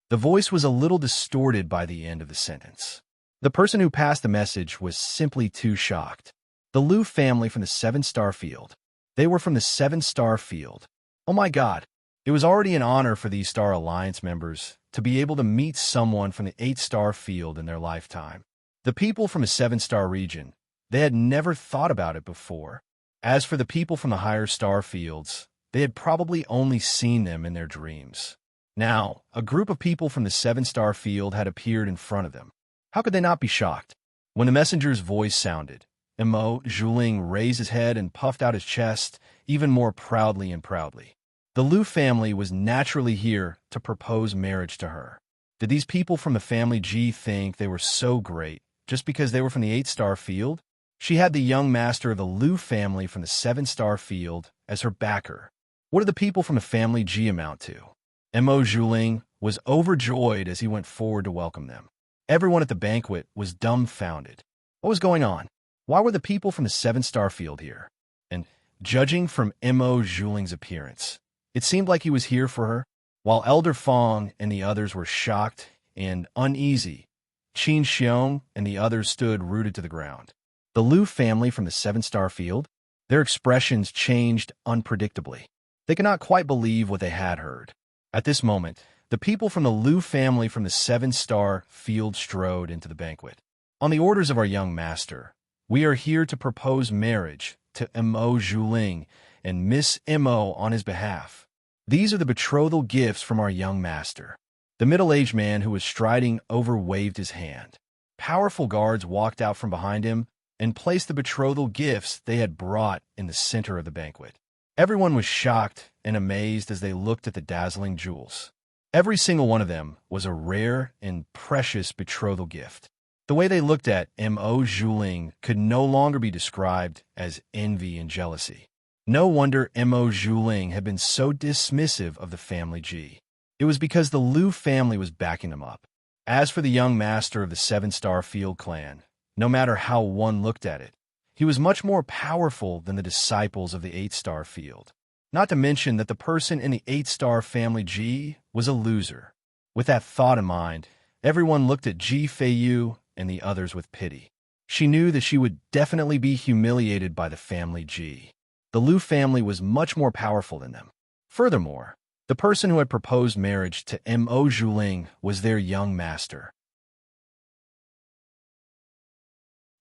The voice was a little distorted by the end of the sentence. The person who passed the message was simply too shocked. The Liu family from the 7-Star Field. They were from the 7-Star Field. Oh my God! It was already an honor for these Star Alliance members to be able to meet someone from the 8-Star Field in their lifetime. The people from the 7-Star region, they had never thought about it before. As for the people from the higher star fields, they had probably only seen them in their dreams. Now, a group of people from the 7-Star Field had appeared in front of them. How could they not be shocked? When the messenger's voice sounded, Mo Zhuling raised his head and puffed out his chest even more proudly and proudly. The Liu family was naturally here to propose marriage to her. Did these people from the Family G think they were so great just because they were from the 8-Star Field? She had the young master of the Liu family from the 7-Star Field as her backer. What did the people from the Family G amount to? Mo Zhuling was overjoyed as he went forward to welcome them. Everyone at the banquet was dumbfounded. What was going on? Why were the people from the 7-Star Field here? And judging from Mo Zhuling's appearance, it seemed like he was here for her. While Elder Fong and the others were shocked and uneasy, Qin Xiong and the others stood rooted to the ground. The Liu family from the 7-Star Field, their expressions changed unpredictably. They could not quite believe what they had heard. At this moment, the people from the Liu family from the 7-Star Field strode into the banquet. "On the orders of our young master, we are here to propose marriage to Mo Zhuling and Miss Mo on his behalf. These are the betrothal gifts from our young master." The middle-aged man who was striding over waved his hand. Powerful guards walked out from behind him and placed the betrothal gifts they had brought in the center of the banquet. Everyone was shocked and amazed as they looked at the dazzling jewels. Every single one of them was a rare and precious betrothal gift. The way they looked at Mo Zhuling could no longer be described as envy and jealousy. No wonder Mo Zhuling had been so dismissive of the family Ji. It was because the Liu family was backing them up. As for the young master of the 7-star field clan, no matter how one looked at it, he was much more powerful than the disciples of the 8-star field. Not to mention that the person in the 8-star family Ji was a loser. With that thought in mind, everyone looked at Ji Feiyu and the others with pity. She knew that she would definitely be humiliated by the family Ji. The Liu family was much more powerful than them. Furthermore, the person who had proposed marriage to Mo Zhuling was their young master.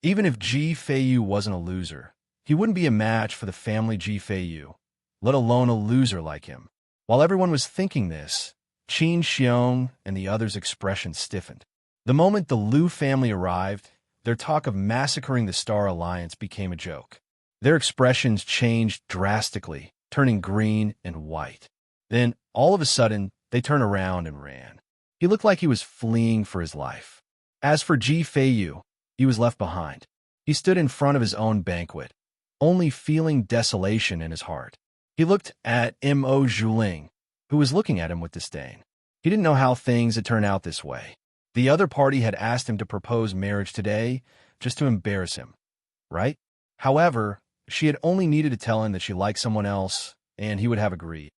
Even if Ji Feiyu wasn't a loser, he wouldn't be a match for the family Ji Feiyu, let alone a loser like him. While everyone was thinking this, Qin Xiong and the others' expressions stiffened. The moment the Liu family arrived, their talk of massacring the Star Alliance became a joke. Their expressions changed drastically, turning green and white. Then, all of a sudden, they turned around and ran. He looked like he was fleeing for his life. As for Ji Feiyu, he was left behind. He stood in front of his own banquet, only feeling desolation in his heart. He looked at Mo Zhuling, who was looking at him with disdain. He didn't know how things had turned out this way. The other party had asked him to propose marriage today just to embarrass him, right? However, she had only needed to tell him that she liked someone else, and he would have agreed.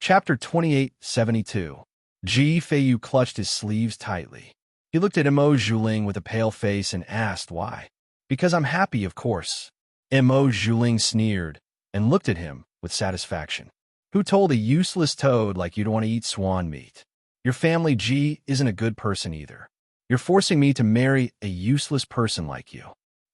Chapter 2872. Ji Feiyu clutched his sleeves tightly. He looked at Mo Zhuling with a pale face and asked why. Because I'm happy, of course. Mo Zhuling sneered and looked at him with satisfaction. Who told a useless toad like you don't want to eat swan meat? Your family Ji isn't a good person either. You're forcing me to marry a useless person like you.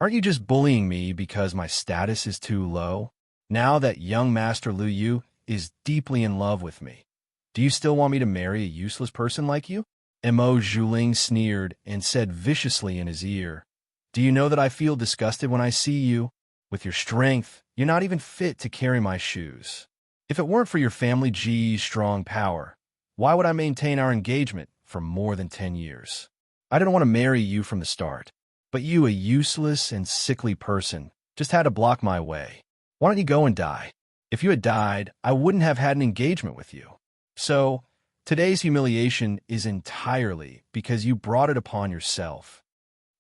Aren't you just bullying me because my status is too low? Now that young Master Liu Yu is deeply in love with me, do you still want me to marry a useless person like you? Mo Zhuling sneered and said viciously in his ear, Do you know that I feel disgusted when I see you? With your strength, you're not even fit to carry my shoes. If it weren't for your family Ji's strong power, why would I maintain our engagement for more than 10 years? I didn't want to marry you from the start, but you, a useless and sickly person, just had to block my way. Why don't you go and die? If you had died, I wouldn't have had an engagement with you. So, today's humiliation is entirely because you brought it upon yourself.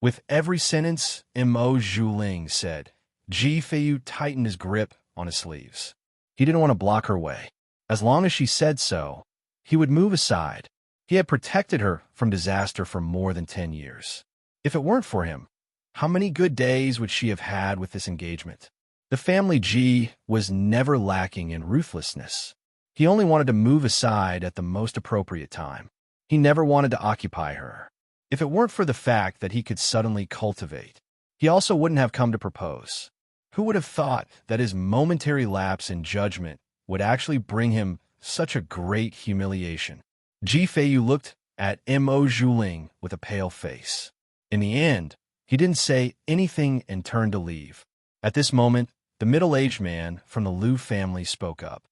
With every sentence, Mo Zhuling said, Ji Feiyu tightened his grip on his sleeves. He didn't want to block her way. As long as she said so, he would move aside. He had protected her from disaster for more than 10 years. If it weren't for him, how many good days would she have had with this engagement? The family Ji was never lacking in ruthlessness. He only wanted to move aside at the most appropriate time. He never wanted to occupy her. If it weren't for the fact that he could suddenly cultivate, he also wouldn't have come to propose. Who would have thought that his momentary lapse in judgment would actually bring him such a great humiliation? Ji Feiyu looked at Mo Zhuling with a pale face. In the end, he didn't say anything and turned to leave. At this moment, the middle-aged man from the Liu family spoke up.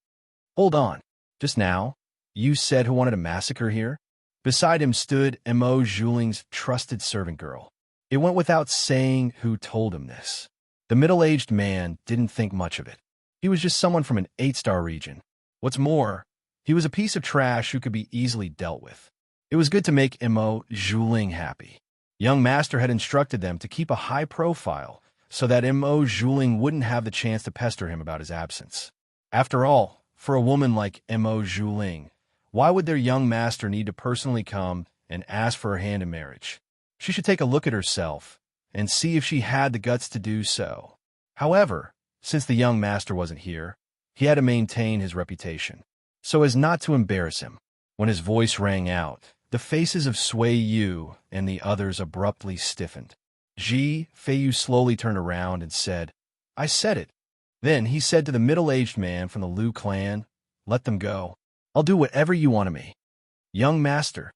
Hold on. Just now, you said who wanted to massacre here? Beside him stood Mo Zhuling's trusted servant girl. It went without saying who told him this. The middle-aged man didn't think much of it. He was just someone from an 8-star region. What's more, he was a piece of trash who could be easily dealt with. It was good to make Mo Zhuling happy. Young Master had instructed them to keep a high profile so that Mo Zhuling wouldn't have the chance to pester him about his absence. After all, for a woman like Mo Zhuling, why would their young master need to personally come and ask for her hand in marriage? She should take a look at herself and see if she had the guts to do so. However, since the young master wasn't here, he had to maintain his reputation, so as not to embarrass him. When his voice rang out, the faces of Sui Yu and the others abruptly stiffened. Ji Feiyu slowly turned around and said, I said it. Then he said to the middle-aged man from the Liu clan, Let them go. I'll do whatever you want of me. Young master.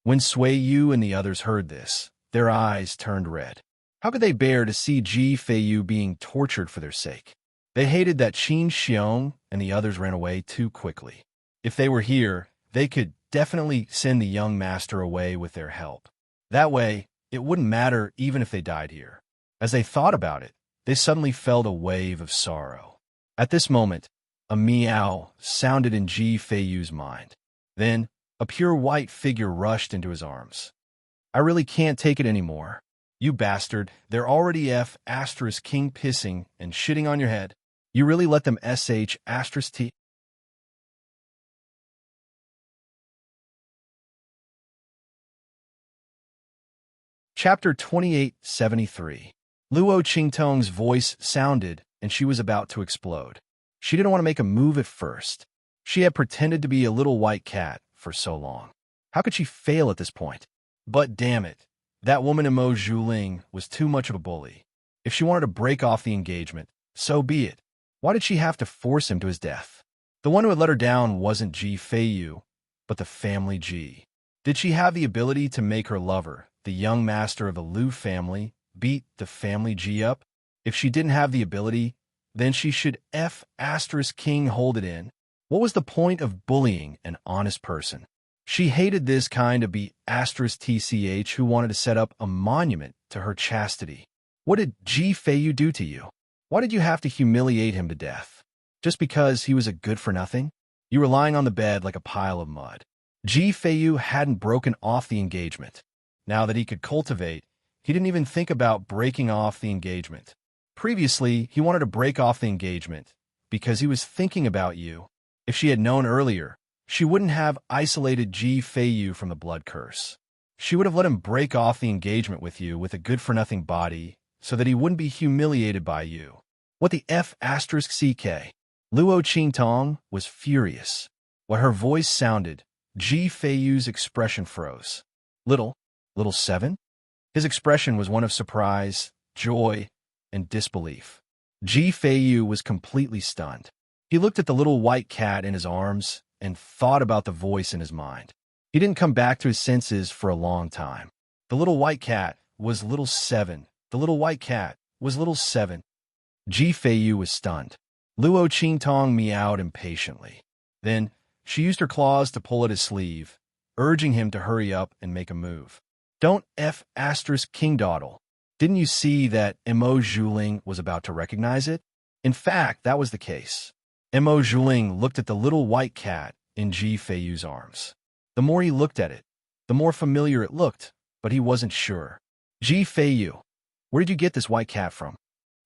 When Sui Yu and the others heard this, their eyes turned red. How could they bear to see Ji Feiyu being tortured for their sake? They hated that Qin Xiong and the others ran away too quickly. If they were here, they could definitely send the young master away with their help. That way, it wouldn't matter even if they died here. As they thought about it, they suddenly felt a wave of sorrow. At this moment, a meow sounded in Ji Feiyu's mind. Then, a pure white figure rushed into his arms. I really can't take it anymore. You bastard, they're already King pissing and shitting on your head. You really let them T? Chapter 2873. Luo Qingtong's voice sounded, and she was about to explode. She didn't want to make a move at first. She had pretended to be a little white cat for so long. How could she fail at this point? But damn it, that woman Mo Zhuling was too much of a bully. If she wanted to break off the engagement, so be it. Why did she have to force him to his death? The one who had let her down wasn't Ji Feiyu, but the family Ji. Did she have the ability to make her lover, the young master of the Liu family, beat the family Ji up? If she didn't have the ability, then she should King hold it in. What was the point of bullying an honest person? She hated this kind of TCH who wanted to set up a monument to her chastity. What did Ji Feiyu do to you? Why did you have to humiliate him to death? Just because he was a good-for-nothing? You were lying on the bed like a pile of mud. Ji Feiyu hadn't broken off the engagement. Now that he could cultivate, he didn't even think about breaking off the engagement. Previously, he wanted to break off the engagement because he was thinking about you. If she had known earlier, she wouldn't have isolated Ji Feiyu from the blood curse. She would have let him break off the engagement with you with a good-for-nothing body so that he wouldn't be humiliated by you. What the CK? Luo Qingtong was furious. When her voice sounded, Ji Feiyu's expression froze. Little seven? His expression was one of surprise, joy, and disbelief. Ji Feiyu was completely stunned. He looked at the little white cat in his arms and thought about the voice in his mind. He didn't come back to his senses for a long time. The little white cat was little seven. The little white cat was little seven. Ji Feiyu was stunned. Luo Qingtong meowed impatiently. Then, she used her claws to pull at his sleeve, urging him to hurry up and make a move. Don't King dawdle. Didn't you see that Mo Zhuling was about to recognize it? In fact, that was the case. Mo Zhuling looked at the little white cat in Ji Feiyu's arms. The more he looked at it, the more familiar it looked, but he wasn't sure. Ji Feiyu, where did you get this white cat from?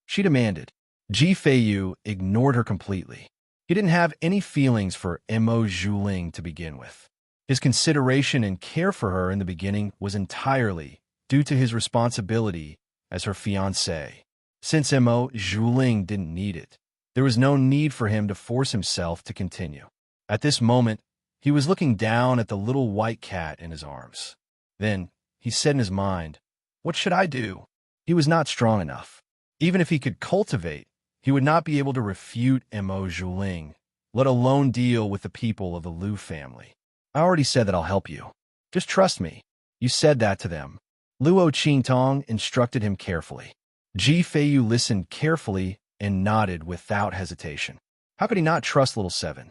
She demanded. Ji Feiyu ignored her completely. He didn't have any feelings for Mo Zhuling to begin with. His consideration and care for her in the beginning was entirely due to his responsibility as her fiancé. Since Mo Zhuling didn't need it, there was no need for him to force himself to continue. At this moment, he was looking down at the little white cat in his arms. Then, he said in his mind, what should I do? He was not strong enough. Even if he could cultivate, he would not be able to refute Mo Zhuling, let alone deal with the people of the Liu family. I already said that I'll help you. Just trust me. You said that to them. Luo Qingtong instructed him carefully. Ji Feiyu listened carefully and nodded without hesitation. How could he not trust little seven?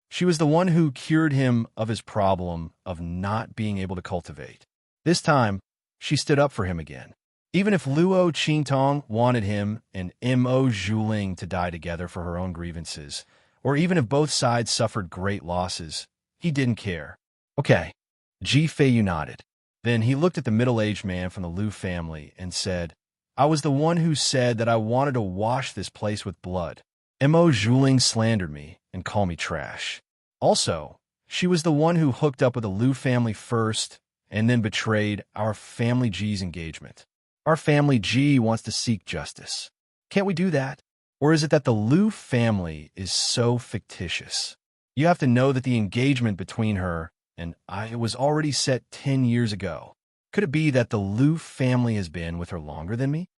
She was the one who cured him of his problem of not being able to cultivate. This time, she stood up for him again. Even if Luo Qingtong wanted him and Mo Zhuling to die together for her own grievances, or even if both sides suffered great losses, he didn't care. Okay. Ji Feiyu nodded. Then he looked at the middle-aged man from the Liu family and said, I was the one who said that I wanted to wash this place with blood. Mo Zhuling slandered me and called me trash. Also, she was the one who hooked up with the Liu family first and then betrayed our family G's engagement. Our family G wants to seek justice. Can't we do that? Or is it that the Liu family is so fictitious? You have to know that the engagement between her and I was already set 10 years ago. Could it be that the Liu family has been with her longer than me?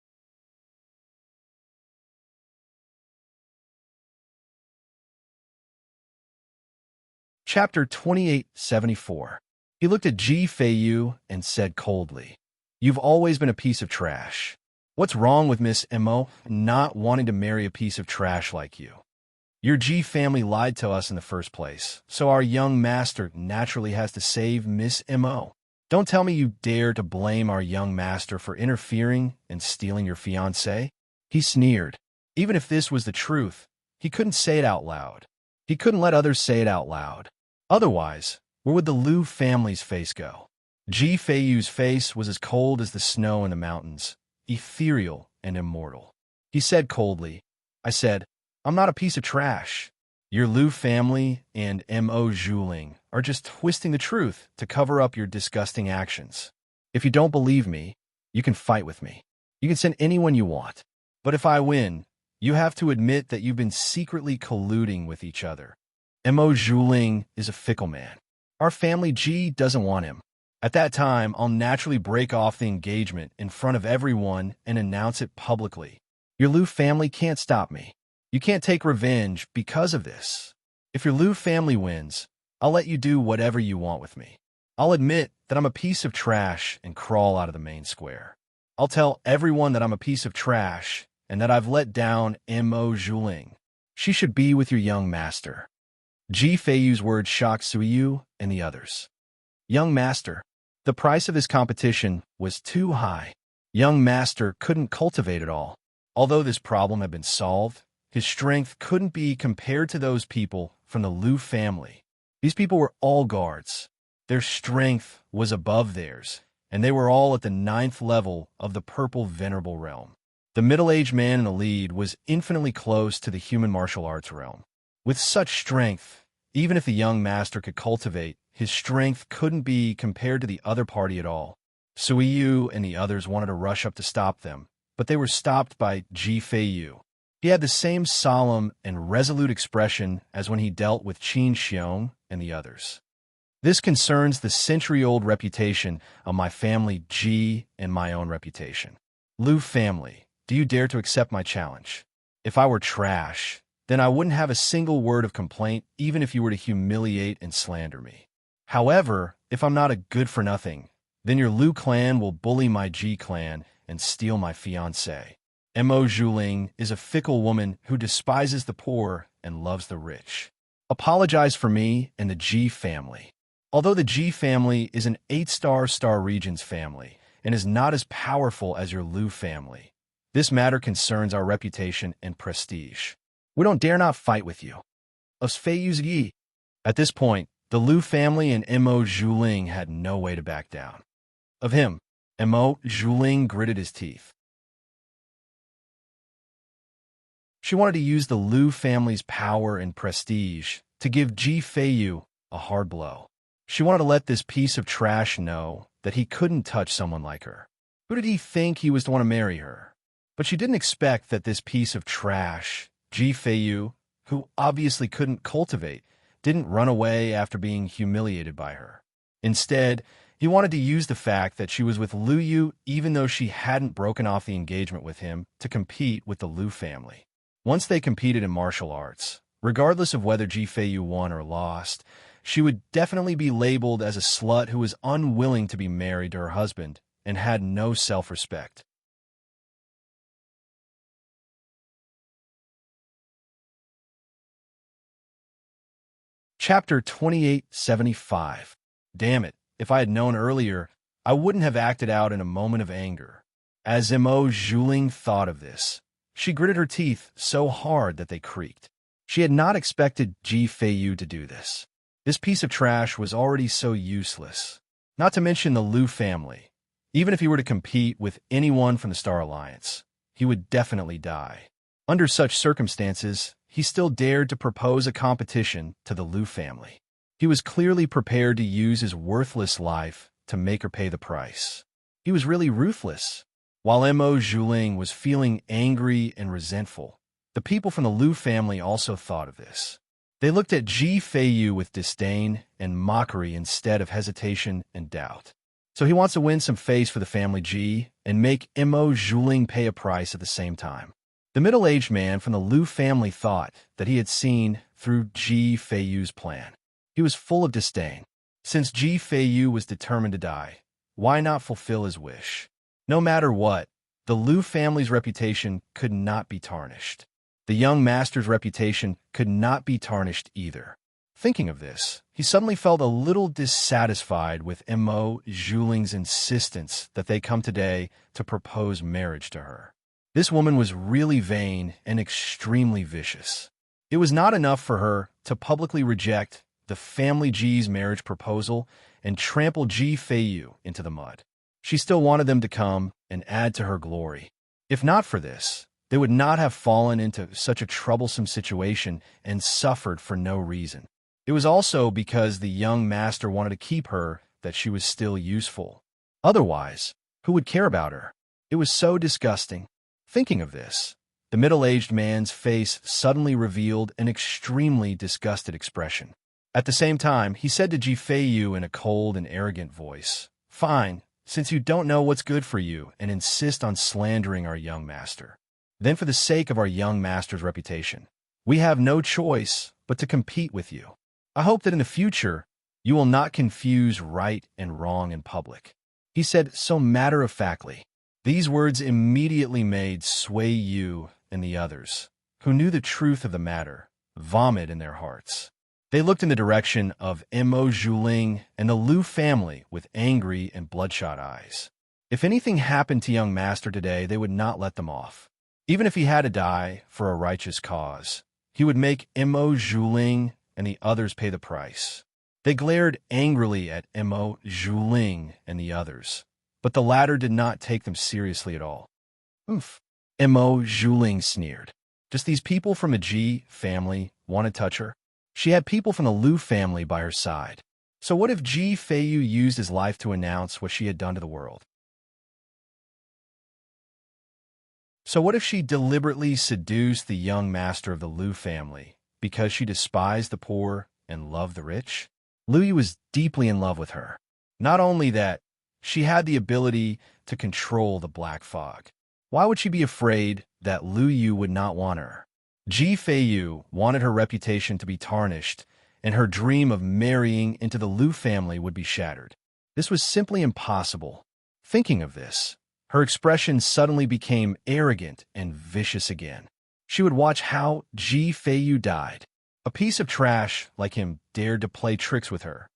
Chapter 2874. He looked at Ji Feiyu and said coldly, "You've always been a piece of trash. What's wrong with Miss Mo not wanting to marry a piece of trash like you? Your Ji family lied to us in the first place, so our young master naturally has to save Miss Mo. Don't tell me you dare to blame our young master for interfering and stealing your fiancée." He sneered. Even if this was the truth, he couldn't say it out loud. He couldn't let others say it out loud. Otherwise, where would the Liu family's face go? Ji Feiyu's face was as cold as the snow in the mountains, ethereal and immortal. He said coldly, "I said, I'm not a piece of trash. Your Liu family and Mo Zhuling are just twisting the truth to cover up your disgusting actions. If you don't believe me, you can fight with me. You can send anyone you want. But if I win, you have to admit that you've been secretly colluding with each other. Mo Zhuling is a fickle man. Our family Ji doesn't want him. At that time, I'll naturally break off the engagement in front of everyone and announce it publicly. Your Liu family can't stop me. You can't take revenge because of this. If your Liu family wins, I'll let you do whatever you want with me. I'll admit that I'm a piece of trash and crawl out of the main square. I'll tell everyone that I'm a piece of trash and that I've let down Mo Zhuling. She should be with your young master." Ji Feiyu's words shocked Suiyu and the others. Young master. The price of his competition was too high. Young master couldn't cultivate it all. Although this problem had been solved, his strength couldn't be compared to those people from the Liu family. These people were all guards. Their strength was above theirs, and they were all at the 9th level of the Purple Venerable realm. The middle-aged man in the lead was infinitely close to the human martial arts realm. With such strength, even if the young master could cultivate, his strength couldn't be compared to the other party at all. Suiyu and the others wanted to rush up to stop them, but they were stopped by Ji Feiyu. He had the same solemn and resolute expression as when he dealt with Qin Xiong and the others. "This concerns the century-old reputation of my family Ji and my own reputation. Liu family, do you dare to accept my challenge? If I were trash, then I wouldn't have a single word of complaint even if you were to humiliate and slander me. However, if I'm not a good-for-nothing, then your Liu clan will bully my Ji clan and steal my fiancée. Mo Zhuling is a fickle woman who despises the poor and loves the rich. Apologize for me and the Ji family." Although the Ji family is an 8-star Star Regions family and is not as powerful as your Liu family, this matter concerns our reputation and prestige. We don't dare not fight with you. Of Feiyu's Yi. At this point, the Liu family and Mo Zhuling had no way to back down. Of him, Mo Zhuling gritted his teeth. She wanted to use the Liu family's power and prestige to give Ji Feiyu a hard blow. She wanted to let this piece of trash know that he couldn't touch someone like her. Who did he think he was to want to marry her? But she didn't expect that this piece of trash, Ji Feiyu, who obviously couldn't cultivate, didn't run away after being humiliated by her. Instead, he wanted to use the fact that she was with Liu Yu even though she hadn't broken off the engagement with him to compete with the Liu family. Once they competed in martial arts, regardless of whether Ji Feiyu won or lost, she would definitely be labeled as a slut who was unwilling to be married to her husband and had no self-respect. Chapter 2875. Damn it, if I had known earlier, I wouldn't have acted out in a moment of anger. As Mo Zhuling thought of this, she gritted her teeth so hard that they creaked. She had not expected Ji Feiyu to do this. This piece of trash was already so useless. Not to mention the Liu family. Even if he were to compete with anyone from the Star Alliance, he would definitely die. Under such circumstances, he still dared to propose a competition to the Liu family. He was clearly prepared to use his worthless life to make her pay the price. He was really ruthless. While Mo Zhuling was feeling angry and resentful, the people from the Liu family also thought of this. They looked at Ji Feiyu with disdain and mockery instead of hesitation and doubt. So he wants to win some face for the family Ji and make Mo Zhuling pay a price at the same time. The middle-aged man from the Liu family thought that he had seen through Ji Feiyu's plan. He was full of disdain. Since Ji Feiyu was determined to die, why not fulfill his wish? No matter what, the Liu family's reputation could not be tarnished. The young master's reputation could not be tarnished either. Thinking of this, he suddenly felt a little dissatisfied with Mo Zhuling's insistence that they come today to propose marriage to her. This woman was really vain and extremely vicious. It was not enough for her to publicly reject the family Ji's marriage proposal and trample Ji Feiyu into the mud. She still wanted them to come and add to her glory. If not for this, they would not have fallen into such a troublesome situation and suffered for no reason. It was also because the young master wanted to keep her that she was still useful. Otherwise, who would care about her? It was so disgusting. Thinking of this, the middle-aged man's face suddenly revealed an extremely disgusted expression. At the same time, he said to Ji Feiyu in a cold and arrogant voice, "Fine, since you don't know what's good for you and insist on slandering our young master. Then for the sake of our young master's reputation, we have no choice but to compete with you. I hope that in the future, you will not confuse right and wrong in public," he said so matter-of-factly. These words immediately made Sui Yu and the others, who knew the truth of the matter, vomit in their hearts. They looked in the direction of Mo Zhuling and the Liu family with angry and bloodshot eyes. If anything happened to young master today, they would not let them off. Even if he had to die for a righteous cause, he would make Mo Zhuling and the others pay the price. They glared angrily at Mo Zhuling and the others, but the latter did not take them seriously at all. "Oof," Mo Zhuling sneered. "Just these people from the Ji family want to touch her?" She had people from the Liu family by her side. So what if Ji Feiyu used his life to announce what she had done to the world? So what if she deliberately seduced the young master of the Liu family because she despised the poor and loved the rich? Liu Yu was deeply in love with her. Not only that, she had the ability to control the black fog. Why would she be afraid that Liu Yu would not want her? Ji Feiyu wanted her reputation to be tarnished, and her dream of marrying into the Liu family would be shattered. This was simply impossible. Thinking of this, her expression suddenly became arrogant and vicious again. She would watch how Ji Feiyu died. A piece of trash like him dared to play tricks with her.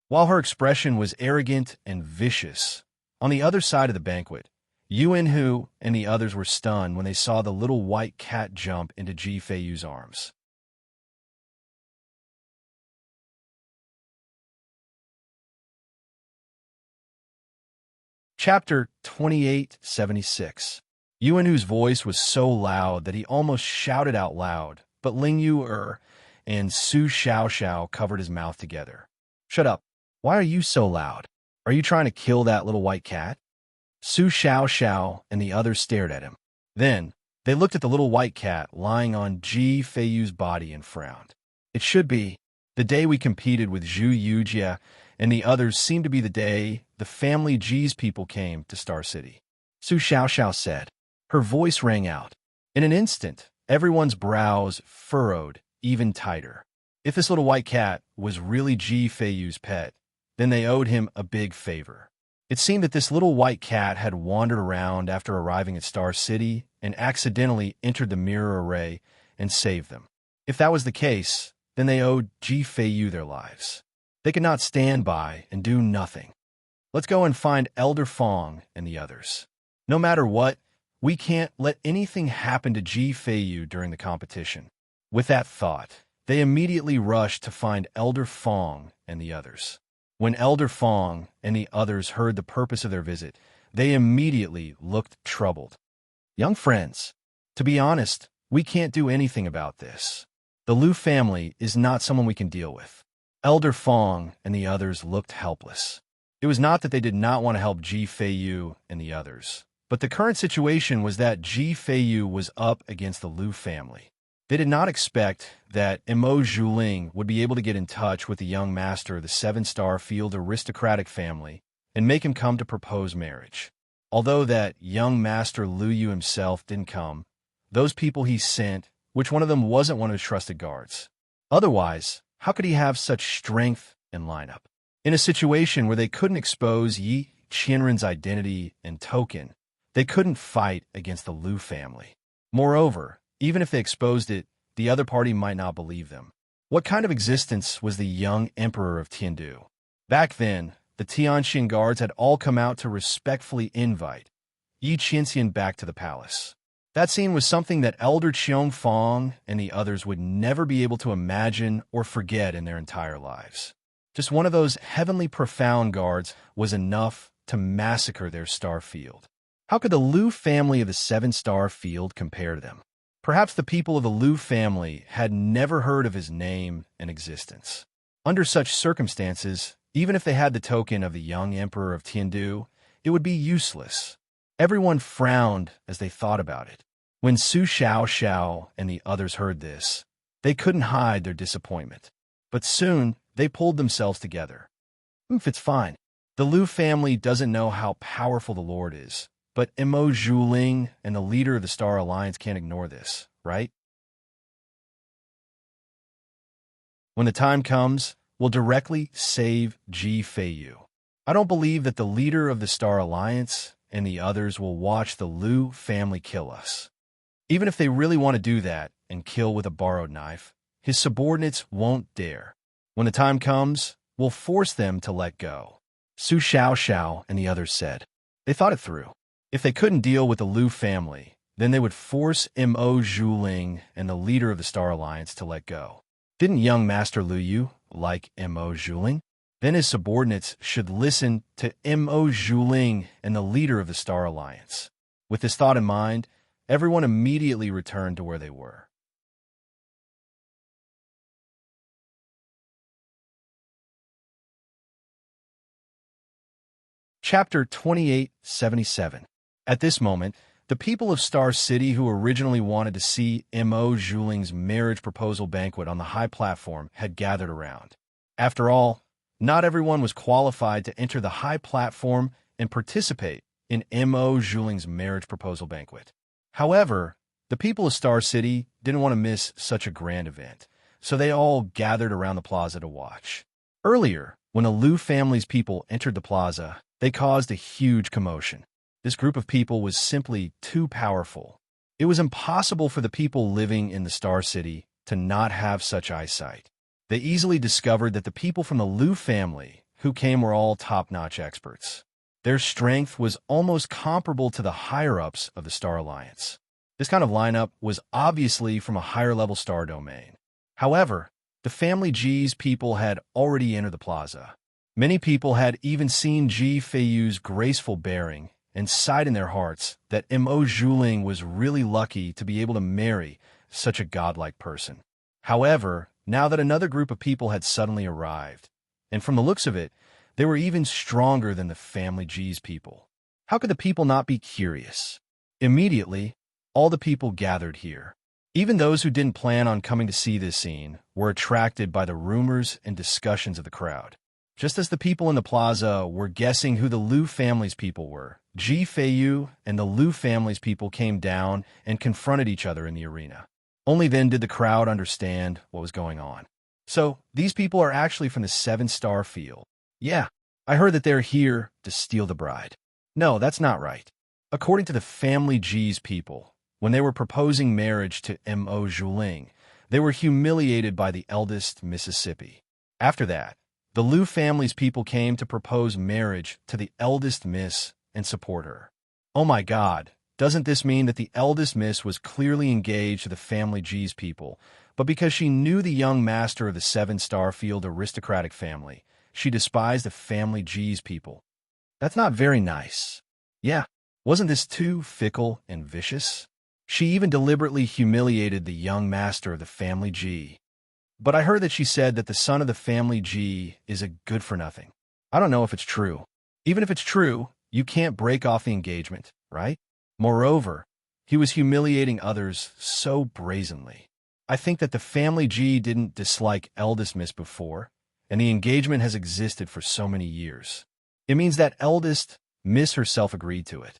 While her expression was arrogant and vicious, on the other side of the banquet, Yuan Hu and the others were stunned when they saw the little white cat jump into Ji Feiyu's arms. Chapter 2876. Yuan Hu's voice was so loud that he almost shouted out loud, but Ling Yu and Su Xiaoxiao covered his mouth together. "Shut up. Why are you so loud? Are you trying to kill that little white cat?" Su Xiaoxiao and the others stared at him. Then, they looked at the little white cat lying on Ji Feiyu's body and frowned. It should be. The day we competed with Zhu Yujia and the others seemed to be the day the family Ji's people came to Star City. Su Xiaoxiao said. Her voice rang out. In an instant, everyone's brows furrowed even tighter. If this little white cat was really Ji Feiyu's pet, then they owed him a big favor. It seemed that this little white cat had wandered around after arriving at Star City and accidentally entered the mirror array and saved them. If that was the case, then they owed Ji Feiyu their lives. They could not stand by and do nothing. Let's go and find Elder Fong and the others. No matter what, we can't let anything happen to Ji Feiyu during the competition. With that thought, they immediately rushed to find Elder Fong and the others. When Elder Fong and the others heard the purpose of their visit, they immediately looked troubled. Young friends, to be honest, we can't do anything about this. The Liu family is not someone we can deal with. Elder Fong and the others looked helpless. It was not that they did not want to help Ji Feiyu and the others, but the current situation was that Ji Feiyu was up against the Liu family. They did not expect that Mo Zhuling would be able to get in touch with the young master of the seven-star field aristocratic family and make him come to propose marriage. Although that young master Liu Yu himself didn't come, those people he sent, which one of them wasn't one of his trusted guards. Otherwise, How could he have such strength and lineup? In a situation where they couldn't expose Yi Qianren's identity and token, they couldn't fight against the Liu family. Moreover, even if they exposed it, the other party might not believe them. What kind of existence was the young emperor of Tiandu? Back then, the Tianxin guards had all come out to respectfully invite Yi Qianxian back to the palace. That scene was something that Elder Qiong Fong and the others would never be able to imagine or forget in their entire lives. Just one of those heavenly profound guards was enough to massacre their star field. How could the Liu family of the seven-star field compare to them? Perhaps the people of the Liu family had never heard of his name and existence. Under such circumstances, even if they had the token of the young emperor of Tiandu, it would be useless. Everyone frowned as they thought about it. When Su Xiao and the others heard this, they couldn't hide their disappointment. But soon, they pulled themselves together. It's fine. The Liu family doesn't know how powerful the Lord is, but Mo Zhuling and the leader of the Star Alliance can't ignore this, right? When the time comes, we'll directly save Ji Feiyu. I don't believe that the leader of the Star Alliance and the others will watch the Liu family kill us. Even if they really want to do that and kill with a borrowed knife, his subordinates won't dare. When the time comes, we'll force them to let go. Su Xiao and the others said. They thought it through. If they couldn't deal with the Liu family, then they would force Mo Zhuling and the leader of the Star Alliance to let go. Didn't young Master Liu Yu like Mo Zhuling? Then his subordinates should listen to Mo Zhuling and the leader of the Star Alliance. With this thought in mind, everyone immediately returned to where they were. Chapter 2877. At this moment, the people of Star City who originally wanted to see Mo Zhuling's marriage proposal banquet on the high platform had gathered around. After all, not everyone was qualified to enter the high platform and participate in Mo Zhuling's marriage proposal banquet. However, the people of Star City didn't want to miss such a grand event, so they all gathered around the plaza to watch. Earlier, when the Liu family's people entered the plaza, they caused a huge commotion. This group of people was simply too powerful. It was impossible for the people living in the Star City to not have such eyesight. They easily discovered that the people from the Liu family who came were all top-notch experts. Their strength was almost comparable to the higher-ups of the Star Alliance. This kind of lineup was obviously from a higher-level star domain. However, the family Ji's people had already entered the plaza. Many people had even seen Ji Feiyu's graceful bearing and sighed in their hearts that Mo Zhuling was really lucky to be able to marry such a godlike person. However, now that another group of people had suddenly arrived, and from the looks of it, they were even stronger than the family Ji's people. How could the people not be curious? Immediately, all the people gathered here. Even those who didn't plan on coming to see this scene were attracted by the rumors and discussions of the crowd. Just as the people in the plaza were guessing who the Liu family's people were, Ji Feiyu and the Liu family's people came down and confronted each other in the arena. Only then did the crowd understand what was going on. So, these people are actually from the seven-star field. Yeah, I heard that they're here to steal the bride. No, that's not right. According to the family Ji's people, when they were proposing marriage to Mo Zhuling, they were humiliated by the eldest Mississippi. After that, the Liu family's people came to propose marriage to the eldest Miss and support her. Oh my God, doesn't this mean that the eldest Miss was clearly engaged to the family Ji's people, but because she knew the young master of the seven-star field aristocratic family, she despised the family Ji's people? That's not very nice. Yeah, wasn't this too fickle and vicious? She even deliberately humiliated the young master of the family Ji. But I heard that she said that the son of the family Ji is a good-for-nothing. I don't know if it's true. Even if it's true, you can't break off the engagement, right? Moreover, he was humiliating others so brazenly. I think that the family Ji didn't dislike eldest Miss before, and the engagement has existed for so many years. It means that eldest Miss herself agreed to it.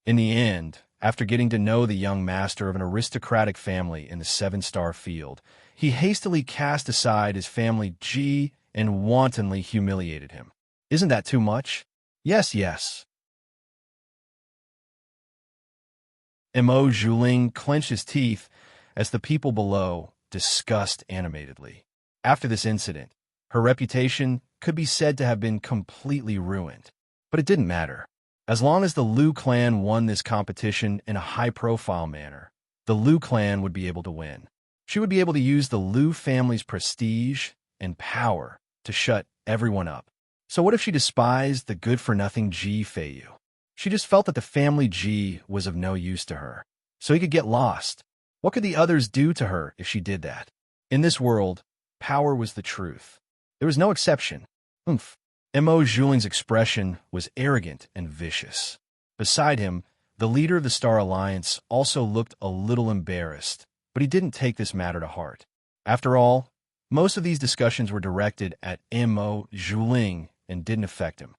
In the end, After getting to know the young master of an aristocratic family in the 7-star field, he hastily cast aside his family G and wantonly humiliated him. Isn't that too much? Yes, yes. Mo Zhuling clenched his teeth as the people below discussed animatedly. After this incident, her reputation could be said to have been completely ruined. But it didn't matter. As long as the Liu clan won this competition in a high-profile manner, the Liu clan would be able to win. She would be able to use the Liu family's prestige and power to shut everyone up. So what if she despised the good-for-nothing Ji Feiyu? She just felt that the family Ji was of no use to her, so he could get lost. What could the others do to her if she did that? In this world, power was the truth. There was no exception. Oomph. Mo Zhuling's expression was arrogant and vicious. Beside him, the leader of the Star Alliance also looked a little embarrassed, but he didn't take this matter to heart. After all, most of these discussions were directed at Mo Zhuling and didn't affect him.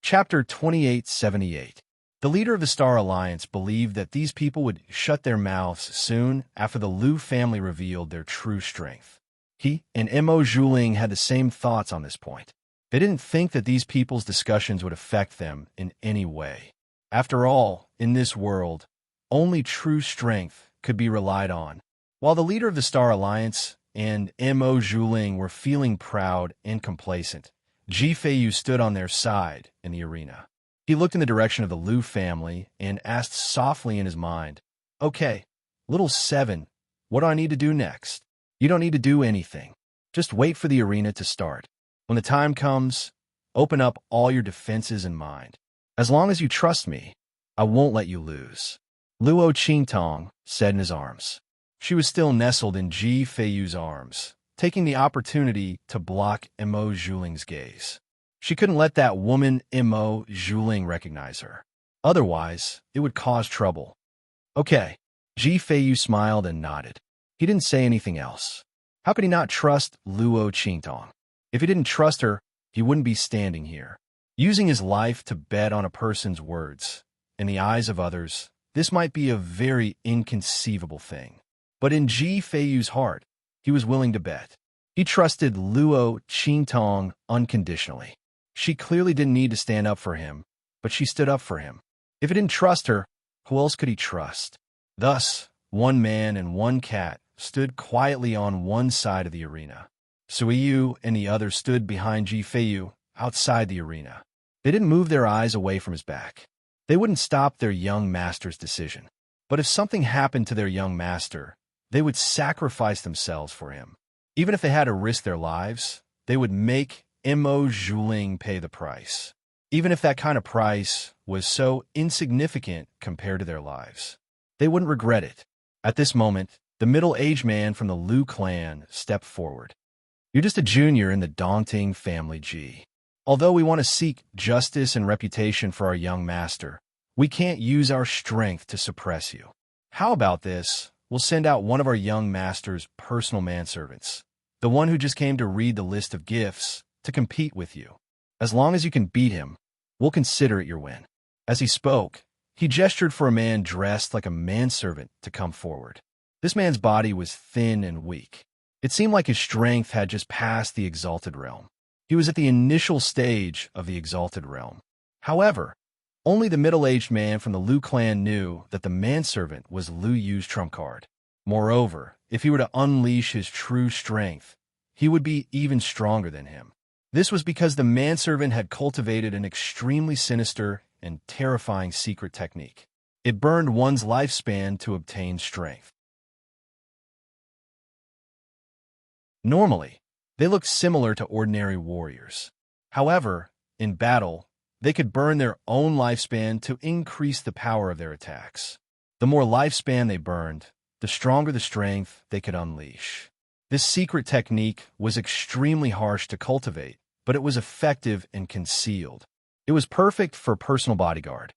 Chapter 2878. The leader of the Star Alliance believed that these people would shut their mouths soon after the Liu family revealed their true strength. He and Mo Zhuling had the same thoughts on this point. They didn't think that these people's discussions would affect them in any way. After all, in this world, only true strength could be relied on. While the leader of the Star Alliance and Mo Zhuling were feeling proud and complacent, Ji Feiyu stood on their side in the arena. He looked in the direction of the Liu family and asked softly in his mind, "Okay, little 7, what do I need to do next?" "You don't need to do anything. Just wait for the arena to start. When the time comes, open up all your defenses in mind. As long as you trust me, I won't let you lose," Luo Qingtong said in his arms. She was still nestled in Ji Feiyu's arms, taking the opportunity to block Mo Zhuling's gaze. She couldn't let that woman Mo Zhuling recognize her. Otherwise, it would cause trouble. Okay. Ji Feiyu smiled and nodded. He didn't say anything else. How could he not trust Luo Qingtong? If he didn't trust her, he wouldn't be standing here. Using his life to bet on a person's words. In the eyes of others, this might be a very inconceivable thing. But in Ji Feiyu's heart, he was willing to bet. He trusted Luo Qingtong unconditionally. She clearly didn't need to stand up for him, but she stood up for him. If he didn't trust her, who else could he trust? Thus, one man and one cat stood quietly on one side of the arena. Suiyu and the other stood behind Ji Feiyu, outside the arena. They didn't move their eyes away from his back. They wouldn't stop their young master's decision. But if something happened to their young master, they would sacrifice themselves for him. Even if they had to risk their lives, they would make Mo Zhuling pay the price. Even if that kind of price was so insignificant compared to their lives. They wouldn't regret it. At this moment, the middle-aged man from the Liu clan stepped forward. "You're just a junior in the daunting family G. Although we want to seek justice and reputation for our young master, we can't use our strength to suppress you. How about this? We'll send out one of our young master's personal manservants, the one who just came to read the list of gifts, to compete with you. As long as you can beat him, we'll consider it your win." As he spoke, he gestured for a man dressed like a manservant to come forward. This man's body was thin and weak. It seemed like his strength had just passed the exalted realm. He was at the initial stage of the exalted realm. However, only the middle-aged man from the Liu clan knew that the manservant was Liu Yu's trump card. Moreover, if he were to unleash his true strength, he would be even stronger than him. This was because the manservant had cultivated an extremely sinister and terrifying secret technique. It burned one's lifespan to obtain strength. Normally, they looked similar to ordinary warriors. However, in battle, they could burn their own lifespan to increase the power of their attacks. The more lifespan they burned, the stronger the strength they could unleash. This secret technique was extremely harsh to cultivate, but it was effective and concealed. It was perfect for personal bodyguard.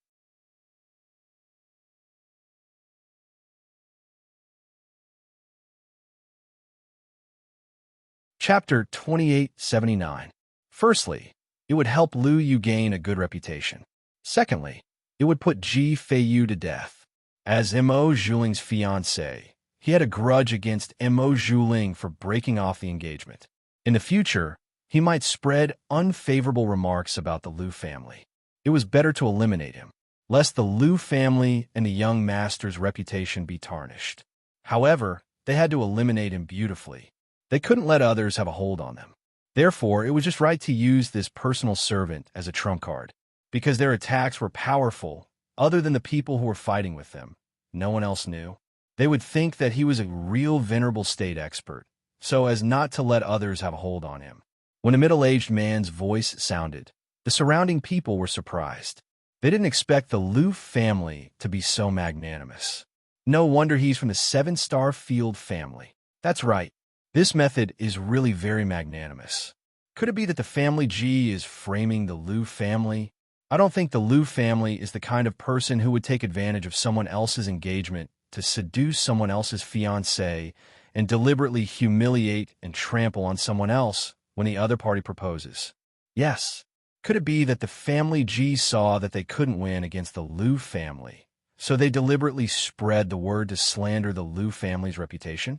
Chapter 2879. Firstly, it would help Lu Yu gain a good reputation. Secondly, it would put Ji Feiyu to death. As Mo Zhuling's fiancé, he had a grudge against Mo Zhuling for breaking off the engagement. In the future, he might spread unfavorable remarks about the Lu family. It was better to eliminate him, lest the Lu family and the young master's reputation be tarnished. However, they had to eliminate him beautifully. They couldn't let others have a hold on them. Therefore, it was just right to use this personal servant as a trump card. Because their attacks were powerful, other than the people who were fighting with them, no one else knew. They would think that he was a real venerable state expert, so as not to let others have a hold on him. When a middle-aged man's voice sounded, the surrounding people were surprised. They didn't expect the Lu family to be so magnanimous. No wonder he's from the 7-star field family. That's right. This method is really very magnanimous. Could it be that the family G is framing the Lu family? I don't think the Lu family is the kind of person who would take advantage of someone else's engagement to seduce someone else's fiancé and deliberately humiliate and trample on someone else when the other party proposes. Yes. Could it be that the family G saw that they couldn't win against the Lu family, so they deliberately spread the word to slander the Lu family's reputation?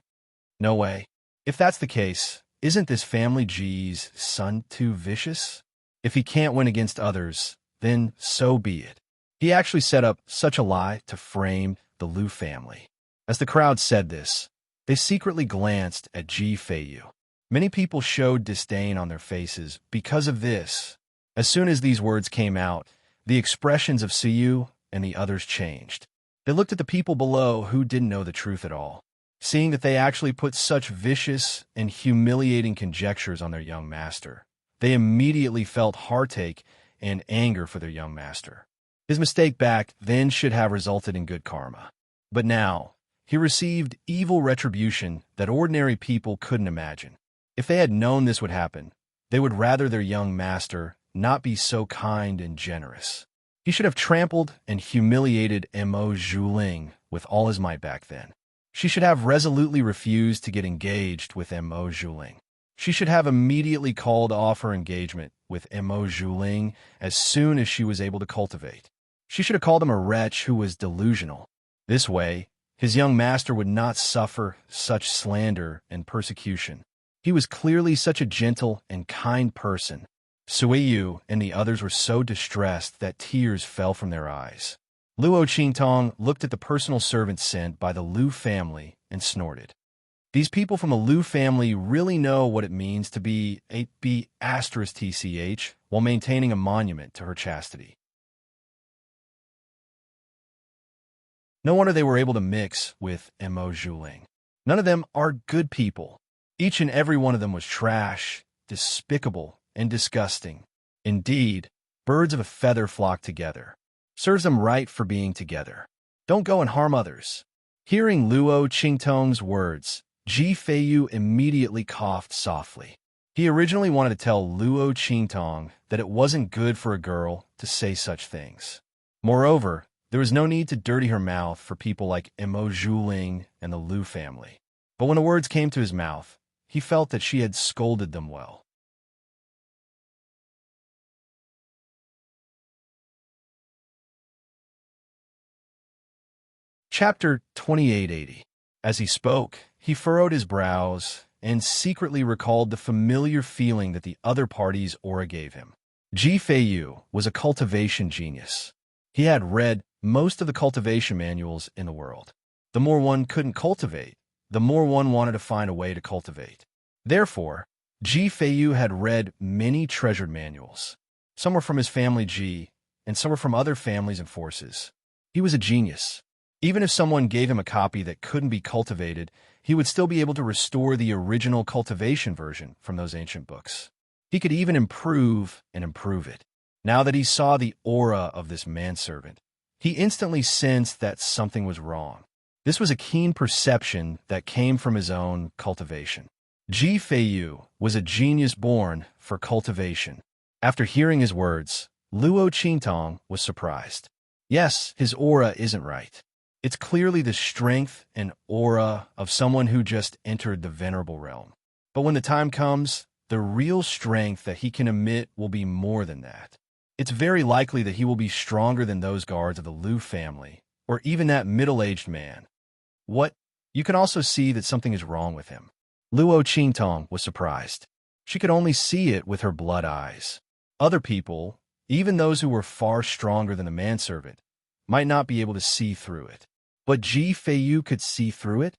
No way. If that's the case, isn't this family G's son too vicious? If he can't win against others, then so be it. He actually set up such a lie to frame the Lu family. As the crowd said this, they secretly glanced at Ji Feiyu. Many people showed disdain on their faces because of this. As soon as these words came out, the expressions of Siyu and the others changed. They looked at the people below who didn't know the truth at all. Seeing that they actually put such vicious and humiliating conjectures on their young master, they immediately felt heartache and anger for their young master. His mistake back then should have resulted in good karma. But now, he received evil retribution that ordinary people couldn't imagine. If they had known this would happen, they would rather their young master not be so kind and generous. He should have trampled and humiliated Mo Zhuling with all his might back then. She should have resolutely refused to get engaged with Mo Zhuling. She should have immediately called off her engagement with Mo Zhuling as soon as she was able to cultivate. She should have called him a wretch who was delusional. This way, his young master would not suffer such slander and persecution. He was clearly such a gentle and kind person. Suiyu and the others were so distressed that tears fell from their eyes. Luo Qingtong looked at the personal servant sent by the Lu family and snorted. These people from the Lu family really know what it means to be a B*TCH while maintaining a monument to her chastity. No wonder they were able to mix with Mo Zhuling. None of them are good people. Each and every one of them was trash, despicable, and disgusting. Indeed, birds of a feather flock together. Serves them right for being together. Don't go and harm others. Hearing Luo Qingtong's words, Ji Feiyu immediately coughed softly. He originally wanted to tell Luo Qingtong that it wasn't good for a girl to say such things. Moreover, there was no need to dirty her mouth for people like Mo Zhuling and the Lu family. But when the words came to his mouth, he felt that she had scolded them well. Chapter 2880. As he spoke, he furrowed his brows and secretly recalled the familiar feeling that the other party's aura gave him. Ji Feiyu was a cultivation genius. He had read most of the cultivation manuals in the world. The more one couldn't cultivate, the more one wanted to find a way to cultivate. Therefore, Ji Feiyu had read many treasured manuals. Some were from his family Ji, and some were from other families and forces. He was a genius. Even if someone gave him a copy that couldn't be cultivated, he would still be able to restore the original cultivation version from those ancient books. He could even improve and improve it. Now that he saw the aura of this manservant, he instantly sensed that something was wrong. This was a keen perception that came from his own cultivation. Ji Feiyu was a genius born for cultivation. After hearing his words, Luo Qingtong was surprised. Yes, his aura isn't right. It's clearly the strength and aura of someone who just entered the venerable realm. But when the time comes, the real strength that he can emit will be more than that. It's very likely that he will be stronger than those guards of the Liu family, or even that middle-aged man. What? You can also see that something is wrong with him. Luo Qingtong was surprised. She could only see it with her blood eyes. Other people, even those who were far stronger than the manservant, might not be able to see through it. But Ji Feiyu could see through it?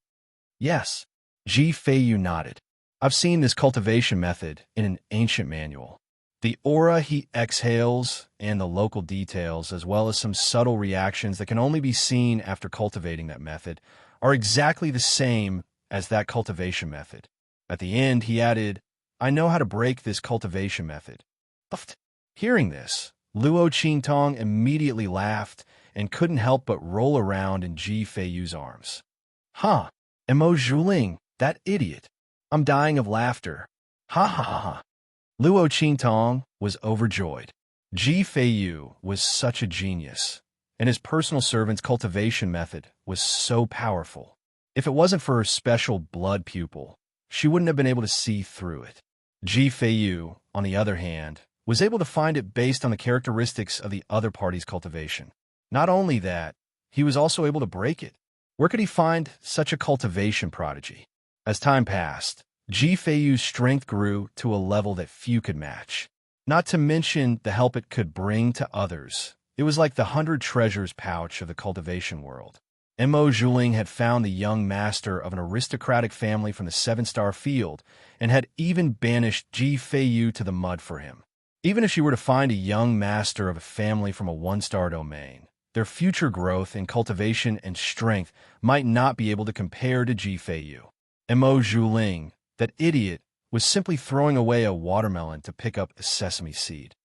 Yes. Ji Feiyu nodded. I've seen this cultivation method in an ancient manual. The aura he exhales and the local details, as well as some subtle reactions that can only be seen after cultivating that method, are exactly the same as that cultivation method. At the end, he added, I know how to break this cultivation method. Hearing this, Luo Qingtong immediately laughed and couldn't help but roll around in Ji Feiyu's arms. Huh, Mo Zhuling, that idiot. I'm dying of laughter. Ha ha ha ha. Luo Qingtong was overjoyed. Ji Feiyu was such a genius, and his personal servant's cultivation method was so powerful. If it wasn't for her special blood pupil, she wouldn't have been able to see through it. Ji Feiyu, on the other hand, was able to find it based on the characteristics of the other party's cultivation. Not only that, he was also able to break it. Where could he find such a cultivation prodigy? As time passed, Ji Feiyu's strength grew to a level that few could match. Not to mention the help it could bring to others. It was like the 100 treasures pouch of the cultivation world. Mo Zhuling had found the young master of an aristocratic family from the 7-star field and had even banished Ji Feiyu to the mud for him. Even if she were to find a young master of a family from a 1-star domain, their future growth in cultivation and strength might not be able to compare to Ji Feiyu. Mo Zhuling, that idiot, was simply throwing away a watermelon to pick up a sesame seed.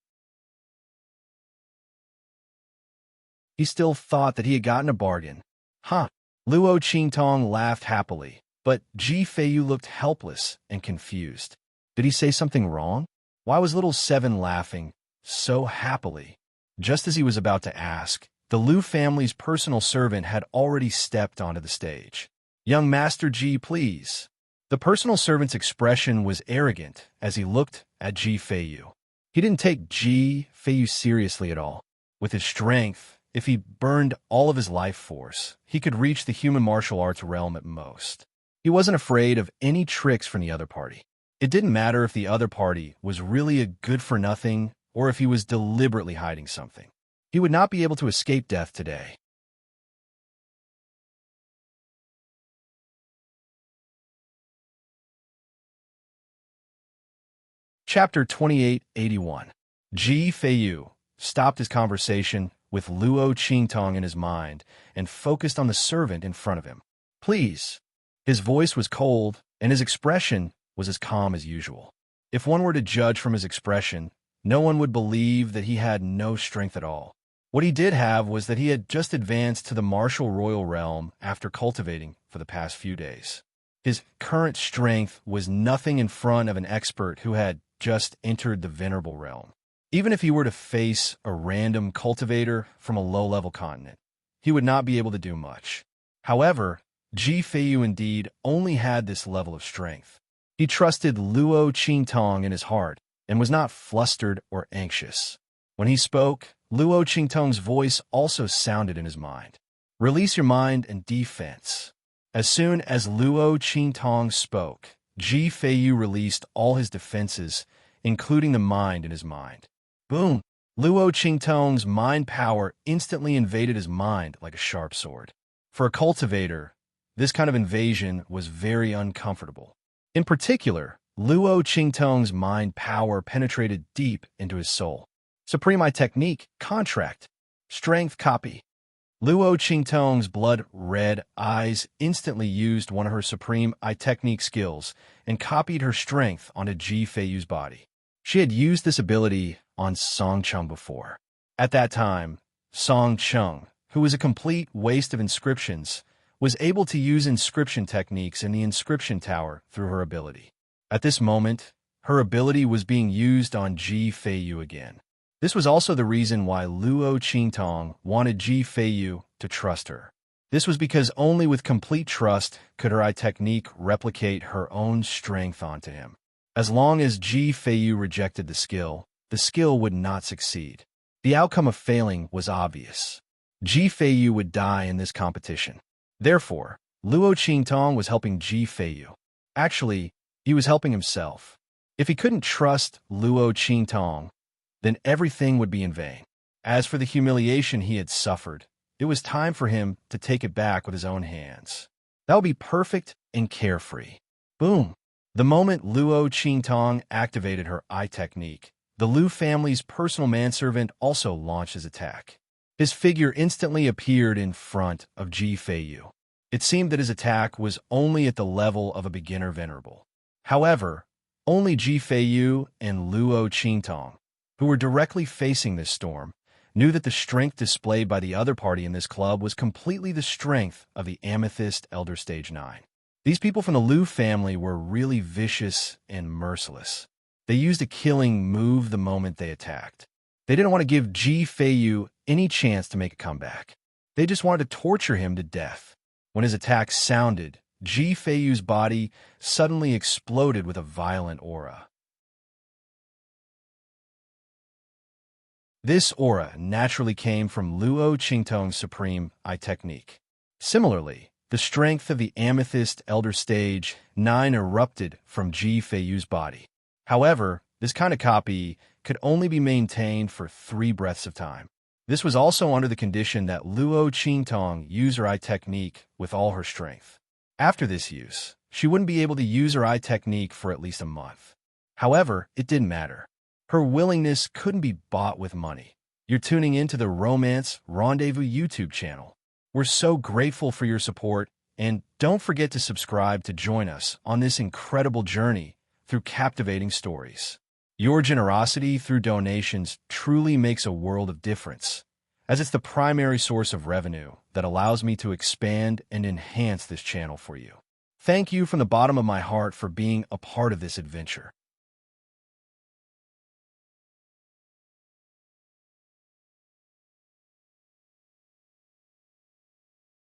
He still thought that he had gotten a bargain. Huh. Luo Qingtong laughed happily, but Ji Feiyu looked helpless and confused. Did he say something wrong? Why was little Seven laughing so happily? Just as he was about to ask, the Liu family's personal servant had already stepped onto the stage. Young Master Ji, please. The personal servant's expression was arrogant as he looked at Ji Feiyu. He didn't take Ji Feiyu seriously at all. With his strength, if he burned all of his life force, he could reach the human martial arts realm at most. He wasn't afraid of any tricks from the other party. It didn't matter if the other party was really a good-for-nothing or if he was deliberately hiding something. He would not be able to escape death today. Chapter 2881. Ji Feiyu stopped his conversation with Luo Qingtong in his mind and focused on the servant in front of him. Please. His voice was cold, and his expression was as calm as usual. If one were to judge from his expression, no one would believe that he had no strength at all. What he did have was that he had just advanced to the martial royal realm after cultivating for the past few days. His current strength was nothing in front of an expert who had just entered the venerable realm. Even if he were to face a random cultivator from a low-level continent, he would not be able to do much. However, Ji Feiyu indeed only had this level of strength. He trusted Luo Qingtong in his heart and was not flustered or anxious. When he spoke, Luo Qingtong's voice also sounded in his mind. Release your mind and defense. As soon as Luo Qingtong spoke, Ji Feiyu released all his defenses, including the mind in his mind. Boom! Luo Qingtong's mind power instantly invaded his mind like a sharp sword. For a cultivator, this kind of invasion was very uncomfortable. In particular, Luo Qingtong's mind power penetrated deep into his soul. Supreme Eye Technique, Contract, Strength Copy. Luo Qingtong's blood-red eyes instantly used one of her Supreme Eye Technique skills and copied her strength onto Ji Feiyu's body. She had used this ability on Song Chung before. At that time, Song Chung, who was a complete waste of inscriptions, was able to use inscription techniques in the inscription tower through her ability. At this moment, her ability was being used on Ji Feiyu again. This was also the reason why Luo Qingtong wanted Ji Feiyu to trust her. This was because only with complete trust could her eye technique replicate her own strength onto him. As long as Ji Feiyu rejected the skill would not succeed. The outcome of failing was obvious. Ji Feiyu would die in this competition. Therefore, Luo Qingtong was helping Ji Feiyu. Actually, he was helping himself. If he couldn't trust Luo Qingtong, then everything would be in vain. As for the humiliation he had suffered, it was time for him to take it back with his own hands. That would be perfect and carefree. Boom! The moment Luo Qingtong activated her eye technique, the Lu family's personal manservant also launched his attack. His figure instantly appeared in front of Ji Feiyu. It seemed that his attack was only at the level of a beginner venerable. However, only Ji Feiyu and Luo Qingtong, who were directly facing this storm, knew that the strength displayed by the other party in this club was completely the strength of the Amethyst Elder Stage 9. These people from the Lu family were really vicious and merciless. They used a killing move the moment they attacked. They didn't want to give Ji Feiyu any chance to make a comeback. They just wanted to torture him to death. When his attack sounded, Ji Feiyu's body suddenly exploded with a violent aura. This aura naturally came from Luo Qingtong's supreme eye technique. Similarly, the strength of the Amethyst Elder Stage 9 erupted from Ji Feiyu's body. However, this kind of copy could only be maintained for 3 breaths of time. This was also under the condition that Luo Qingtong use her eye technique with all her strength. After this use, she wouldn't be able to use her eye technique for at least a month. However, it didn't matter. Her willingness couldn't be bought with money. You're tuning into the Romance Rendezvous YouTube channel. We're so grateful for your support, and don't forget to subscribe to join us on this incredible journey through captivating stories. Your generosity through donations truly makes a world of difference, as it's the primary source of revenue that allows me to expand and enhance this channel for you. Thank you from the bottom of my heart for being a part of this adventure.